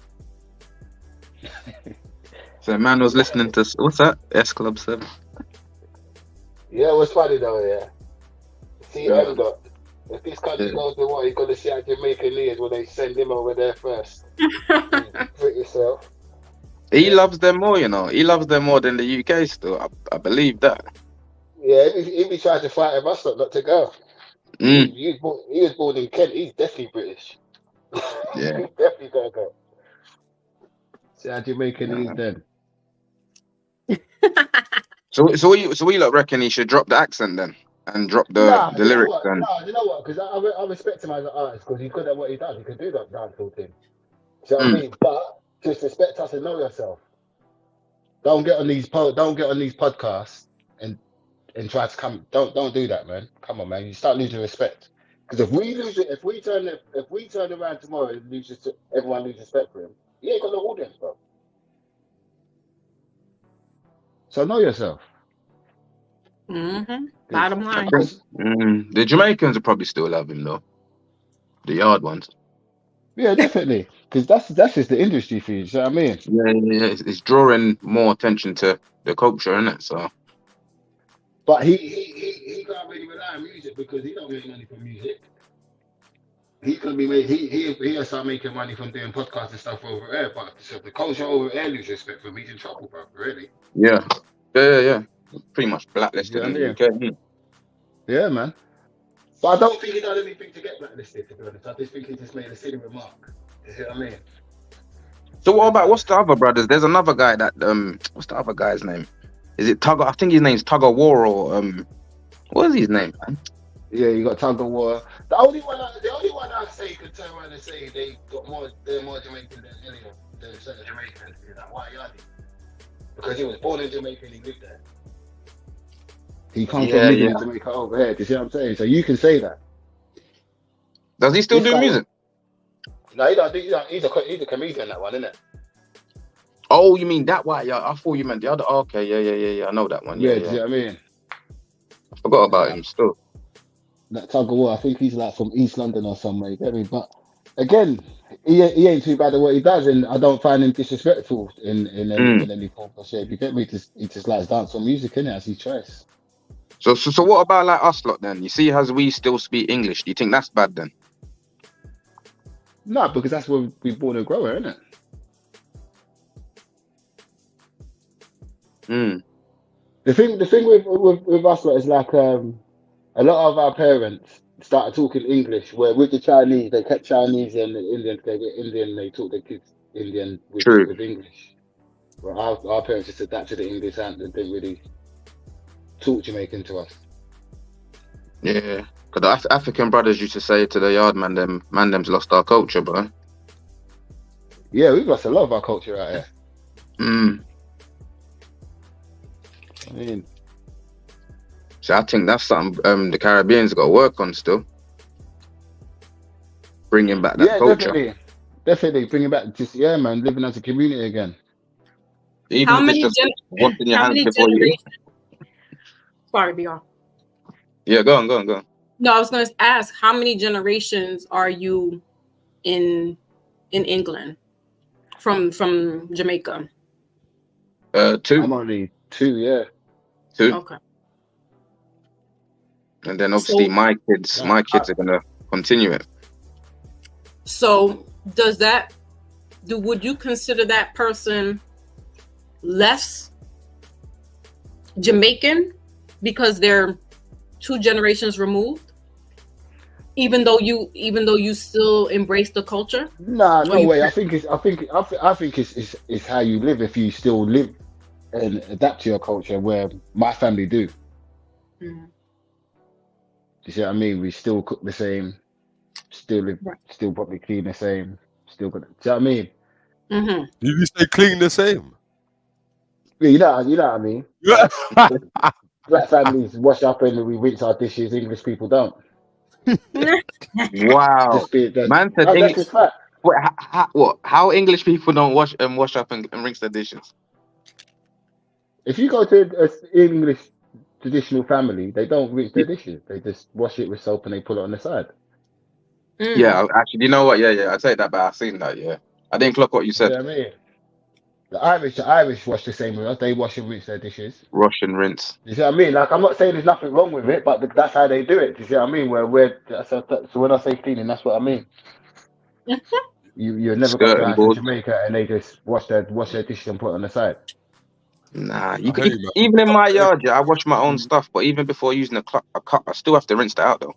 I: So a man was listening to, what's that? S Club 7.
D: Yeah, it was funny though, yeah. See, if this country goes to war, you're going to see how Jamaican is when they send him over there first. Put yourself.
I: He loves them more, He loves them more than the UK still. I believe that.
D: Yeah, if he tried to fight him, us not to go. He was born in Kent. He's definitely British.
I: Yeah.
D: He's definitely going to go. See how Jamaican is then.
I: So what you lot reckon he should drop the accent then? And drop the lyrics then?
D: No, you know what? Because I respect him as an artist because he's good at what he does. He can do that dancehall thing. Do you know what I mean? But just respect us and know yourself. Don't get on these podcasts and try to come. Don't do that, man. Come on, man. You start losing respect. Because if we turn around tomorrow and everyone loses respect for him, he ain't got no audience, bro. So know yourself.
B: Mm-hmm. Bottom line.
I: The Jamaicans will probably still love him though. The yard ones.
D: Yeah, definitely. Because that's just the industry for you. You know what I mean?
I: Yeah. It's drawing more attention to the culture, isn't it? So.
D: But he can't really rely on music because he don't make money from music. He can be made. He'll start making money from doing podcasts and stuff over there. But so the culture over there loses respect for him. He's in trouble, bro. Really.
I: Yeah. Pretty much blacklisted in the UK.
D: Yeah, man. But I don't think he done anything to get blacklisted, to be honest. I just think he just made a silly remark. You see what I mean?
I: So what's the other brothers? There's another guy that what's the other guy's name? Is it Tug? I think his name's Tug of War or what is his name, man?
D: Yeah, you got Tug of War. The only one I say could turn around and say they're more Jamaican than any of the certain Jamaicans is that White Yardie. Because he was born in Jamaica and he lived there. He comes from living in Jamaica over here. Do you see what I'm saying? So you can say that.
I: Does he still do music?
D: No, he don't. He's a comedian, that one, isn't it?
I: Oh, you mean that White Yardie? I thought you meant the other. Okay, yeah. I know that one. Yeah.
D: Do you see what I mean?
I: I forgot about him still.
D: That Tug of War, I think he's like from East London or somewhere. You get me? But again, he ain't too bad at what he does, and I don't find him disrespectful in any form or shape. You get me? He just likes dancehall music, innit? As his choice.
I: So what about like us lot then? You see, as we still speak English, do you think that's bad then?
D: No, because that's where we're born and grow, isn't it? The thing with us lot is like a lot of our parents started talking English, where with the Chinese they kept Chinese and the Indians they get Indian, they taught their kids Indian with English. Well, our parents just adapted the English and didn't really talk Jamaican to us.
I: Yeah, because the African brothers used to say to the yard man, them's lost our culture, bro.
D: Yeah, we've lost a lot of our culture out here. I mean,
I: so I think that's something the Caribbean's got to work on still. Bringing back that culture.
D: Definitely bringing back man, living as a community again.
I: Even
B: how many generations? Sorry, BR.
I: Yeah, go on.
B: No, I was going to ask, how many generations are you in England from Jamaica?
I: 2.
D: I'm only 2, yeah.
I: 2.
B: Okay.
I: And then obviously my kids are gonna continue it.
B: So would you consider that person less Jamaican because they're 2 generations removed? Even though you still embrace the culture?
D: Nah, no way. I think it's how you live. If you still live and adapt to your culture, where my family do.
B: Mm-hmm.
D: You see what I mean? We still cook the same. still probably clean the same. Still got. Do you know what I mean?
B: Mm-hmm.
A: Did you say clean the same?
D: Yeah, you know what I mean.
A: Yeah.
D: Black families wash up and we rinse our dishes. English people don't.
I: Wow.
D: Just be that.
I: Man said
D: That's
I: English.
D: just fact.
I: Wait, what? How English people don't wash up and rinse their dishes?
D: If you go to an English traditional family, they don't rinse their dishes. They just wash it with soap and they put it on the side.
I: Yeah, actually, you know what? Yeah, I take that back. I've seen that. Yeah, I didn't clock what you said.
D: You know what I mean? The Irish wash the same way. They wash and rinse their dishes.
I: Wash and rinse.
D: You see what I mean? Like, I'm not saying there's nothing wrong with it, but that's how they do it. You see what I mean? So when I say cleaning, that's what I mean. You're never going to go to Jamaica and they just wash their dishes and put it on the side.
I: Nah, even in my yard, I wash my own stuff, but even before using a cup, I still have to rinse that out though.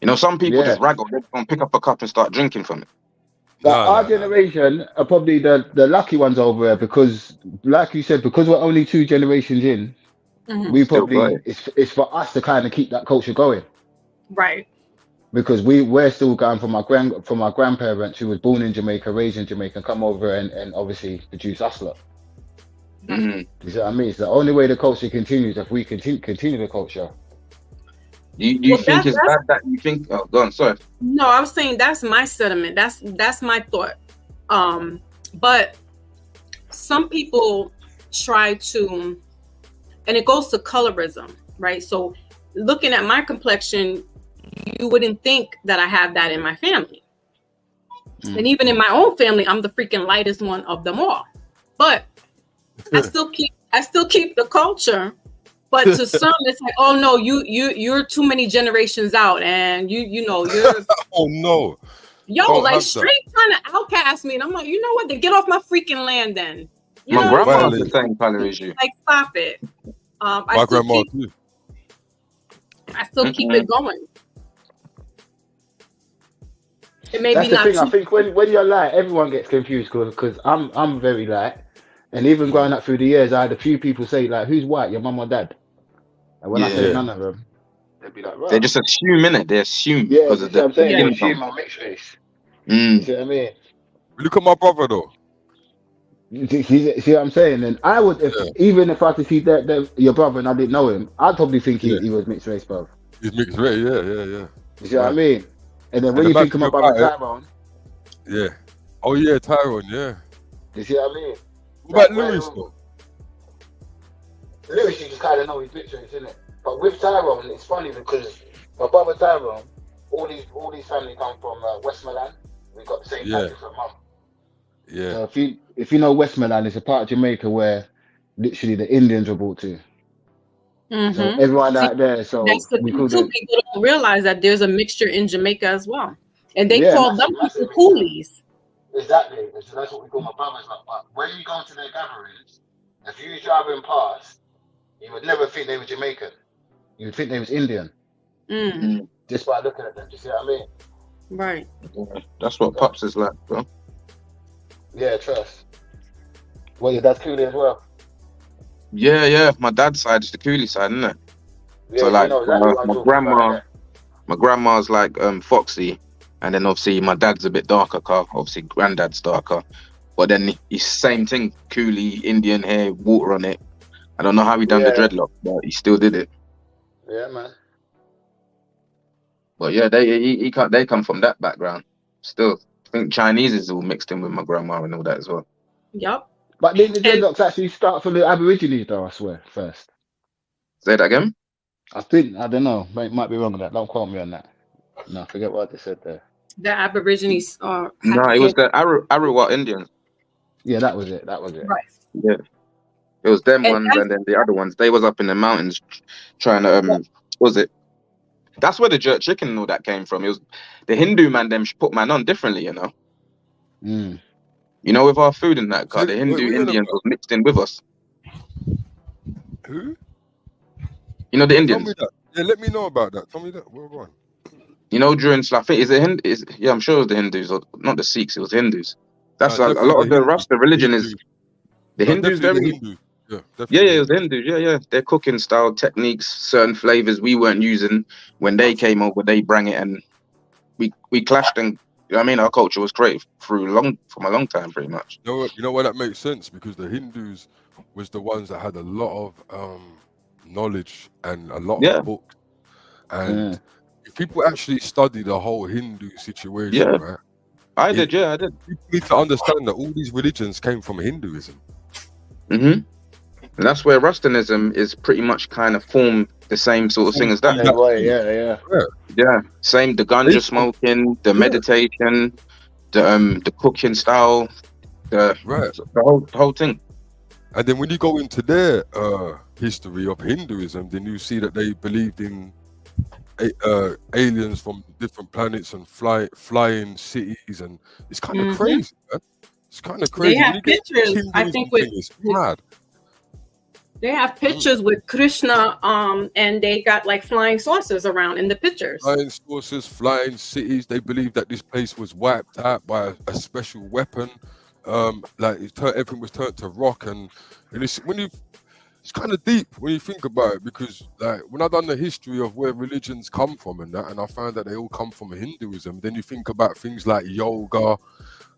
I: You know, some people just raggle, they don't pick up a cup and start drinking from it.
D: Our generation are probably the lucky ones over there because, like you said, because we're only 2 generations in, we probably it's for us to kind of keep that culture going,
B: right? Because
D: we're still going from our grandparents who was born in Jamaica, raised in Jamaica, come over and obviously produce us lot. You see what I mean? It's the only way the culture continues if we continue the culture.
I: You think it's bad that you think? Oh, go on. Sorry.
B: No, I was saying that's my sentiment. That's my thought. But some people try to, and it goes to colorism, right? So, looking at my complexion, you wouldn't think that I have that in my family, and even in my own family, I'm the freaking lightest one of them all. But I still keep the culture. But to some, it's like, oh no, you're too many generations out, and you know you're.
A: Oh no.
B: Yo, like straight trying to outcast me, and I'm like, you know what? Then get off my freaking land, then. You
I: my grandma's the same color as you.
B: Like, stop it.
A: My grandma too.
B: I still keep it going. It may
D: That's
B: be
D: the thing. I think when you're light, everyone gets confused because I'm very light, and even growing up through the years, I had a few people say like, "Who's white? Your mum or dad?" And when I say none of them, they'd be like, right.
I: They just assume, innit? They assume because of the
D: assume I'm mixed race. You see what I mean?
A: Look at my brother though.
D: See what I'm saying? And I would, even if I had to see that your brother and I didn't know him, I'd probably think he was mixed race, bro.
A: He's mixed race, yeah.
D: You see what I mean? And then when you think of my brother Tyrone,
A: oh yeah, Tyrone, yeah.
D: You see what I mean?
A: What about Lewis though?
D: Lewis, you just kind of know he's mixed race, isn't it? But with Tyrone, it's funny because my brother Tyrone, all these family come from Westmoreland. We got the same type of mum.
A: Yeah.
D: So if you know Westmoreland, it's a part of Jamaica where literally the Indians were brought to. So everyone out there. So
B: that's the thing too. People don't realize that there's a mixture in Jamaica as well, and they call them people coolies.
D: Exactly. So that's what we call my brothers. But when you go to their gatherings, if you driving past, you would never think they were Jamaican. You would think they was Indian. Just by looking at them. Do you see what I mean?
B: Right.
I: Yeah, that's what Pops is like, bro.
D: Yeah, trust. Well, your dad's coolie as well.
I: Yeah. My dad's side is the coolie side, isn't it?
D: Yeah,
I: so like
D: my
I: grandma's like Foxy, and then obviously my dad's a bit darker, obviously granddad's darker. But then he's same thing, coolie, Indian hair, water on it. I don't know how he done the dreadlock, but he still did it.
D: Yeah, man.
I: But yeah, they come from that background. Still, I think Chinese is all mixed in with my grandma and all that as well.
B: Yep.
D: But didn't the dreadlocks actually start from the Aborigines though, I swear, first?
I: Say that again?
D: I don't know. Might be wrong with that. Don't quote me on that. No, forget what they said there.
B: The Aborigines are...
I: No, it was the Arawat Indians.
D: Yeah, that was it.
B: Right.
I: Yeah. It was them ones and then the other ones. They was up in the mountains trying to, what was it? That's where the jerk chicken and all that came from. It was the Hindu man, them put man on differently, you know? You know, with our food and that, the Hindu Indians was mixed in with us.
A: Who?
I: You know the Indians?
A: Tell me that. Yeah, let me know about that. Tell me that. Where on?
I: You know, during I think I'm sure it was the Hindus, or not the Sikhs, it was the Hindus. That's a lot of the Rasta religion is the Hindus.
A: Yeah,
I: it was the Hindus. Yeah. Their cooking style, techniques, certain flavors we weren't using when they came over, they bring it, and we clashed, and you know what I mean, our culture was created from a long time, pretty much.
A: You know why that makes sense? Because the Hindus was the ones that had a lot of knowledge and a lot of books, and if people actually study the whole Hindu situation, right?
I: I did.
A: People need to understand that all these religions came from Hinduism.
I: And that's where Rustanism is pretty much kind of formed the same sort of thing as that.
D: Yeah.
I: Same, the ganja smoking, the meditation, the cooking style, the whole thing.
A: And then when you go into their history of Hinduism, then you see that they believed in aliens from different planets and flying cities, and it's kind of crazy, man. It's kind of crazy.
B: They have pictures, I think, they have pictures with Krishna, and they got like flying saucers around in the pictures.
A: Flying saucers, flying cities. They believe that this place was wiped out by a special weapon. Like everything was turned to rock, and it's kind of deep when you think about it, because like when I done the history of where religions come from and that, and I found that they all come from Hinduism. Then you think about things like yoga,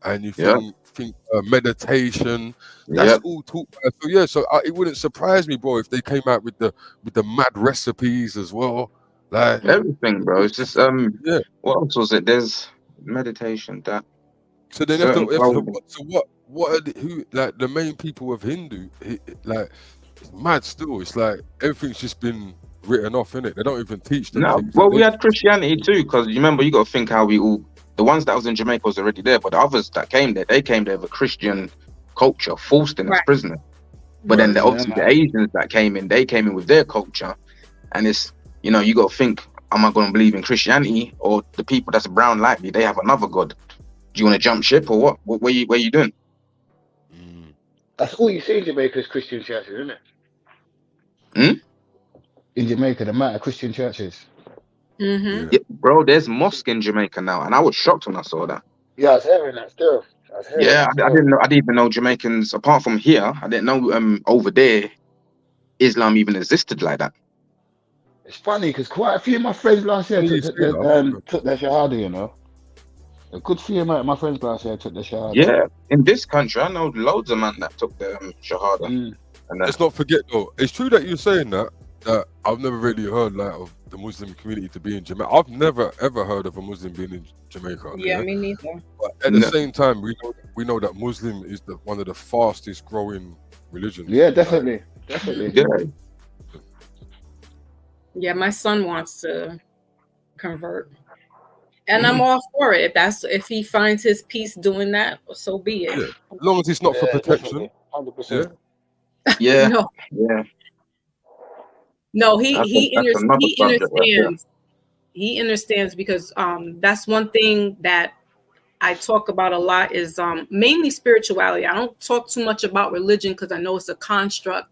A: and you think meditation. That's all taught by. So it wouldn't surprise me, bro, if they came out with the mad recipes as well. Like
I: everything, bro. It's just what else was it? There's meditation that.
A: So then what are the main people of Hindu, like, it's mad still. It's like everything's just been written off, innit? They don't even teach them.
I: No, well, we had Christianity too, because you remember, you got to think how the ones that was in Jamaica was already there, but the others that came there, they came there with a Christian culture, forced in as prisoners. But then obviously the Asians that came in, they came in with their culture, and it's, you know, you got to think, am I going to believe in Christianity, or the people that's brown like me, they have another god? Do you want to jump ship or what? Where you doing?
D: That's all you see in Jamaica is Christian churches, isn't it? In Jamaica, the amount of Christian churches.
B: Yeah,
I: bro, there's mosque in Jamaica now, and I was shocked when I saw that.
D: Yeah, I was hearing that still.
I: I didn't even know Jamaicans, apart from here, I didn't know over there Islam even existed like that.
D: It's funny because quite a few of my friends last year took their shahada, you know. A good few of my friends last year took their shahada.
I: Yeah, in this country, I know loads of men that took their shahada.
A: And let's not forget though, it's true that you're saying that I've never really heard like of the Muslim community to be in Jamaica. I've never ever heard of a Muslim being in Jamaica.
B: Yeah, me neither.
A: But at the same time, we know that Muslim is one of the fastest growing religions.
D: Yeah, definitely.
B: Yeah, my son wants to convert, and I'm all for it. If he finds his peace doing that, so be it.
A: Yeah. As long as it's not for protection.
D: 100%.
I: Yeah.
B: No, he understands. He understands because that's one thing that I talk about a lot is mainly spirituality. I don't talk too much about religion because I know it's a construct.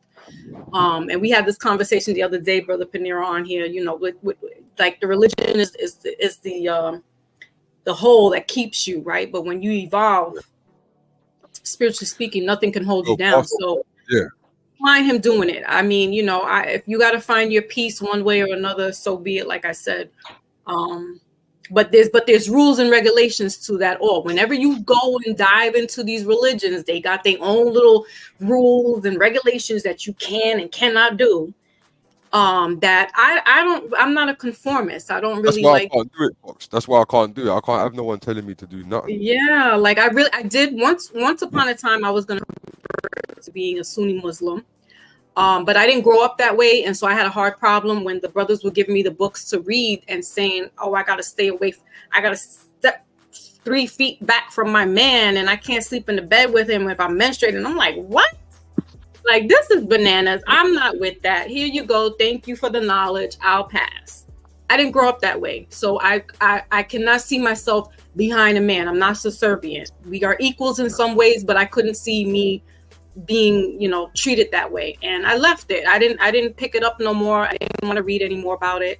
B: And we had this conversation the other day, Brother Peniros, on here. You know, with like the religion is the whole that keeps you, right? But when you evolve, spiritually speaking, nothing can hold you down. So find him doing it. I mean, you know, if you got to find your peace one way or another, so be it. Like I said, but there's rules and regulations to that all. Whenever you go and dive into these religions, they got their own little rules and regulations that you can and cannot do. That I'm not a conformist. I don't really like.
A: I can't do it, Fox. That's why I can't do it. I can't have no one telling me to do nothing.
B: Yeah, like I did once upon a time I was gonna convert to being a Sunni Muslim. But I didn't grow up that way, and so I had a hard problem when the brothers would give me the books to read and saying, "Oh, I gotta stay away. I gotta step 3 feet back from my man, and I can't sleep in the bed with him if I'm menstruating." And I'm like, "What? Like, this is bananas. I'm not with that. Here you go. Thank you for the knowledge. I'll pass." I didn't grow up that way, so I cannot see myself behind a man. I'm not subservient. We are equals in some ways, but I couldn't see me being, you know, treated that way, and I left it. I didn't pick it up no more. I didn't want to read any more about it.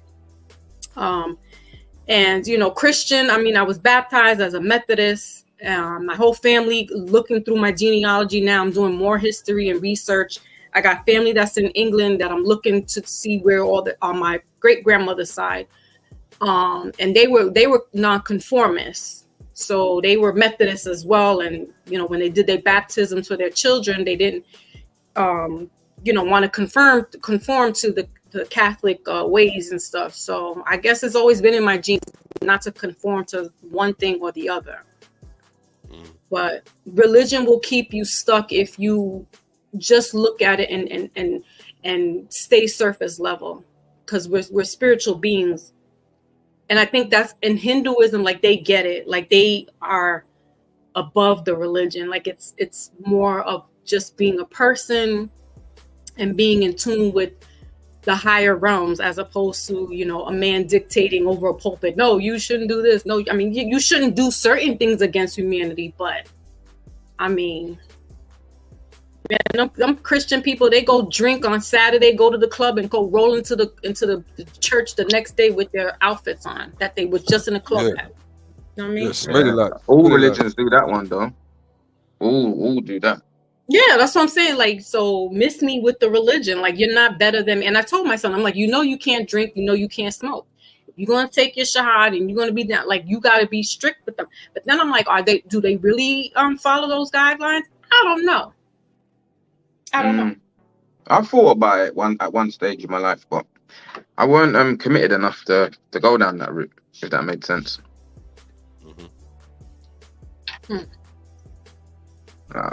B: And you know, Christian, I mean, I was baptized as a Methodist. My whole family, looking through my genealogy now, I'm doing more history and research. I got family that's in England that I'm looking to see where on my great grandmother's side. and they were nonconformists, so they were Methodists as well. And when they did their baptisms for their children, they didn't want to conform to the Catholic ways and stuff. So I guess it's always been in my genes not to conform to one thing or the other. But religion will keep you stuck if you just look at it and stay surface level, because we're spiritual beings. And I think that's in Hinduism, like they get it, like they are above the religion. Like it's more of just being a person and being in tune with the higher realms, as opposed to, a man dictating over a pulpit. No, you shouldn't do this. No, I mean, you shouldn't do certain things against humanity. But I mean, man, them Christian people, they go drink on Saturday, go to the club, and go roll into the church the next day with their outfits on that they was just in the club at. You know what I mean?
A: Yeah,
I: all religions do that one though. All do that.
B: Yeah, that's what I'm saying. Like, so miss me with the religion. Like, you're not better than me. And I told my son, I'm like, you can't drink, you can't smoke. You're gonna take your shahad and you're gonna be down. Like, you gotta be strict with them. But then I'm like, do they really follow those guidelines? I don't know. I don't know.
I: I thought about it at one stage in my life, but I weren't committed enough to go down that route, if that made sense.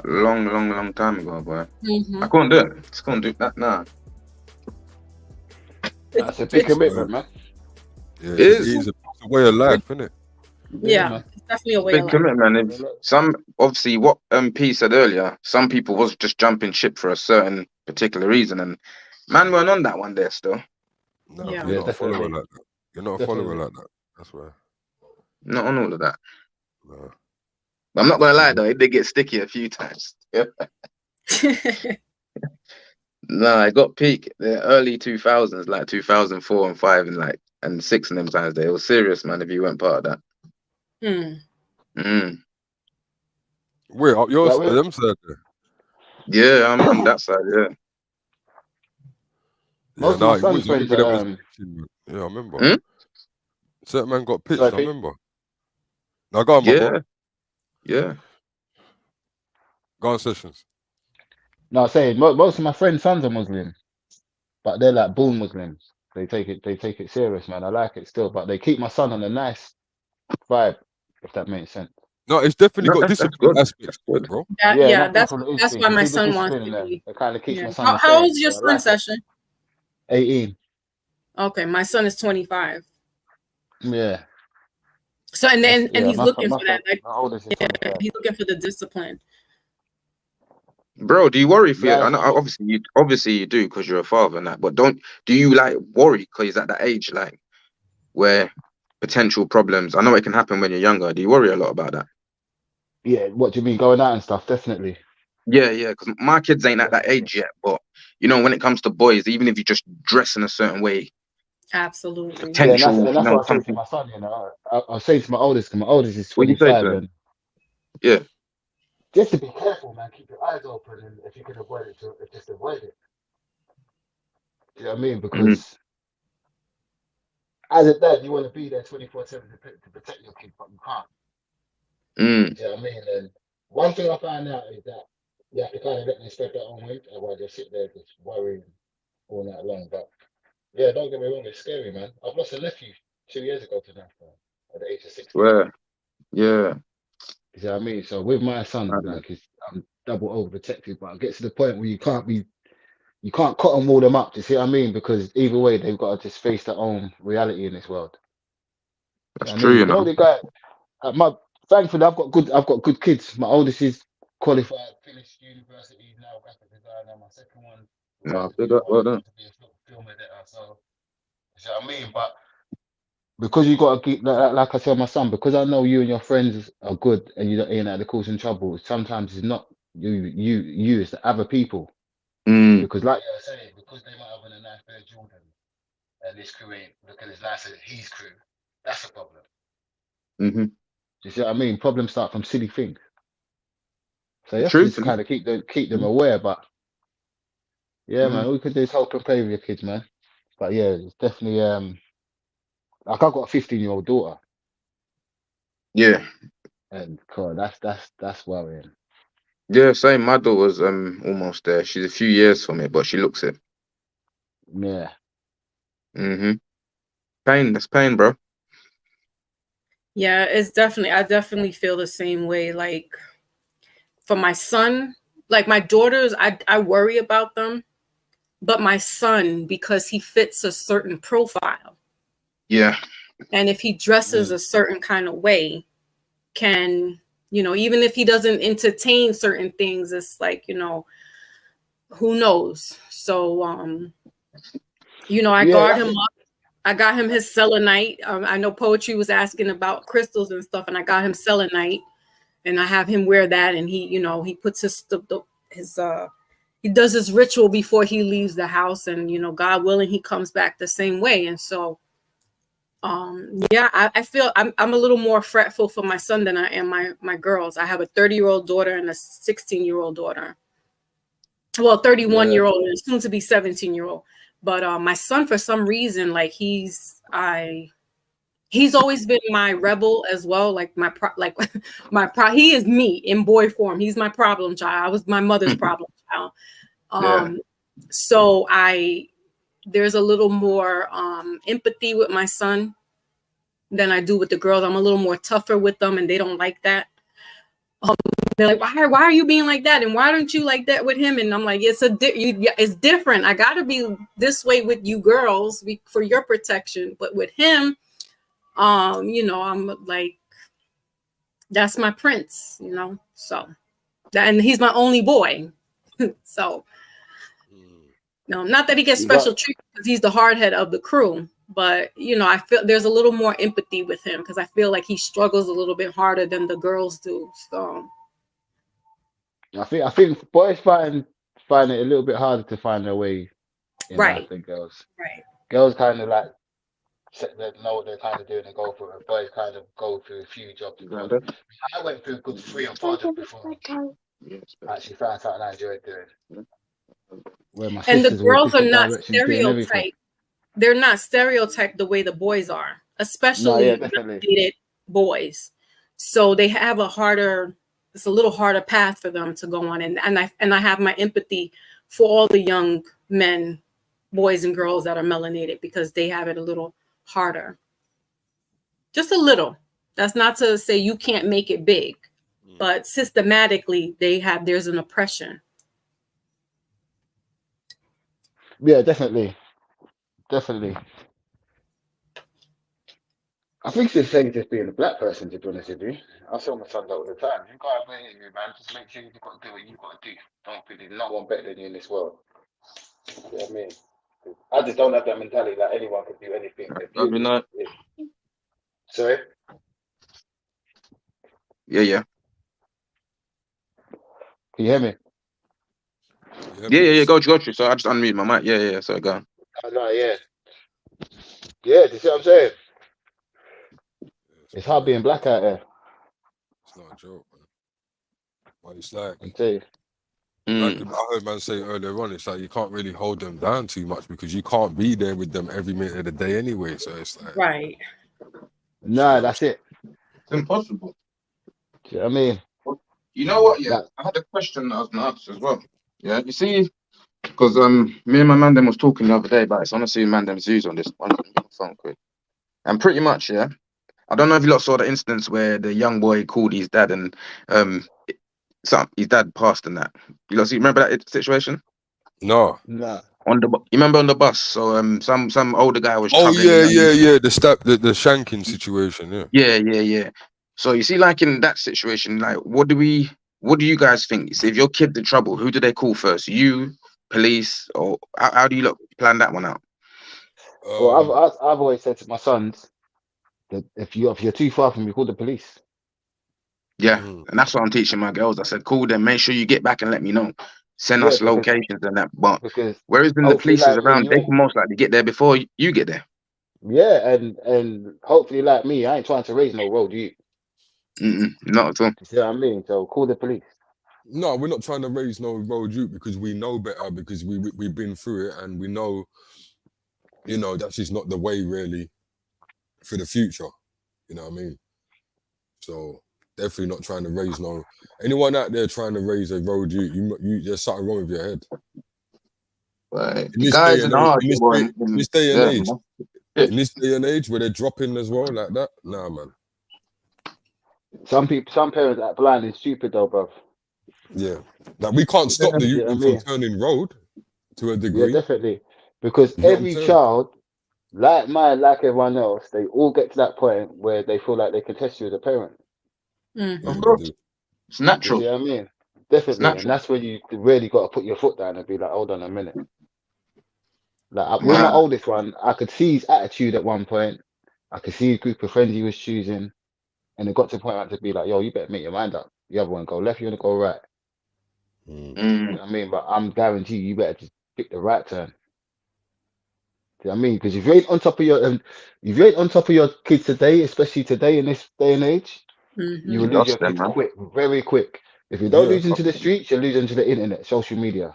I: Long time ago, boy. I couldn't do it. Just couldn't do that now.
D: That's a big commitment, man.
A: Yeah, it's a way of life, isn't it?
B: Yeah, it's definitely a way of life.
I: Big commitment, man. Obviously, what P said earlier, some people was just jumping ship for a certain particular reason, and man weren't on that one there still.
A: No, you're not a follower like that. You're not a follower like that. That's why.
I: Not on all of that.
A: No.
I: But I'm not gonna lie though, it did get sticky a few times. No, I got peak the early 2000s, like 2004 and 5 and 6 and them times there. It was serious, man, if you weren't part of that.
A: Wait, up your them side there?
I: Yeah, I'm on that side, yeah.
D: Most of my son's friends
A: I remember. Certain man got pitched, I remember. Now go on,
I: bro. Yeah.
A: Go on, Sessions.
D: No, I'm saying most of my friends' sons are Muslim, but they're like born Muslims. They take it serious, man. I like it still, but they keep my son on a nice vibe, if that makes sense.
A: No, it's definitely got discipline aspects, bro.
B: That's why my son wants to be.
D: It kind of keeps my son.
B: How old is your son, Session?
D: 18.
B: Okay, my son is 25.
D: Yeah.
B: So and he's looking for that.
D: Like,
B: he's looking for the discipline.
I: Bro, do you worry for you? I know, obviously you do because you're a father and that. But do you like worry because he's at that age like where potential problems? I know it can happen when you're younger. Do you worry a lot about that?
D: Yeah. What do you mean going out and stuff? Definitely.
I: Yeah. Because my kids ain't at that age yet. But when it comes to boys, even if you just dress in a certain way.
B: Absolutely.
I: Potential.
D: And that's what I say to my son. I'll say to my oldest, because my oldest is 25.
I: Yeah.
D: Just to be careful, man. Keep your eyes open, and if you can avoid it, just avoid it. Do you know what I mean? Because as a dad, you want to be there 24/7 to protect your kid, but you can't. Do you know what I mean? And one thing I found out is that you have to kind of let them spread their own wings, otherwise they'll sit there just worrying all night long. But yeah, don't get me wrong, it's scary, man. I've lost a nephew 2 years ago to that at the age of 16.
I: Where? Yeah.
D: You know what I mean? So with my son, I'm double overprotected, but I get to the point where you can't cotton wool them up. Do you see what I mean? Because either way, they've got to just face their own reality in this world.
I: That's true,
D: The guy, thankfully, I've got good kids. My oldest is qualified, finished university now, graphic designer. My second one,
I: well
D: to be a film editor. So, you know what I mean? But because you got to keep, like I said, my son, because I know you and your friends are good and you ain't at the causing trouble, sometimes it's not you, it's the other people. Because like you're saying, because they might have on a nice pair of Jordan and this crew ain't looking as nice as his crew, that's a problem. You see what I mean? Problems start from silly things. So you have to just kind of keep them aware, but yeah, man, all we can do is help and play with your kids, man. But yeah, it's definitely Like I've got a 15-year-old daughter,
I: Yeah.
D: and God, that's worrying.
I: Yeah, same. My daughter's almost there. She's a few years from it, but she looks it.
D: Yeah.
I: Mm-hmm. Pain. That's pain, bro.
B: Yeah, it's definitely, I definitely feel the same way. Like for my son, like my daughters, I worry about them, but my son, because he fits a certain profile.
I: Yeah.
B: And if he dresses a certain kind of way, can, you know, even if he doesn't entertain certain things, it's like, you know, who knows? So, you know, I guard him up. I got him his selenite. I know Poetry was asking about crystals and stuff, and I got him selenite, and I have him wear that. And he, you know, he puts he does his ritual before he leaves the house, and you know, God willing, he comes back the same way. And so, yeah, I feel I'm a little more fretful for my son than I am my girls. I have a 30-year-old daughter and a 16-year-old daughter. Well, 31-year-old and soon to be 17-year-old. But my son, for some reason, like he's always been my rebel as well. Like he is me in boy form. He's my problem child. I was my mother's problem child. So there's a little more empathy with my son than I do with the girls. I'm a little more tougher with them, and they don't like that. They're like, why are you being like that? And why don't you like that with him? And I'm like, it's different. I got to be this way with you girls for your protection. But with him, you know, I'm like, that's my prince, you know? So, and he's my only boy. So, no, not that he gets special treatment because he's the hard head of the crew. But, you know, I feel there's a little more empathy with him because I feel like he struggles a little bit harder than the girls do. So,
D: I think boys find it a little bit harder to find their way in life than girls.
B: Right.
D: Girls kind of like they know what they're kind of doing and go for it. Boys kind of go through a few jobs. I went through a good 3 or 4 jobs before I actually found something I enjoyed doing. Where my
B: and the
D: sisters
B: girls
D: were
B: are not
D: stereotyped.
B: They're not stereotyped the way the boys are, especially melanated boys. So they have it's a little harder path for them to go on. And I have my empathy for all the young men, boys and girls that are melanated because they have it a little harder. Just a little. That's not to say you can't make it big, but systematically there's an oppression.
D: Yeah, definitely. I think it's the same just being a black person, to be honest with you. I tell my son that all the time. You gotta be here, man. Just make sure you've got to do what you got to do. Don't think there's no one better than you in this world. You know what I mean? I just don't have that mentality that anyone can do anything. Sorry?
I: Yeah.
D: Can you hear me?
I: Yeah. Go through. So I just unmute my mic. Yeah. So go on.
D: Oh, no, yeah. Yeah, do you see what I'm saying? It's hard being black out there.
A: It's not a joke, man. But it's like,
D: I tell you.
A: Like I heard man say earlier on, it's like you can't really hold them down too much because you can't be there with them every minute of the day anyway. So it's like,
B: right.
D: No, that's it.
I: It's impossible.
D: Do you know what I mean?
I: You know what? Yeah, I had a question that I was gonna ask as well. Yeah, you see, because me and my man them was talking the other day about it. So I want to see man them's views on this one. Phone quick. And pretty much, yeah. I don't know if you lot saw the instance where the young boy called his dad and his dad passed and that. You lot see? Remember that situation?
A: No.
D: No.
I: You remember on the bus? So some older guy was.
A: Oh yeah. The shanking situation.
I: Yeah. So you see, like in that situation, like what do you guys think? See, if your kid's in trouble, who do they call first? You, police, or how do you look plan that one out?
D: Well, I've always said to my sons that if you're too far from me, call the police.
I: Yeah, and that's what I'm teaching my girls. I said, call them, make sure you get back and let me know. Send us locations and that. But whereas when the police is around, they can most likely get there before you get there.
D: Yeah, and hopefully, like me, I ain't trying to raise no road youth.
I: Not at all.
D: You see what I mean? So call the police.
A: No, we're not trying to raise no road youth because we know better, because we've been through it and we know, you know, that's just not the way really. for the future. You know what I mean? So definitely not trying to raise anyone out there trying to raise a road you there's something wrong with your head.
I: Right.
A: In this day and age, in this day and age where they're dropping as well like that, nah, man.
D: Some parents act blind and stupid though, bro.
A: Yeah, like we can't stop the youth from turning road to a degree.
D: Yeah, definitely, because every child, like everyone else, they all get to that point where they feel like they can test you as a parent.
I: Of course, it's natural.
D: You see what I mean? Definitely, and that's when you really got to put your foot down and be like, hold on a minute. Like with my oldest one, I could see his attitude at one point. I could see his group of friends he was choosing, and it got to the point I had to be like, yo, you better make your mind up. The other one go left, you want to go right. You know what I mean? But I'm guarantee you better just pick the right turn. You know what I mean? Because if you ain't on top of your kids today, especially today in this day and age, you will lose your kids quick, very quick. If you don't lose into the streets, you lose into the internet, social media.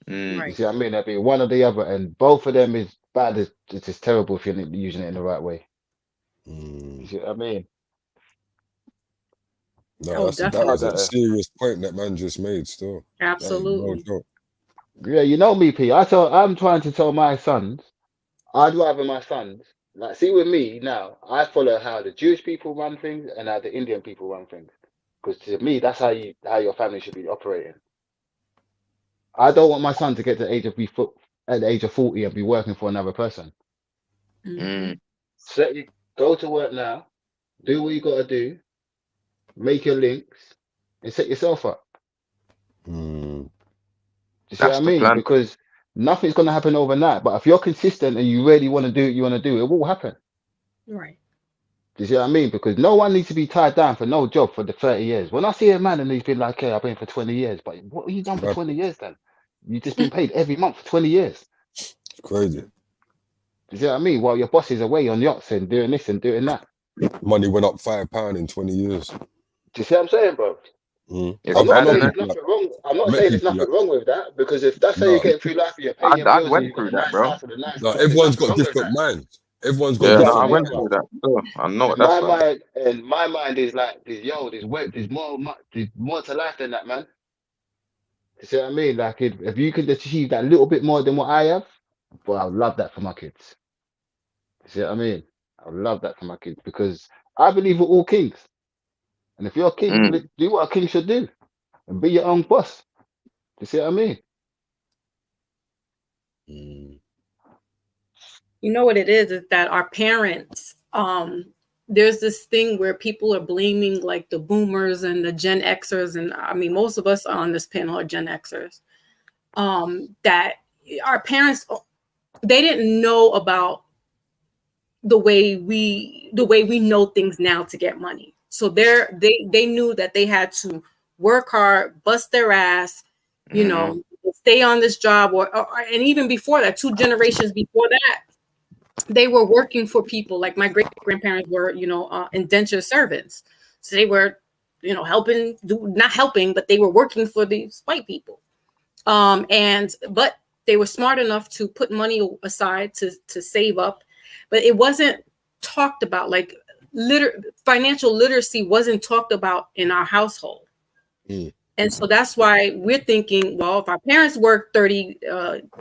B: Right.
D: You see what I mean? That'd be one or the other, and both of them is bad. It's just terrible if you're not using it in the right way. You see what I mean?
A: No, that's a serious point that man just made. Still,
B: absolutely.
D: Yeah, you know me, P. I'm trying to tell my sons. I'd rather my sons, like, see with me now. I follow how the Jewish people run things and how the Indian people run things, because to me, that's how your family should be operating. I don't want my son to get to the age of 40 and be working for another person. So you go to work now, do what you got to do, make your links, and set yourself up. You see what I mean? Plan. Because nothing's going to happen overnight. But if you're consistent and you really want to do what you want to do, it will happen.
B: Right.
D: Do you see what I mean? Because no one needs to be tied down for no job for the 30 years. When I see a man and he's been like, hey, I've been for 20 years. But what have you done for 20 years then? You've just been paid every month for 20 years.
A: It's crazy.
D: Do you see what I mean? While your boss is away on yachts and doing this and doing that.
A: Money went up £5 in 20 years.
D: Do you see what I'm saying, bro? I'm not saying there's nothing wrong. I'm not saying there's nothing wrong with that, because if that's how you're getting through life, you're paying your bills,
I: went through that, bro.
A: No, everyone's got different minds. Everyone's got different.
I: I went through that. I know what that's
D: like. My mind is like, there's more to life than that, man. You see what I mean? Like, if you could achieve that little bit more than what I have, well, I would love that for my kids. You see what I mean? I would love that for my kids, because I believe we're all kings. And if you're a king, do what a king should do and be your own boss. You see what I mean?
B: You know what it is that our parents, there's this thing where people are blaming like the boomers and the Gen Xers. And I mean, most of us on this panel are Gen Xers. That our parents, they didn't know about the way we know things now to get money. So they knew that they had to work hard, bust their ass, you know, stay on this job, and even before that, 2 generations before that, they were working for people. Like my great grandparents were, indentured servants. So they were, not helping, but they were working for these white people. But they were smart enough to put money aside to save up, but it wasn't talked about. Like financial literacy wasn't talked about in our household. And so that's why we're thinking, well, if our parents work 30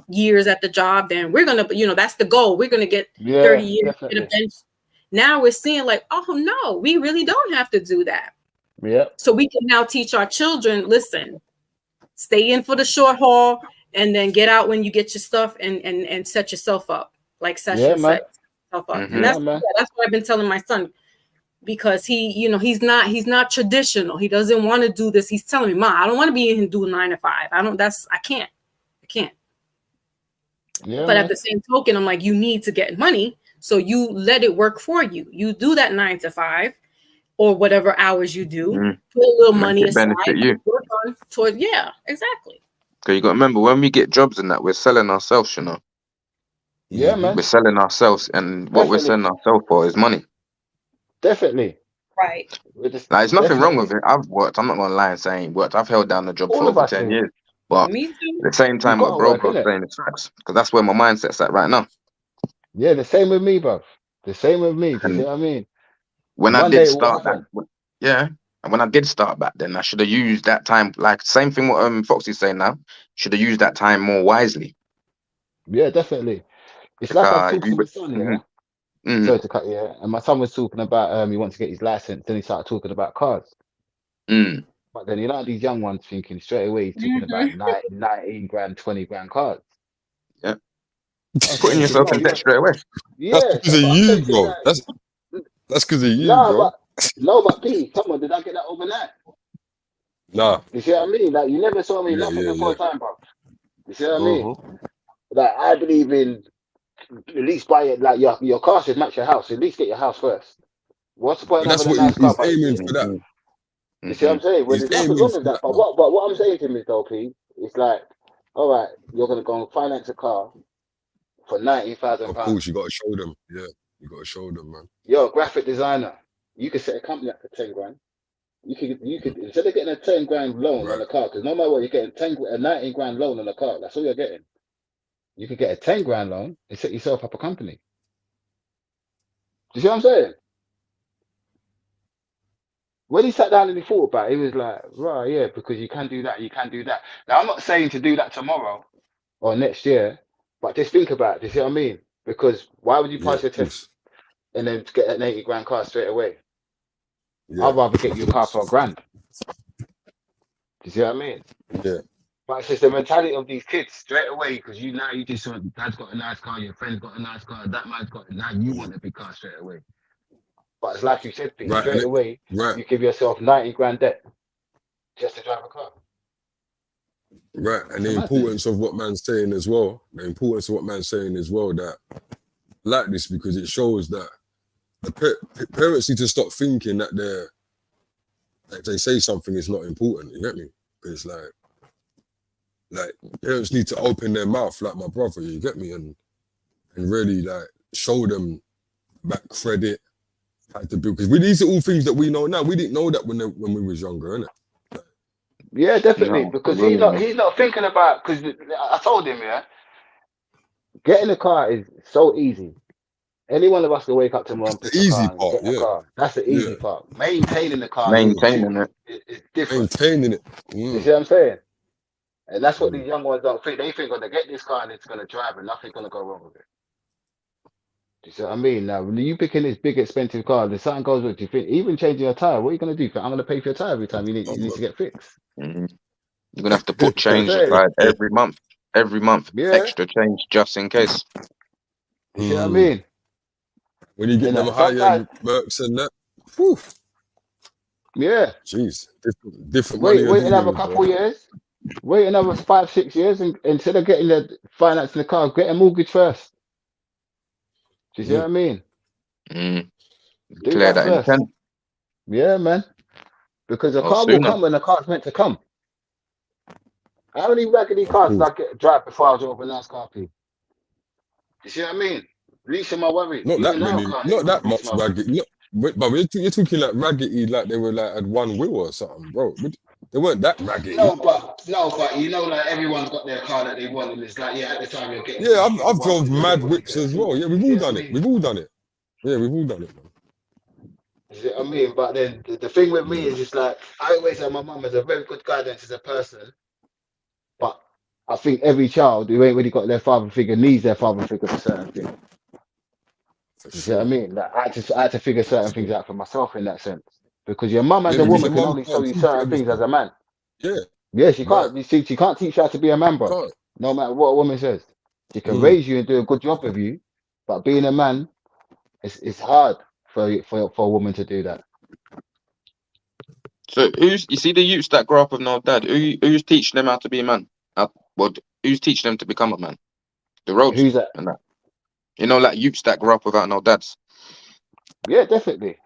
B: years at the job, then we're going to, that's the goal. We're going to get 30 years. Now we're seeing like, oh, no, we really don't have to do that.
D: Yeah.
B: So we can now teach our children, listen, stay in for the short haul and then get out when you get your stuff and set yourself up. Like Session set yourself up. And that's what I've been telling my son. Because he's not traditional. He doesn't want to do this. He's telling me, Ma, I don't want to be in here doing 9 to 5. I can't.
D: Yeah,
B: but at the same token, I'm like, you need to get money. So you let it work for you. You do that 9 to 5 or whatever hours you do, put a little money aside, work on toward, exactly.
I: Because you got to remember, when we get jobs in that, we're selling ourselves,
D: Yeah, man.
I: We're selling ourselves, and what we're selling ourselves for is money.
D: Definitely.
B: Right.
I: There's nothing wrong with it. I've worked. I'm not going to lie and saying worked. I've held down the job for over 10 years. But at the same time, what bro saying is facts, because that's where my mindset's at right now.
D: Yeah, the same with me, bro. The same with me. Do you see
I: And
D: what I mean?
I: when I
D: One
I: did
D: day it will
I: start
D: happen.
I: that, yeah, and when I did start back then, I should have used that time. Like same thing what Foxy's saying now. Should have used that time more wisely.
D: Yeah, definitely. It's like I was talking
I: You,
D: to my son, yeah.
I: mm,
D: Sorry to cut you, yeah. And my son was talking about he wants to get his license, then he started talking about cars.
I: mm,
D: But then you know these young ones thinking straight away he's talking about 19 grand, 20 grand cars.
I: yeah,
D: I'm
I: putting
D: saying to him,
I: yourself
D: no,
I: in
D: you
I: debt
D: know,
I: straight away.
A: That's
D: yeah.
A: because
D: So,
A: of
D: but I'm
A: you,
D: saying to him
A: bro.
D: like,
A: That's because of you,
D: nah,
A: bro.
D: but P, come on, did I get that overnight?
A: Nah.
D: You see what I mean? Like you never saw me
A: Yeah,
D: nothing
A: yeah,
D: before
A: yeah.
D: time, bro. You see what I mean?
A: Uh-huh.
D: Like I believe in at least buy it. Like your car should match your house. At least get your house first. What's the point
A: But
D: in
A: that's
D: having a
A: what
D: nice car
A: he's
D: but
A: aiming for that.
D: you see what I'm saying? Well,
A: He's
D: there's nothing
A: aiming
D: wrong
A: for
D: with that.
A: that,
D: But
A: though.
D: what I'm saying to him is though, P, it's like, all right, you're gonna go and finance a car for £90,000.
A: Of course, you got to show them. Yeah, you got to show them, man.
D: You're a graphic designer. You could set a company up for 10 grand. You could instead of getting a 10 grand loan on
A: Right.
D: a car, because no matter what, you're getting a 19 grand loan on a car. That's all you're getting. You could get a 10 grand loan and set yourself up a company. Do you see what I'm saying? When he sat down and he thought about it, he was like, right, yeah, because you can do that, you can do that. Now, I'm not saying to do that tomorrow or next year, but just think about it. Do you see what I mean? Because why would you
A: Yeah,
D: pass your
A: of
D: test
A: course.
D: and then get an 80 grand car straight away?
A: Yeah,
D: I'd rather get
A: of
D: you a car
A: course.
D: for £1,000. Do you see what I mean?
A: Yeah.
D: But it's just the mentality of these kids straight away because you just saw dad's got a nice car, your friend's got a nice car, that man's got it. Now you want a big car straight away. But it's like you said, Pete,
A: Right.
D: straight away,
A: Right.
D: you give yourself 90 grand debt just to drive a car.
A: Right. And
D: It's
A: the
D: a mad thing.
A: importance of what man's saying as well. The importance of what man's saying as well, that like this, because it shows that the parents need to stop thinking that if they say something is not important. You get me? It's like parents need to open their mouth, like my brother. You get me? And really like show them back credit, how to build. Because these are all things that we know now. We didn't know that when we was younger, innit?
D: Yeah, definitely.
I: No,
D: Because he's not thinking about, because I told him, yeah, getting a car is so easy. Any one of us can wake up tomorrow and
A: That's
D: pick
A: the
D: a
A: easy
D: car and
A: part.
D: get a
A: Yeah.
D: car. That's the easy part. Maintaining the car
I: maintaining it.
D: is different.
A: Maintaining it.
D: You see what I'm saying? And that's what
A: Mm.
D: these young ones don't think. They think when they get this car and it's going to drive and nothing's going to go wrong with it. Do you see what I mean? Now, when you picking this big expensive car, if something goes wrong, do you think even changing your tire? What are you going to do? I'm going to pay for your tire every time you need to get fixed.
I: You're gonna have to put
D: You see what I'm
I: change
D: saying?
I: aside every month.
D: Yeah.
I: Extra change just in case.
D: You see what I mean?
A: When you get
D: And
A: them high
D: sometimes,
A: end Mercs and that, whew,
D: yeah.
A: jeez, different money you're
D: Wait
A: dealing
D: another
A: with,
D: couple
A: bro.
D: years. Wait another 5-6 years, and instead of getting the finance in the car, get a mortgage first. Do you see what I mean? Do
I: Clear
D: that
I: that
D: first.
I: intent.
D: Yeah, man. Because a
I: Or
D: car will
I: sooner.
D: come when the car's meant to come. How many raggedy cars did I drive before I drove a nice car, P? You see what I mean? Least of my worry.
A: Not that
D: Even now,
A: many,
D: car
A: not that
D: least
A: much
D: of my worry.
A: raggedy. But you're talking like raggedy, like they were like at one wheel or something, bro. They weren't that raggedy.
D: No, but you know, like everyone's got their car that they want, and it's like, yeah, at the time you're getting.
A: Yeah, I've drove mad whips as well. Yeah, we've all done it. We've all done it. Yeah, we've all done it, man.
D: You see what I mean? But then the thing with me is just like, I always say my mum is a very good guidance as a person, but I think every child who ain't really got their father figure needs their father figure for certain things. You see what I mean? Like I had to figure certain things out for myself in that sense. Because your mum as a
A: because
D: woman
A: your
D: can
A: mum
D: only show
A: can't
D: you
A: teach you
D: certain things as
A: everything.
D: a man.
A: Yeah.
D: Yeah, she
A: Right.
D: can't. You see, she can't teach you how to be a man, bro.
A: Can't.
D: No matter what a woman says. She can raise you and do a good job with you, but being a man, it's hard for a woman to do that.
I: So you see the youths that grow up with no dad? Who's teaching them how to be a man? Who's teaching them to become a man? The roads.
D: Who's that?
I: And that. You know, like youths that grow up without no dads.
D: Yeah, definitely.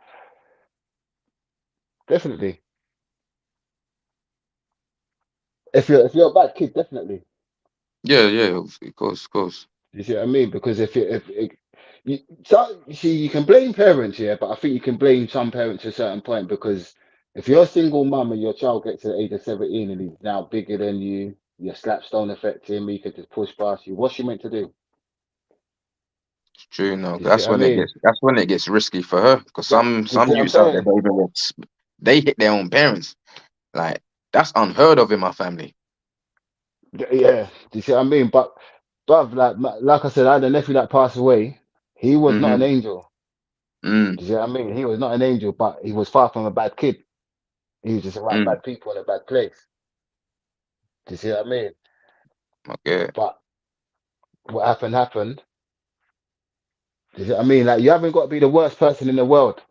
D: Definitely. If you're a bad kid, definitely.
I: Yeah, of course.
D: You see what I mean? Because you see, you can blame parents, yeah, but I think you can blame some parents to a certain point because if you're a single mum and your child gets to the age of 17 and he's now bigger than you, your slap stone affect him, he could just push past you. What's she meant to do?
I: True, no.
D: Do you see
I: That's
D: what I
I: when it
D: mean?
I: gets. That's when it gets risky for her. Because
D: That,
I: some
D: do you see what I'm
I: youths out there,
D: saying?
I: they hit their own parents. Like that's unheard of in my family.
D: Yeah, do you see what I mean? But, bruv, like I said, I had a nephew that passed away. He was not an
I: Mm-hmm.
D: angel.
I: Mm,
D: Do you see what I mean? He was not an angel, but he was far from a bad kid. He was just around
I: mm.
D: bad people in a bad place. Do you see what I mean?
I: Okay.
D: But what happened. Do you see what I mean? Like, you haven't got to be the worst person in the world.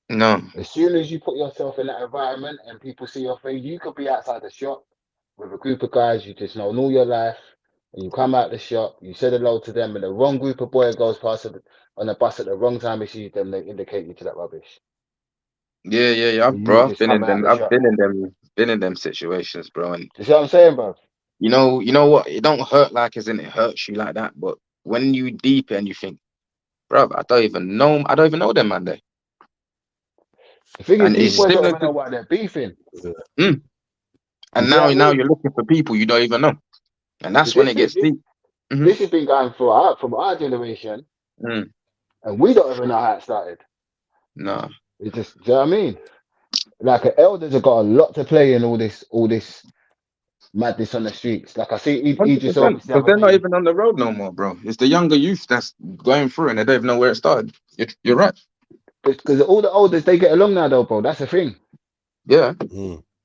I: No.
D: As soon as you put yourself in that environment and people see your face, you could be outside the shop with a group of guys you just known all your life, and you come out the shop, you said hello to them, and the wrong group of boy goes past on the bus at the wrong time, and sees them, they indicate you to that rubbish.
I: Yeah,
D: And you
I: bro.
D: just come out the
I: I've
D: shop.
I: been in them situations, bro. And
D: Do you see what I'm saying, bro?
I: you know what? It don't hurt like as in it hurts you like that. But when you deep and you think, bro, I don't even know them, man. There.
D: The thing is,
I: And
D: these
I: it's
D: boys don't
I: similar
D: even know
I: to.
D: why they're beefing.
I: Mm.
D: You
I: And
D: see what I
I: now
D: mean?
I: you're looking for people you don't even know, and that's when
D: This
I: it
D: is
I: gets
D: this,
I: deep. Mm-hmm.
D: this has been going for from our generation,
I: Mm.
D: and we don't even know how it started.
I: No.
D: It's just, do you know what I mean? Like, elders have got a lot to play in all this madness on the streets. Like, I see
I: 100%.
D: Idris Elba the
I: Because
D: other
I: they're not
D: day.
I: even on the road no more, bro. It's the younger youth that's going through, and they don't even know where it started. You're right.
D: Because all the elders, they get along now, though, bro. That's the thing.
I: Yeah.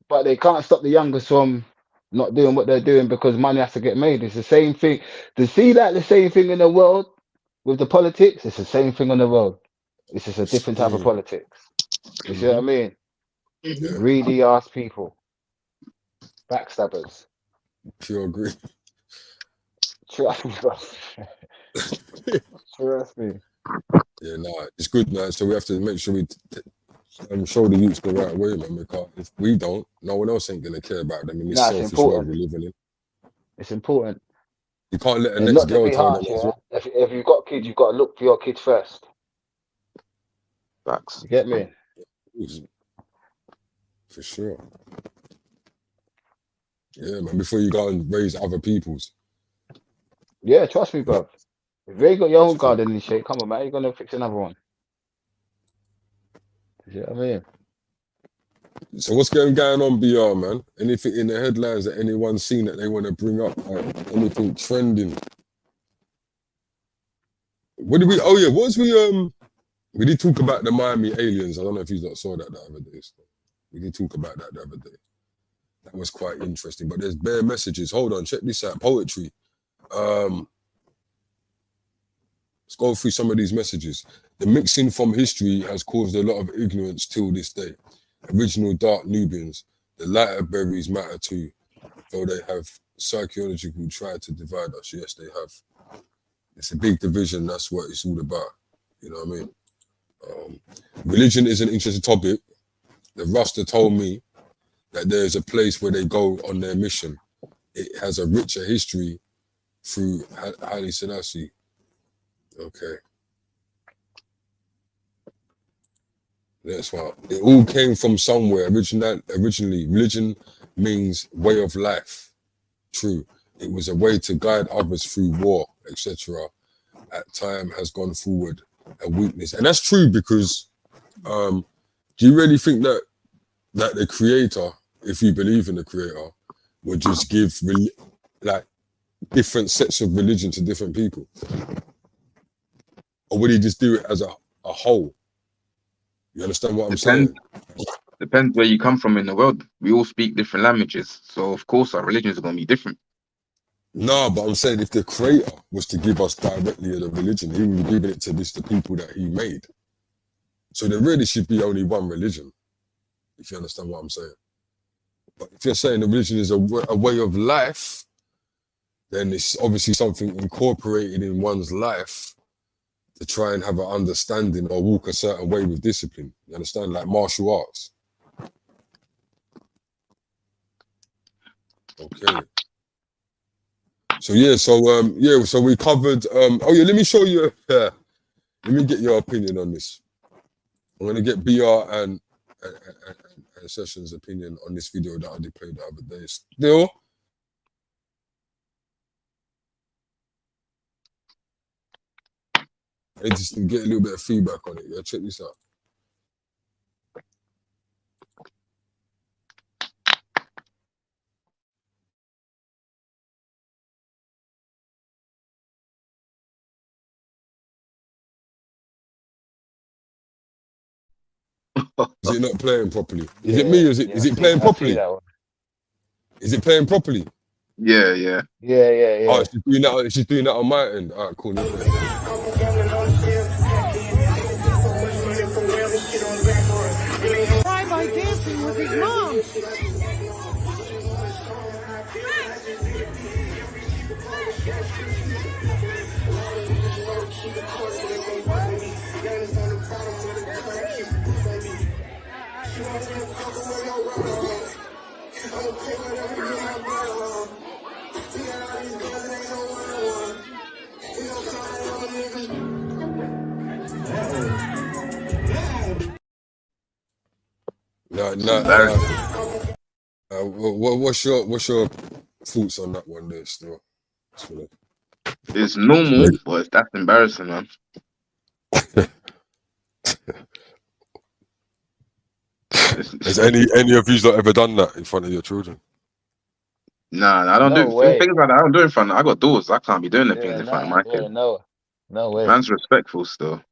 D: But they can't stop the youngest from not doing what they're doing because money has to get made. It's the same thing. To see that the same thing in the world with the politics, it's the same thing on the road. It's just a different type of politics. You see what I mean?
A: Yeah,
D: Greedy ass people. Backstabbers.
A: pure agree.
D: Trust me, bro. Trust me.
A: Yeah, nah, it's good, man. So we have to make sure we show the youths the right way, man. Because if we don't, no one else ain't gonna care about them in this
D: Nah, it's
A: selfish world
D: important.
A: we're living in.
D: It's important.
A: You can't let a
D: And
A: next
D: not to
A: girl
D: be
A: tell them
D: harsh,
A: as
D: yeah?
A: well.
D: If you've got kids, you've got to look for your kids first.
I: Facts.
D: You get me?
A: For sure. Yeah, man. Before you go and raise other people's.
D: Yeah, trust me, bro. If you ain't got your own garden in shape, come on, man. You're going to fix another one. You know what I mean?
A: So what's going on, BR, man? Anything in the headlines that anyone's seen that they want to bring up? Like anything trending? What did we? Oh yeah, what was we did talk about the Miami aliens. I don't know if you lot saw that the other day. So we did talk about that the other day. That was quite interesting. But there's bare messages. Hold on, check this out. Poetry. Let's go through some of these messages. The mixing from history has caused a lot of ignorance till this day. Original dark Nubians, the lighter berries matter too, though they have psychological tried to divide us. Yes, they have. It's a big division. That's what it's all about. You know what I mean? Religion is an interesting topic. The Rasta told me that there is a place where they go on their mission. It has a richer history through Haile Selassie. Okay. That's why it all came from somewhere. Originally, religion means way of life. True. It was a way to guide others through war, etc. At time has gone forward a weakness. And that's true because do you really think that the creator, if you believe in the creator, would just give like different sets of religion to different people? Or would he just do it as a whole? You understand what I'm saying?
I: Depends where you come from in the world. We all speak different languages, so of course our religions are going to be different.
A: No, but I'm saying if the creator was to give us directly the religion, he would be giving it to the people that he made. So there really should be only one religion, if you understand what I'm saying. But if you're saying the religion is a way of life, then it's obviously something incorporated in one's life to try and have an understanding or walk a certain way with discipline. You understand? Like martial arts. Okay. So yeah, so we covered oh yeah, let me show you let me get your opinion on this. I'm gonna get BR and Session's opinion on this video that I did play the other day. Still, And just get a little bit of feedback on it. Yeah, check this out. Is it not playing properly? Is it me? Or is it playing properly? Is it playing properly?
I: Yeah.
A: Oh, she's doing that on my end. All right, cool.
G: Try by dancing with his mom.
A: What's your thoughts on that one there still?
I: It's normal, but that's embarrassing, man.
A: Has any of you not ever done that in front of your children?
I: Nah, I don't do things like that. I don't do it in front of, I got daughters. I can't be doing the things in front of my kids.
D: No way.
I: Man's respectful still.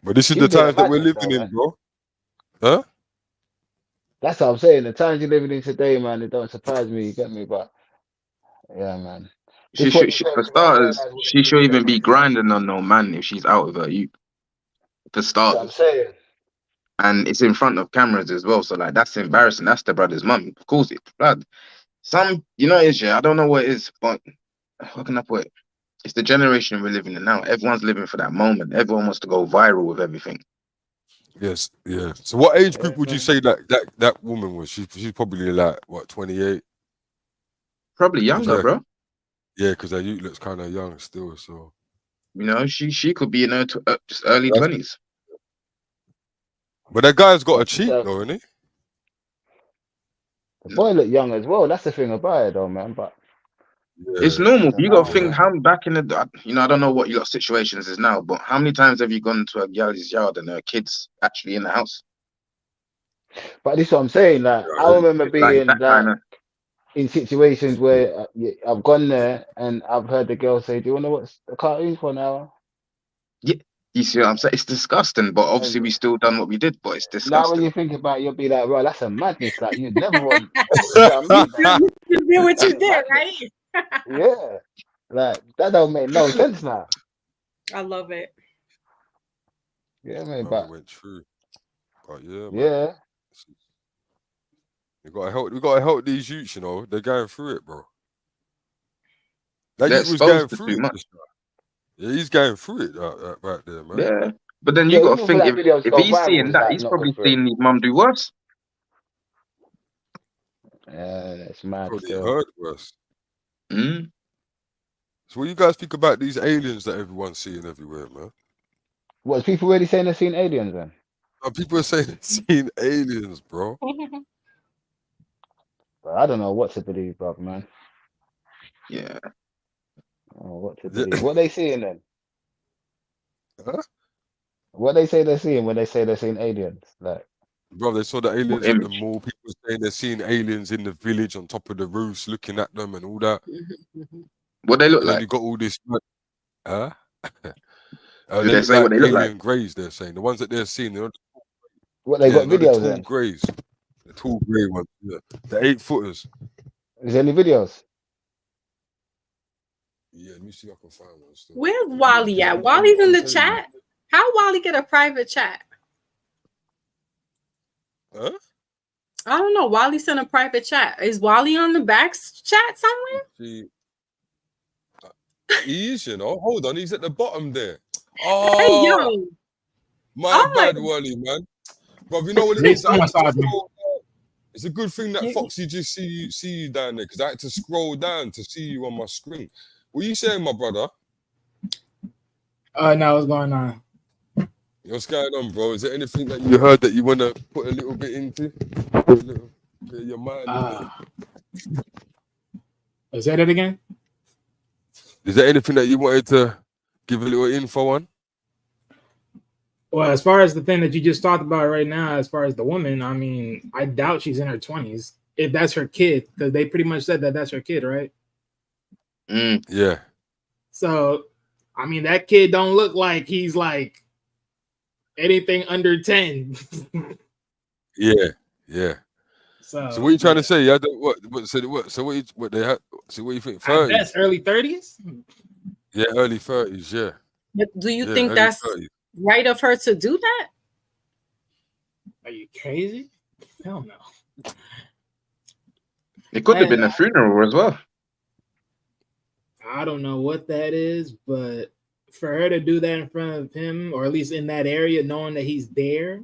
A: But this is the times that we're living in, bro. Huh?
D: That's what I'm saying. The times you're living in today, man, it don't surprise me. You get me? But yeah, man.
I: For starters, she should even be grinding on no man if she's out with her. For starters.
D: That's what I'm saying.
I: And it's in front of cameras as well. So like that's embarrassing. That's the brother's mum. Of course it's blood. Some, I don't know what it is, but how can I put it? It's the generation we're living in now. Everyone's living for that moment. Everyone wants to go viral with everything.
A: Yes, yeah. So what age group would you say that woman was? She's probably like what, 28?
I: Probably younger, bro.
A: Yeah, because her youth looks kind of young still. So
I: she could be in her just early 20s.
A: But that guy's got a cheat though, isn't he?
D: The boy look young as well. That's the thing about it, though, man. But
I: it's normal. You got to think how back in the, I don't know what your situations is now, but how many times have you gone to a girl's yard and her kids actually in the house?
D: But this is what I'm saying. Like I remember being in situations where I've gone there and I've heard the girl say, "Do you want to watch the cartoon for an hour?"
I: Yeah, you see what I'm saying? It's disgusting, but obviously we still done what we did. But it's disgusting.
D: Now when you think about it, you'll be like, "Right, that's a madness." Like you'd never want.
B: You do what you did, right?
D: Yeah, like that don't make no sense now.
B: I love it.
D: Yeah, man, but
A: went through. But yeah, man.
D: Yeah.
A: We gotta help these youths, they're going through it, bro. That youth was going through it. Yeah, he's going through it right there, man.
I: Yeah. But then you gotta think if he's seeing that, he's probably seeing his mum do worse.
D: Yeah, that's mad.
A: Probably heard worse.
I: Mm.
A: So what you guys think about these aliens that everyone's seeing everywhere, man?
D: What, people really saying they're seeing aliens then?
A: People are saying they're seeing aliens, bro.
D: But I don't know what to believe, bro, man.
I: Yeah.
D: Oh, what to believe? What they seeing then?
A: Huh?
D: What they say they're seeing when they say they're seeing aliens? Like,
A: bro, they saw the aliens at the mall. People saying they're seeing aliens in the village on top of the roofs, looking at them and all that.
I: What they look like?
A: You got all this. Huh?
I: Did they say what they look like?
A: Greys, they're saying the ones that they're seeing.
D: What they got videos
A: the tall greys, the tall grey ones. Yeah, the 8-footers.
D: Is there any videos?
A: Yeah, let me see if I can find one. Still.
B: Where's Wally at? Wally's in the chat. How Wally get a private chat?
A: Huh?
B: I don't know. Wally sent a private chat. Is Wally on the back chat somewhere?
A: He is, Hold on, he's at the bottom there.
B: Oh, hey, yo.
A: My bad, Wally, man. Bro, you know what it is? It's a good thing that Foxy just see you down there, because I had to scroll down to see you on my screen. What are you saying, my brother?
J: No, what's going on?
A: What's going on, bro? Is there anything that you heard that you want to put a little bit into? A little bit of your mind
J: Say that again?
A: Is there anything that you wanted to give a little info on?
J: Well, as far as the thing that you just talked about right now, as far as the woman, I mean, I doubt she's in her 20s if that's her kid, because they pretty much said that that's her kid, right?
A: Yeah.
J: So, I mean, that kid don't look like he's like anything under 10.
A: Yeah. So what are you trying to say? Yeah, what? So what they had? So what you think? 30s?
J: That's early 30s.
A: Yeah, early 30s. Yeah.
B: But do you think that's 30s. Right of her to do that?
J: Are you crazy? Hell no.
I: It could have been a funeral as well.
J: I don't know what that is, but for her to do that in front of him, or at least in that area, knowing that he's there,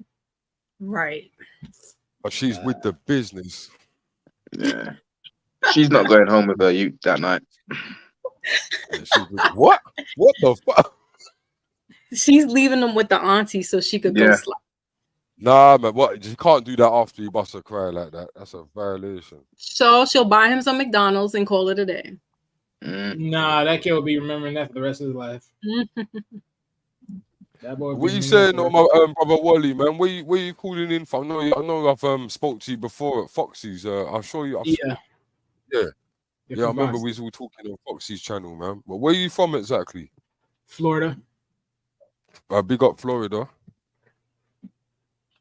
B: right?
A: But she's with the business.
I: Yeah, she's not going home with her youth that night.
A: What? What the fuck?
B: She's leaving them with the auntie so she could go slap.
A: Nah, man, what? You can't do that after you bust a cry like that. That's a violation.
B: So she'll buy him some McDonald's and call it a day.
J: Nah, that kid will be remembering that for the rest of his life. That boy.
A: What you saying on my brother Wally, man? Where you calling in from? I know I've spoke to you before at Foxy's. I'll show you. Yeah. I remember we was all talking on Foxy's channel, man. But where are you from exactly?
J: Florida.
A: Big up Florida.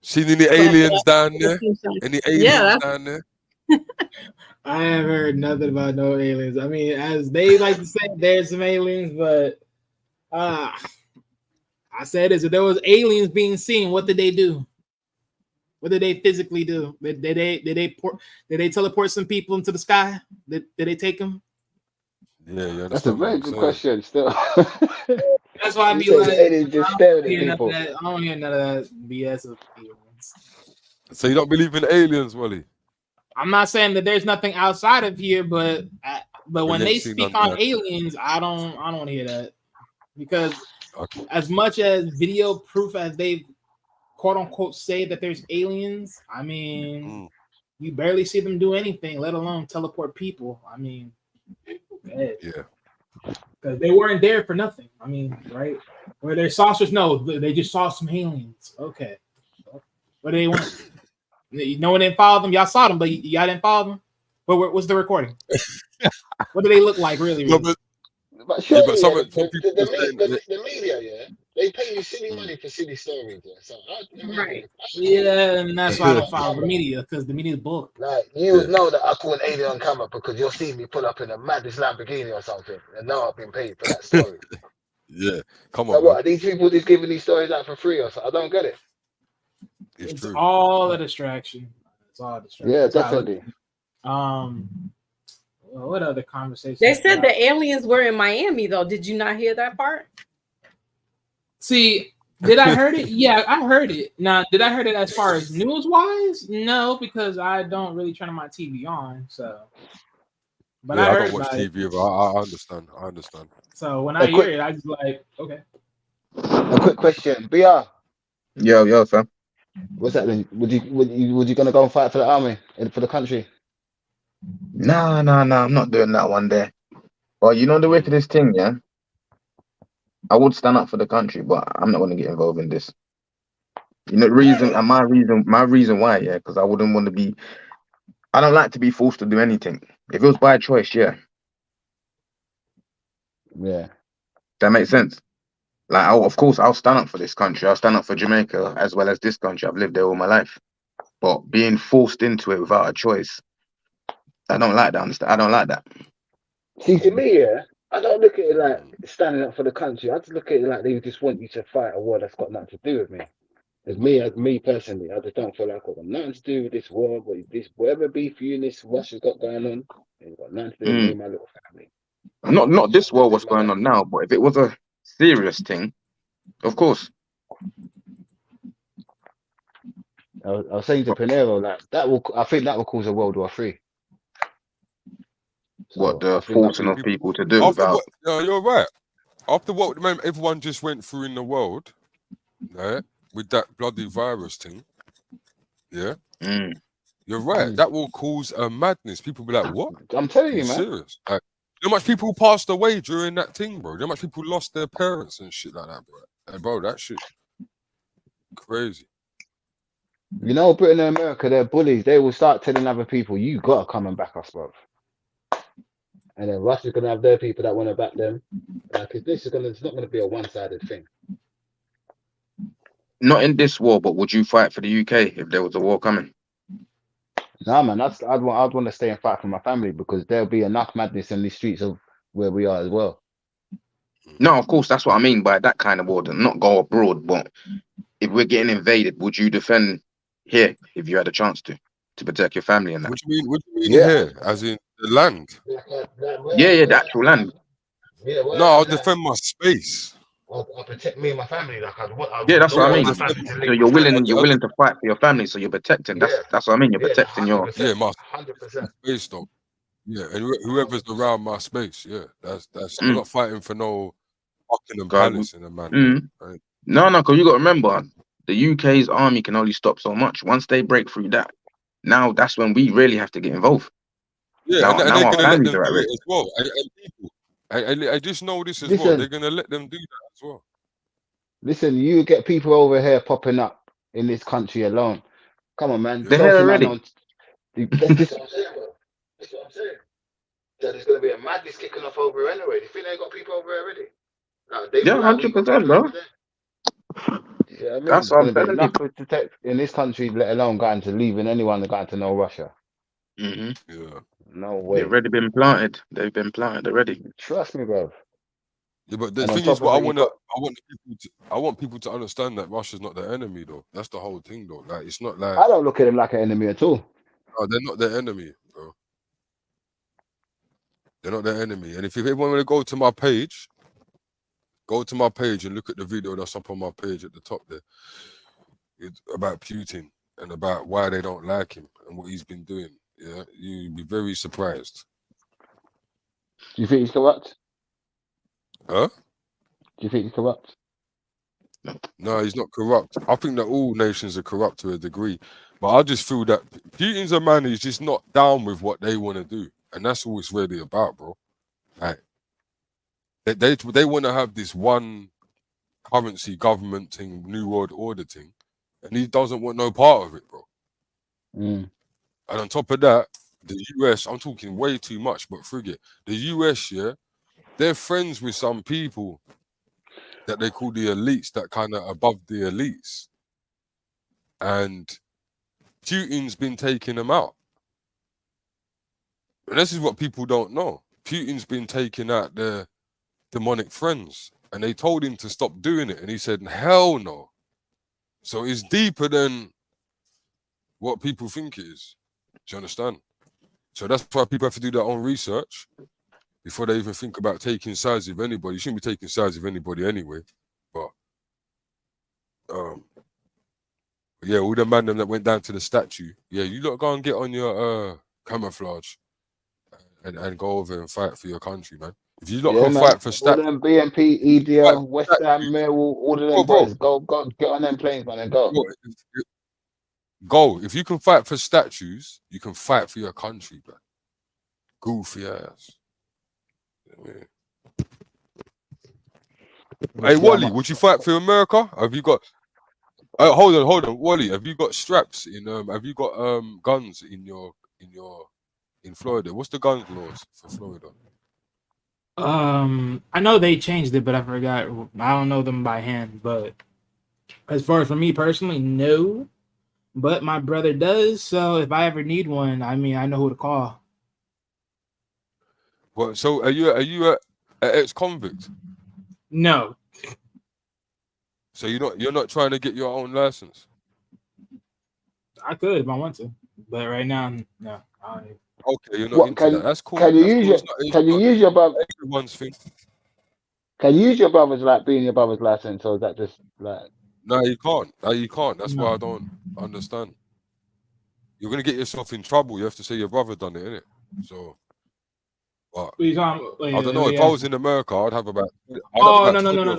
A: Seen any aliens down there? Any aliens down there?
J: I haven't heard nothing about no aliens. I mean, as they like to say, there's some aliens, but I said this: if there was aliens being seen, what did they do? What did they physically do? Did they teleport some people into the sky? Did they take them?
A: Yeah,
D: that's a very good question. Still,
J: that's why I be like, I don't hear none of that BS of aliens.
A: So you don't believe in aliens, Wally?
J: I'm not saying that there's nothing outside of here, but when they speak on aliens, I don't hear that, because as much as video proof as they quote unquote say that there's aliens, I mean, you barely see them do anything, let alone teleport people. I mean,
A: yeah,
J: because they weren't there for nothing. I mean, right? Were there saucers? No, they just saw some aliens. Okay, what do they want? No one didn't follow them. Y'all saw them, but y'all didn't follow them. But what's the recording? What do they look like, really?
D: But surely, the media, yeah, they pay you silly money for silly stories. Yeah, so
J: yeah, and that's why I don't follow the media, because the media is bull.
D: Like you know that I call an alien on camera because you'll see me pull up in a maddest Lamborghini or something, and now I've been paid for that story.
A: Yeah, come
D: so
A: on.
D: What are these people just giving these stories out for free or something? I don't get it.
J: It's all a distraction. It's all a distraction.
D: Yeah, definitely.
J: What other conversations?
B: They said the aliens were in Miami, though. Did you not hear that part?
J: See, did I heard it? Yeah, I heard it. Now, did I heard it as far as news-wise? No, because I don't really turn my TV on. So, but I heard
A: don't watch
J: about
A: TV, but I understand. I understand.
J: So when I hear it, I just like, okay.
D: A quick question, BR.
I: Yo, fam.
D: What's that then? Would you gonna go and fight for the army for the country?
I: No, I'm not doing that one day. Well, you know the way to this thing, yeah. I would stand up for the country, but I'm not gonna get involved in this. You know the reason, and my reason why, yeah, because I wouldn't want to be. I don't like to be forced to do anything. If it was by choice, yeah.
D: Yeah.
I: That makes sense. Like, of course, I'll stand up for this country. I'll stand up for Jamaica as well as this country. I've lived there all my life. But being forced into it without a choice, I don't like that. I don't like that.
D: See, to me, yeah, I don't look at it like standing up for the country. I just look at it like they just want you to fight a war that's got nothing to do with me. As me personally, I just don't feel like I've got nothing to do with this war, but this whatever beef you and this Russia's got going on, it's got nothing to do with me and my little family.
I: Not this war, what's going on now, but if it was a serious thing, of course.
D: I was saying to Peniros, like I think that will cause a World War III.
I: What, the forcing of people to do without...
A: You're right. After what everyone just went through in the world, right, with that bloody virus thing, yeah, you're right. That will cause a madness. People be like, what?
D: I'm telling you, man.
A: Serious? Like, how much people passed away during that thing, bro? How much people lost their parents and shit like that, bro? Hey, bro, that shit. Crazy.
D: You know, Britain and America, they're bullies. They will start telling other people, "You gotta come and back us, bro." And then Russia's gonna have their people that want to back them. Like, it's not gonna be a one-sided thing.
I: Not in this war, but would you fight for the UK if there was a war coming?
D: Nah, man, I'd want to stay and fight for my family because there'll be enough madness in the streets of where we are as well.
I: No, of course, that's what I mean by that kind of war. Not go abroad, but if we're getting invaded, would you defend here if you had a chance to protect your family and that?
A: What do you mean here? As in the land?
I: Yeah, the actual land.
D: Yeah, well,
A: No, I'll defend my space.
D: I'll protect me and my family. Like
I: Yeah, that's what I mean.
D: my
I: So
D: family to live
I: you're
D: with
I: willing to fight for your family, so you're protecting. That's what I mean. You're protecting your
D: 100%.
A: Space though. Yeah, and whoever's around my space, yeah, that's. I'm not fighting for no Buckingham Palace in a man. Right?
I: No, because you got to remember, the UK's army can only stop so much. Once they break through that, now that's when we really have to get involved.
A: Yeah,
I: now,
A: and they're
I: our
A: gonna let
I: families
A: them
I: are at
A: do it
I: risk.
A: as well. And people, I just know this as well.
D: Listen.
A: They're gonna let them do that as well.
D: Listen, you get people over here popping up in this country alone. Come on, man.
I: They're here already.
D: That's what I'm saying, bro. That's what I'm saying. That there's gonna be a madness kicking off over here anyway. You think they got people over here already?
I: Yeah, 100%, bro.
D: Yeah, I mean,
I: That's
D: it's
I: what
D: gonna
I: I'm
D: be
I: telling
D: enough to protect in this country, let alone leaving anyone going to know Russia.
I: Mm-hmm.
A: Yeah.
D: No way.
I: They've already been planted. They've been planted already.
D: Trust me, bro.
A: Yeah, but the
D: And on
A: thing is,
D: top of it,
A: I want people to understand that Russia's not the enemy, though. That's the whole thing, though. Like, it's not like
D: I don't look at him like an enemy at all.
A: no, they're not the enemy, bro. They're not the enemy. And if you want to go to my page and look at the video that's up on my page at the top there. It's about Putin and about why they don't like him and what he's been doing. Yeah, you'd be very surprised.
D: Do you think he's corrupt?
A: Huh?
D: Do you think he's corrupt?
A: No, he's not corrupt. I think that all nations are corrupt to a degree. But I just feel that Putin's a man who's just not down with what they want to do. And that's all it's really about, bro. Like, they want to have this one currency government thing, New World Order thing. And he doesn't want no part of it, bro.
D: Mm.
A: And on top of that, the US, I'm talking way too much, but forget the US, yeah, they're friends with some people that they call the elites, that kind of above the elites. And Putin's been taking them out. And this is what people don't know. Putin's been taking out their demonic friends. And they told him to stop doing it. And he said, hell no. So it's deeper than what people think it is. Do you understand? So that's why people have to do their own research before they even think about taking sides with anybody. You shouldn't be taking sides with anybody anyway. But yeah, all the man them that went down to the statue. Yeah, you lot go and get on your camouflage and go over and fight for your country, man. If you lot can fight for
D: all them BNP, EDL, West Ham, Millwall, all of them boys, go get on them planes, man, and go.
A: Go. If you can fight for statues, you can fight for your country, man. Goofy ass. Yeah. Hey, Wally, would you fight for America? Have you got? Hold on, Wally. Have you got straps in? Have you got guns in Florida? What's the gun laws for Florida?
J: I know they changed it, but I forgot. I don't know them by hand. But as far as for me personally, no. But my brother does. So if I ever need one, I mean, I know who to call.
A: Well, so are you an ex-convict?
J: No.
A: So you're not trying to get your own license?
J: I could if I want to, but right now, no. I don't.
A: Okay, you're not into that. That's cool.
D: Can you use your brother?
A: Everyone's thing.
D: Can you use your brother's being your brother's license, or is that just like?
A: No, you can't. That's why I don't understand. You're gonna get yourself in trouble. You have to say your brother done it, innit? So, but I don't know. If I was in America, I'd have about.
J: No.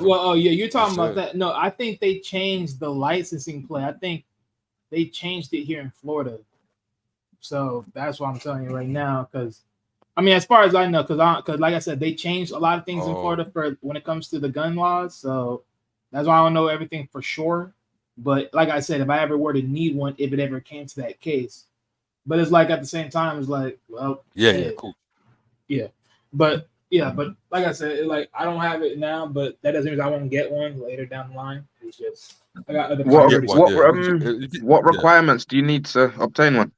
J: Well, yeah, you're talking about that. No, I think they changed the licensing play. I think they changed it here in Florida. So that's what I'm telling you right now. Because, I mean, as far as I know, because like I said, they changed a lot of things in Florida for when it comes to the gun laws. So that's why I don't know everything for sure. But like I said, if I ever were to need one, if it ever came to that case, but it's like at the same time, it's like, well,
A: yeah, cool,
J: yeah, but like I said, like I don't have it now, but that doesn't mean I won't get one later down the line. It's just I got other priorities.
I: What requirements do you need to obtain one?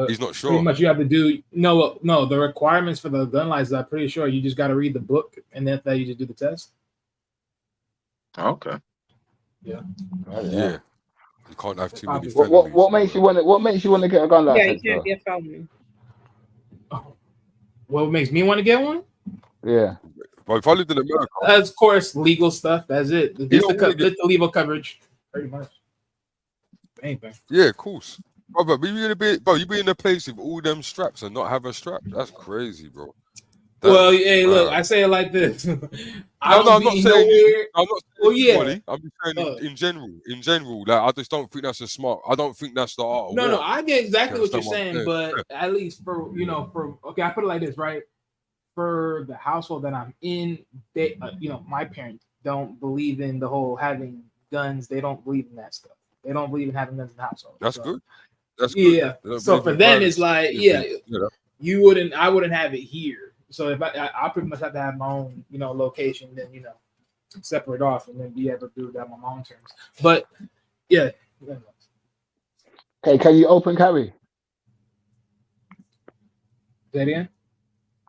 A: He's not sure.
J: Pretty much, you have to do no. The requirements for the gun license, I'm pretty sure you just got to read the book, and then that you just do the test.
I: Okay.
J: Yeah.
A: Yeah. You can't have too many.
D: What makes you want to? What makes you want to get a gun license?
B: Yeah, you can't be a felony.
J: What makes me want to get one?
D: Yeah.
A: But if I lived in America,
J: that's of course legal stuff. That's it. Just the legal coverage, pretty much. Anything.
A: Yeah, of course, brother. But you be in a place with all them straps and not have a strap. That's crazy, bro.
J: Well, hey, look, I say it like this.
A: I'm not saying.
J: Well, yeah.
A: Buddy, I'm just saying in general. Like I just don't think that's a smart. I don't think that's the art.
J: No, I get exactly what you're saying, but at least for okay, I put it like this, right? For the household that I'm in, they, my parents don't believe in the whole having guns. They don't believe in that stuff. They don't believe in having guns in the household.
A: That's good. That's
J: good. Yeah. So for them, it's like, you wouldn't. I wouldn't have it here. So if I pretty much have to have my own, location, then separate off, and then be able to do that on my own terms. But yeah.
D: Okay, can you open carry?
J: That in?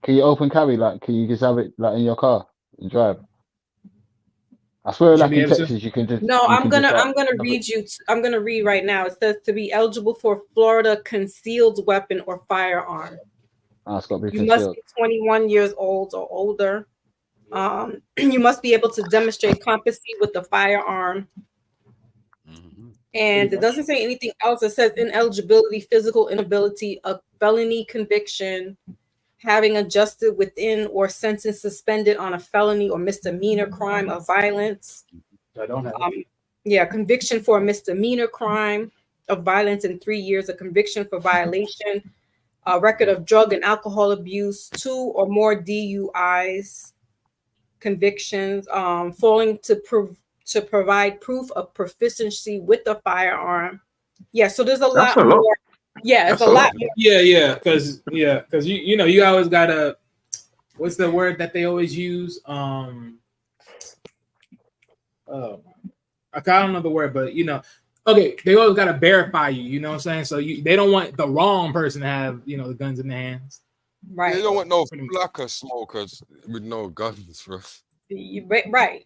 D: Can you open carry? Like, can you just have it like in your car and drive? I swear, like in Texas, you can just.
B: No, I'm gonna read you. I'm gonna read right now. It says to be eligible for Florida concealed weapon or firearm.
D: It's got to be
B: you must be 21 years old or older. You must be able to demonstrate competency with the firearm. And it doesn't say anything else. It says ineligibility, physical inability, a felony conviction, having adjusted within or sentence suspended on a felony or misdemeanor crime of violence.
J: I don't have
B: conviction for a misdemeanor crime of violence in 3 years, a conviction for violation, a record of drug and alcohol abuse, 2 or more DUIs, convictions, failing to provide proof of proficiency with the firearm. Yeah, so there's a lot more. Yeah, it's a lot more.
J: Yeah, because you always gotta. What's the word that they always use? I don't know the word, but okay, they always gotta verify you. You know what I'm saying? So they don't want the wrong person to have the guns in their hands.
B: Right.
A: They don't want no blacker smokers with no guns, bro.
B: Right.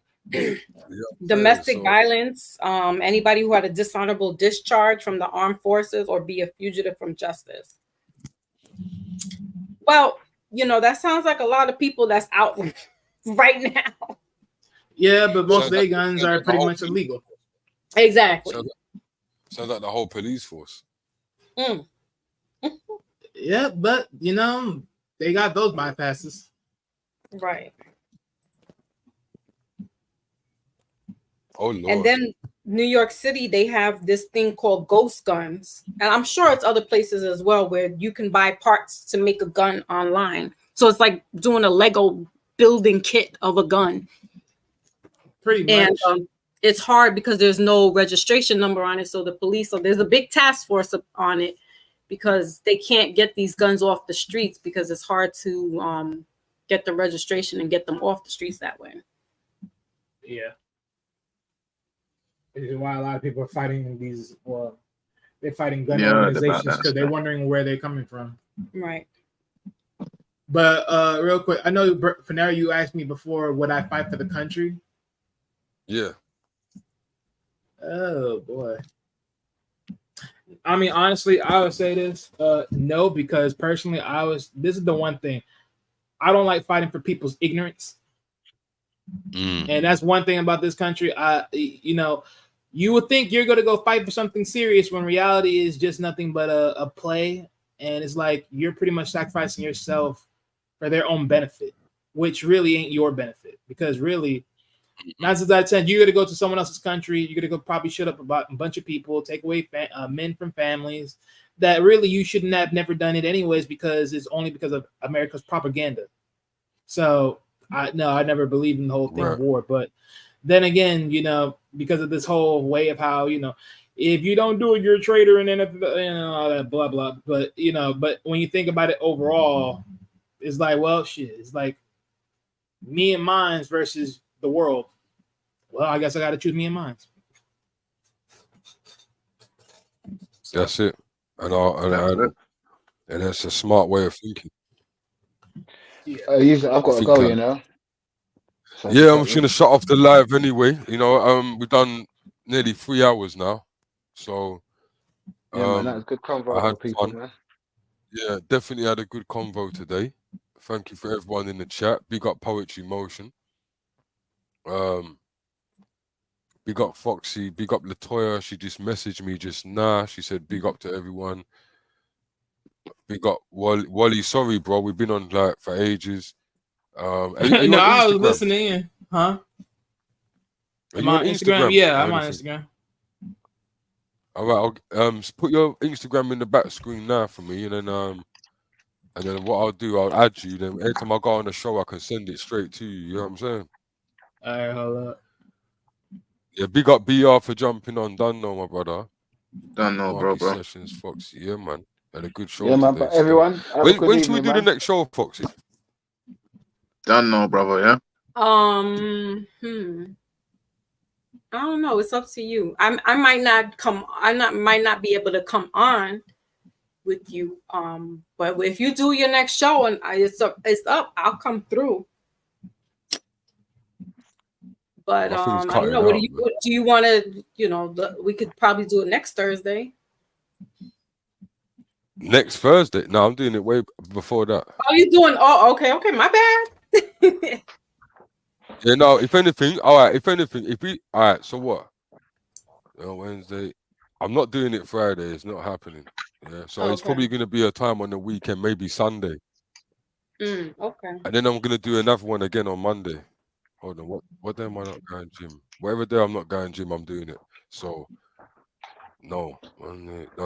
B: Domestic violence, anybody who had a dishonorable discharge from the armed forces or be a fugitive from justice. Well, that sounds like a lot of people that's out right now.
J: Yeah, but most of their guns are pretty much illegal.
B: Exactly.
A: Sounds like the whole police force.
J: Yeah, but they got those bypasses.
B: Right.
A: Oh Lord.
B: And then New York City, they have this thing called ghost guns. And I'm sure it's other places as well where you can buy parts to make a gun online. So it's like doing a Lego building kit of a gun.
J: Pretty much.
B: And it's hard because there's no registration number on it. So there's a big task force on it because they can't get these guns off the streets because it's hard to get the registration and get them off the streets that way.
J: Yeah. This is why a lot of people are fighting these. Well, they're fighting gun organizations because they're wondering where they're coming from.
B: Right.
J: But real quick, I know Peniros, you asked me before, would I fight for the country?
A: Yeah.
J: Oh boy. I mean, honestly, I would say this. No, because personally, this is the one thing. I don't like fighting for people's ignorance. And that's one thing about this country. You would think you're going to go fight for something serious when reality is just nothing but a play. And it's like you're pretty much sacrificing yourself for their own benefit, which really ain't your benefit. Because really, 9 times out of 10, you're going to go to someone else's country. You're going to go probably shut up about a bunch of people, take away men from families that really you shouldn't have never done it anyways because it's only because of America's propaganda. So, I never believed in the whole thing of war. But then again, because of this whole way of how, if you don't do it, you're a traitor, and then all that blah blah. But but when you think about it overall, it's like, well, shit. It's like me and mines versus the world. Well, I guess I got to choose me and mines.
A: That's it, and that's a smart way of thinking.
D: Yeah. I've got to go, So
A: yeah, I'm just gonna shut off the live anyway. We've done nearly 3 hours now, so
D: man, that was good convo for people, man.
A: Yeah, definitely had a good convo today. Thank you for everyone in the chat. Big up Poetry Motion. Big up Foxy. Big up Latoya. She just messaged me just now. She said big up to everyone. Big up Wally. Sorry, bro. We've been on like for ages. Are you
J: no,
A: on
J: I was
A: Instagram?
J: listening in. Huh?
A: Am I on Instagram?
J: Yeah, I'm on Instagram.
A: All right, I'll put your Instagram in the back screen now for me, and then what I'll do, I'll add you. Then every time I go on the show, I can send it straight to you. You know what I'm saying?
J: All right, hold up.
A: Yeah, big up BR for jumping on. Don't know, my brother.
I: Don't know, bro.
A: Sessions, Foxy. Yeah, man. Had a good show.
D: Yeah, man.
A: Today,
D: but everyone,
A: when should we do the next show, Foxy?
I: Don't know, brother. Yeah.
B: I don't know. It's up to you. I might not come. Might not be able to come on with you. But if you do your next show and it's up, I'll come through. But I don't know. What do you want to? We could probably do it next Thursday.
A: Next Thursday? No, I'm doing it way before that.
B: Oh, you doing? Oh, okay. My bad.
A: Yeah, no. If anything, all right. All right. So what? Wednesday. I'm not doing it Friday. It's not happening. Yeah. So it's probably going to be a time on the weekend, maybe Sunday.
B: Okay.
A: And then I'm going to do another one again on Monday. Hold on. What day am I not going gym? Whatever day I'm not going gym, I'm doing it. So no,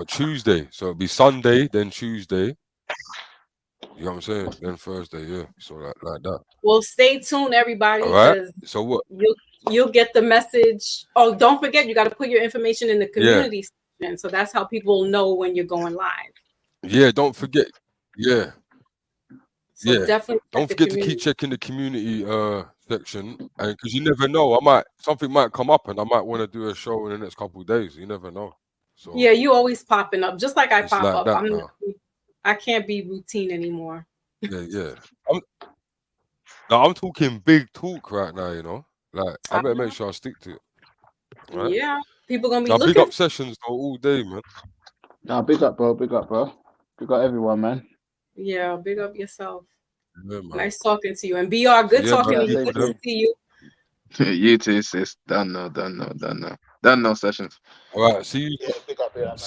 A: Tuesday. So it'll be Sunday, then Tuesday. You know what I'm saying? Then Thursday, yeah. So like that.
B: Well, stay tuned, everybody.
A: All right. So what?
B: You'll get the message. Oh, don't forget, you got to put your information in the community section, so that's how people know when you're going live. Yeah,
A: don't forget. Yeah.
B: So definitely
A: don't forget to keep checking the community section, and because you never know, something might come up, and I might want to do a show in the next couple of days. You never know. So
B: yeah, you always popping up, just like I pop
A: like
B: up. I can't be routine anymore.
A: Yeah. I'm talking big talk right now. Like I better make sure I stick to it. Right?
B: Yeah, people gonna be looking.
A: Big up sessions all day, man.
D: Nah, big up, bro. Big up everyone, man.
B: Yeah, big up yourself.
A: Yeah, man.
B: Nice talking to you. And BR, good talking to you. Good to see you.
I: You too, sis. Done no sessions.
A: All right, see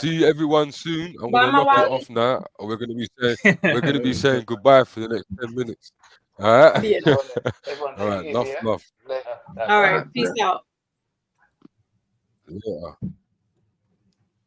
A: you everyone soon. I'm gonna knock it off now. We're gonna be saying goodbye for the next 10 minutes. All right.
B: Yeah.
A: All right, enough.
B: All right, peace out.
A: Yeah.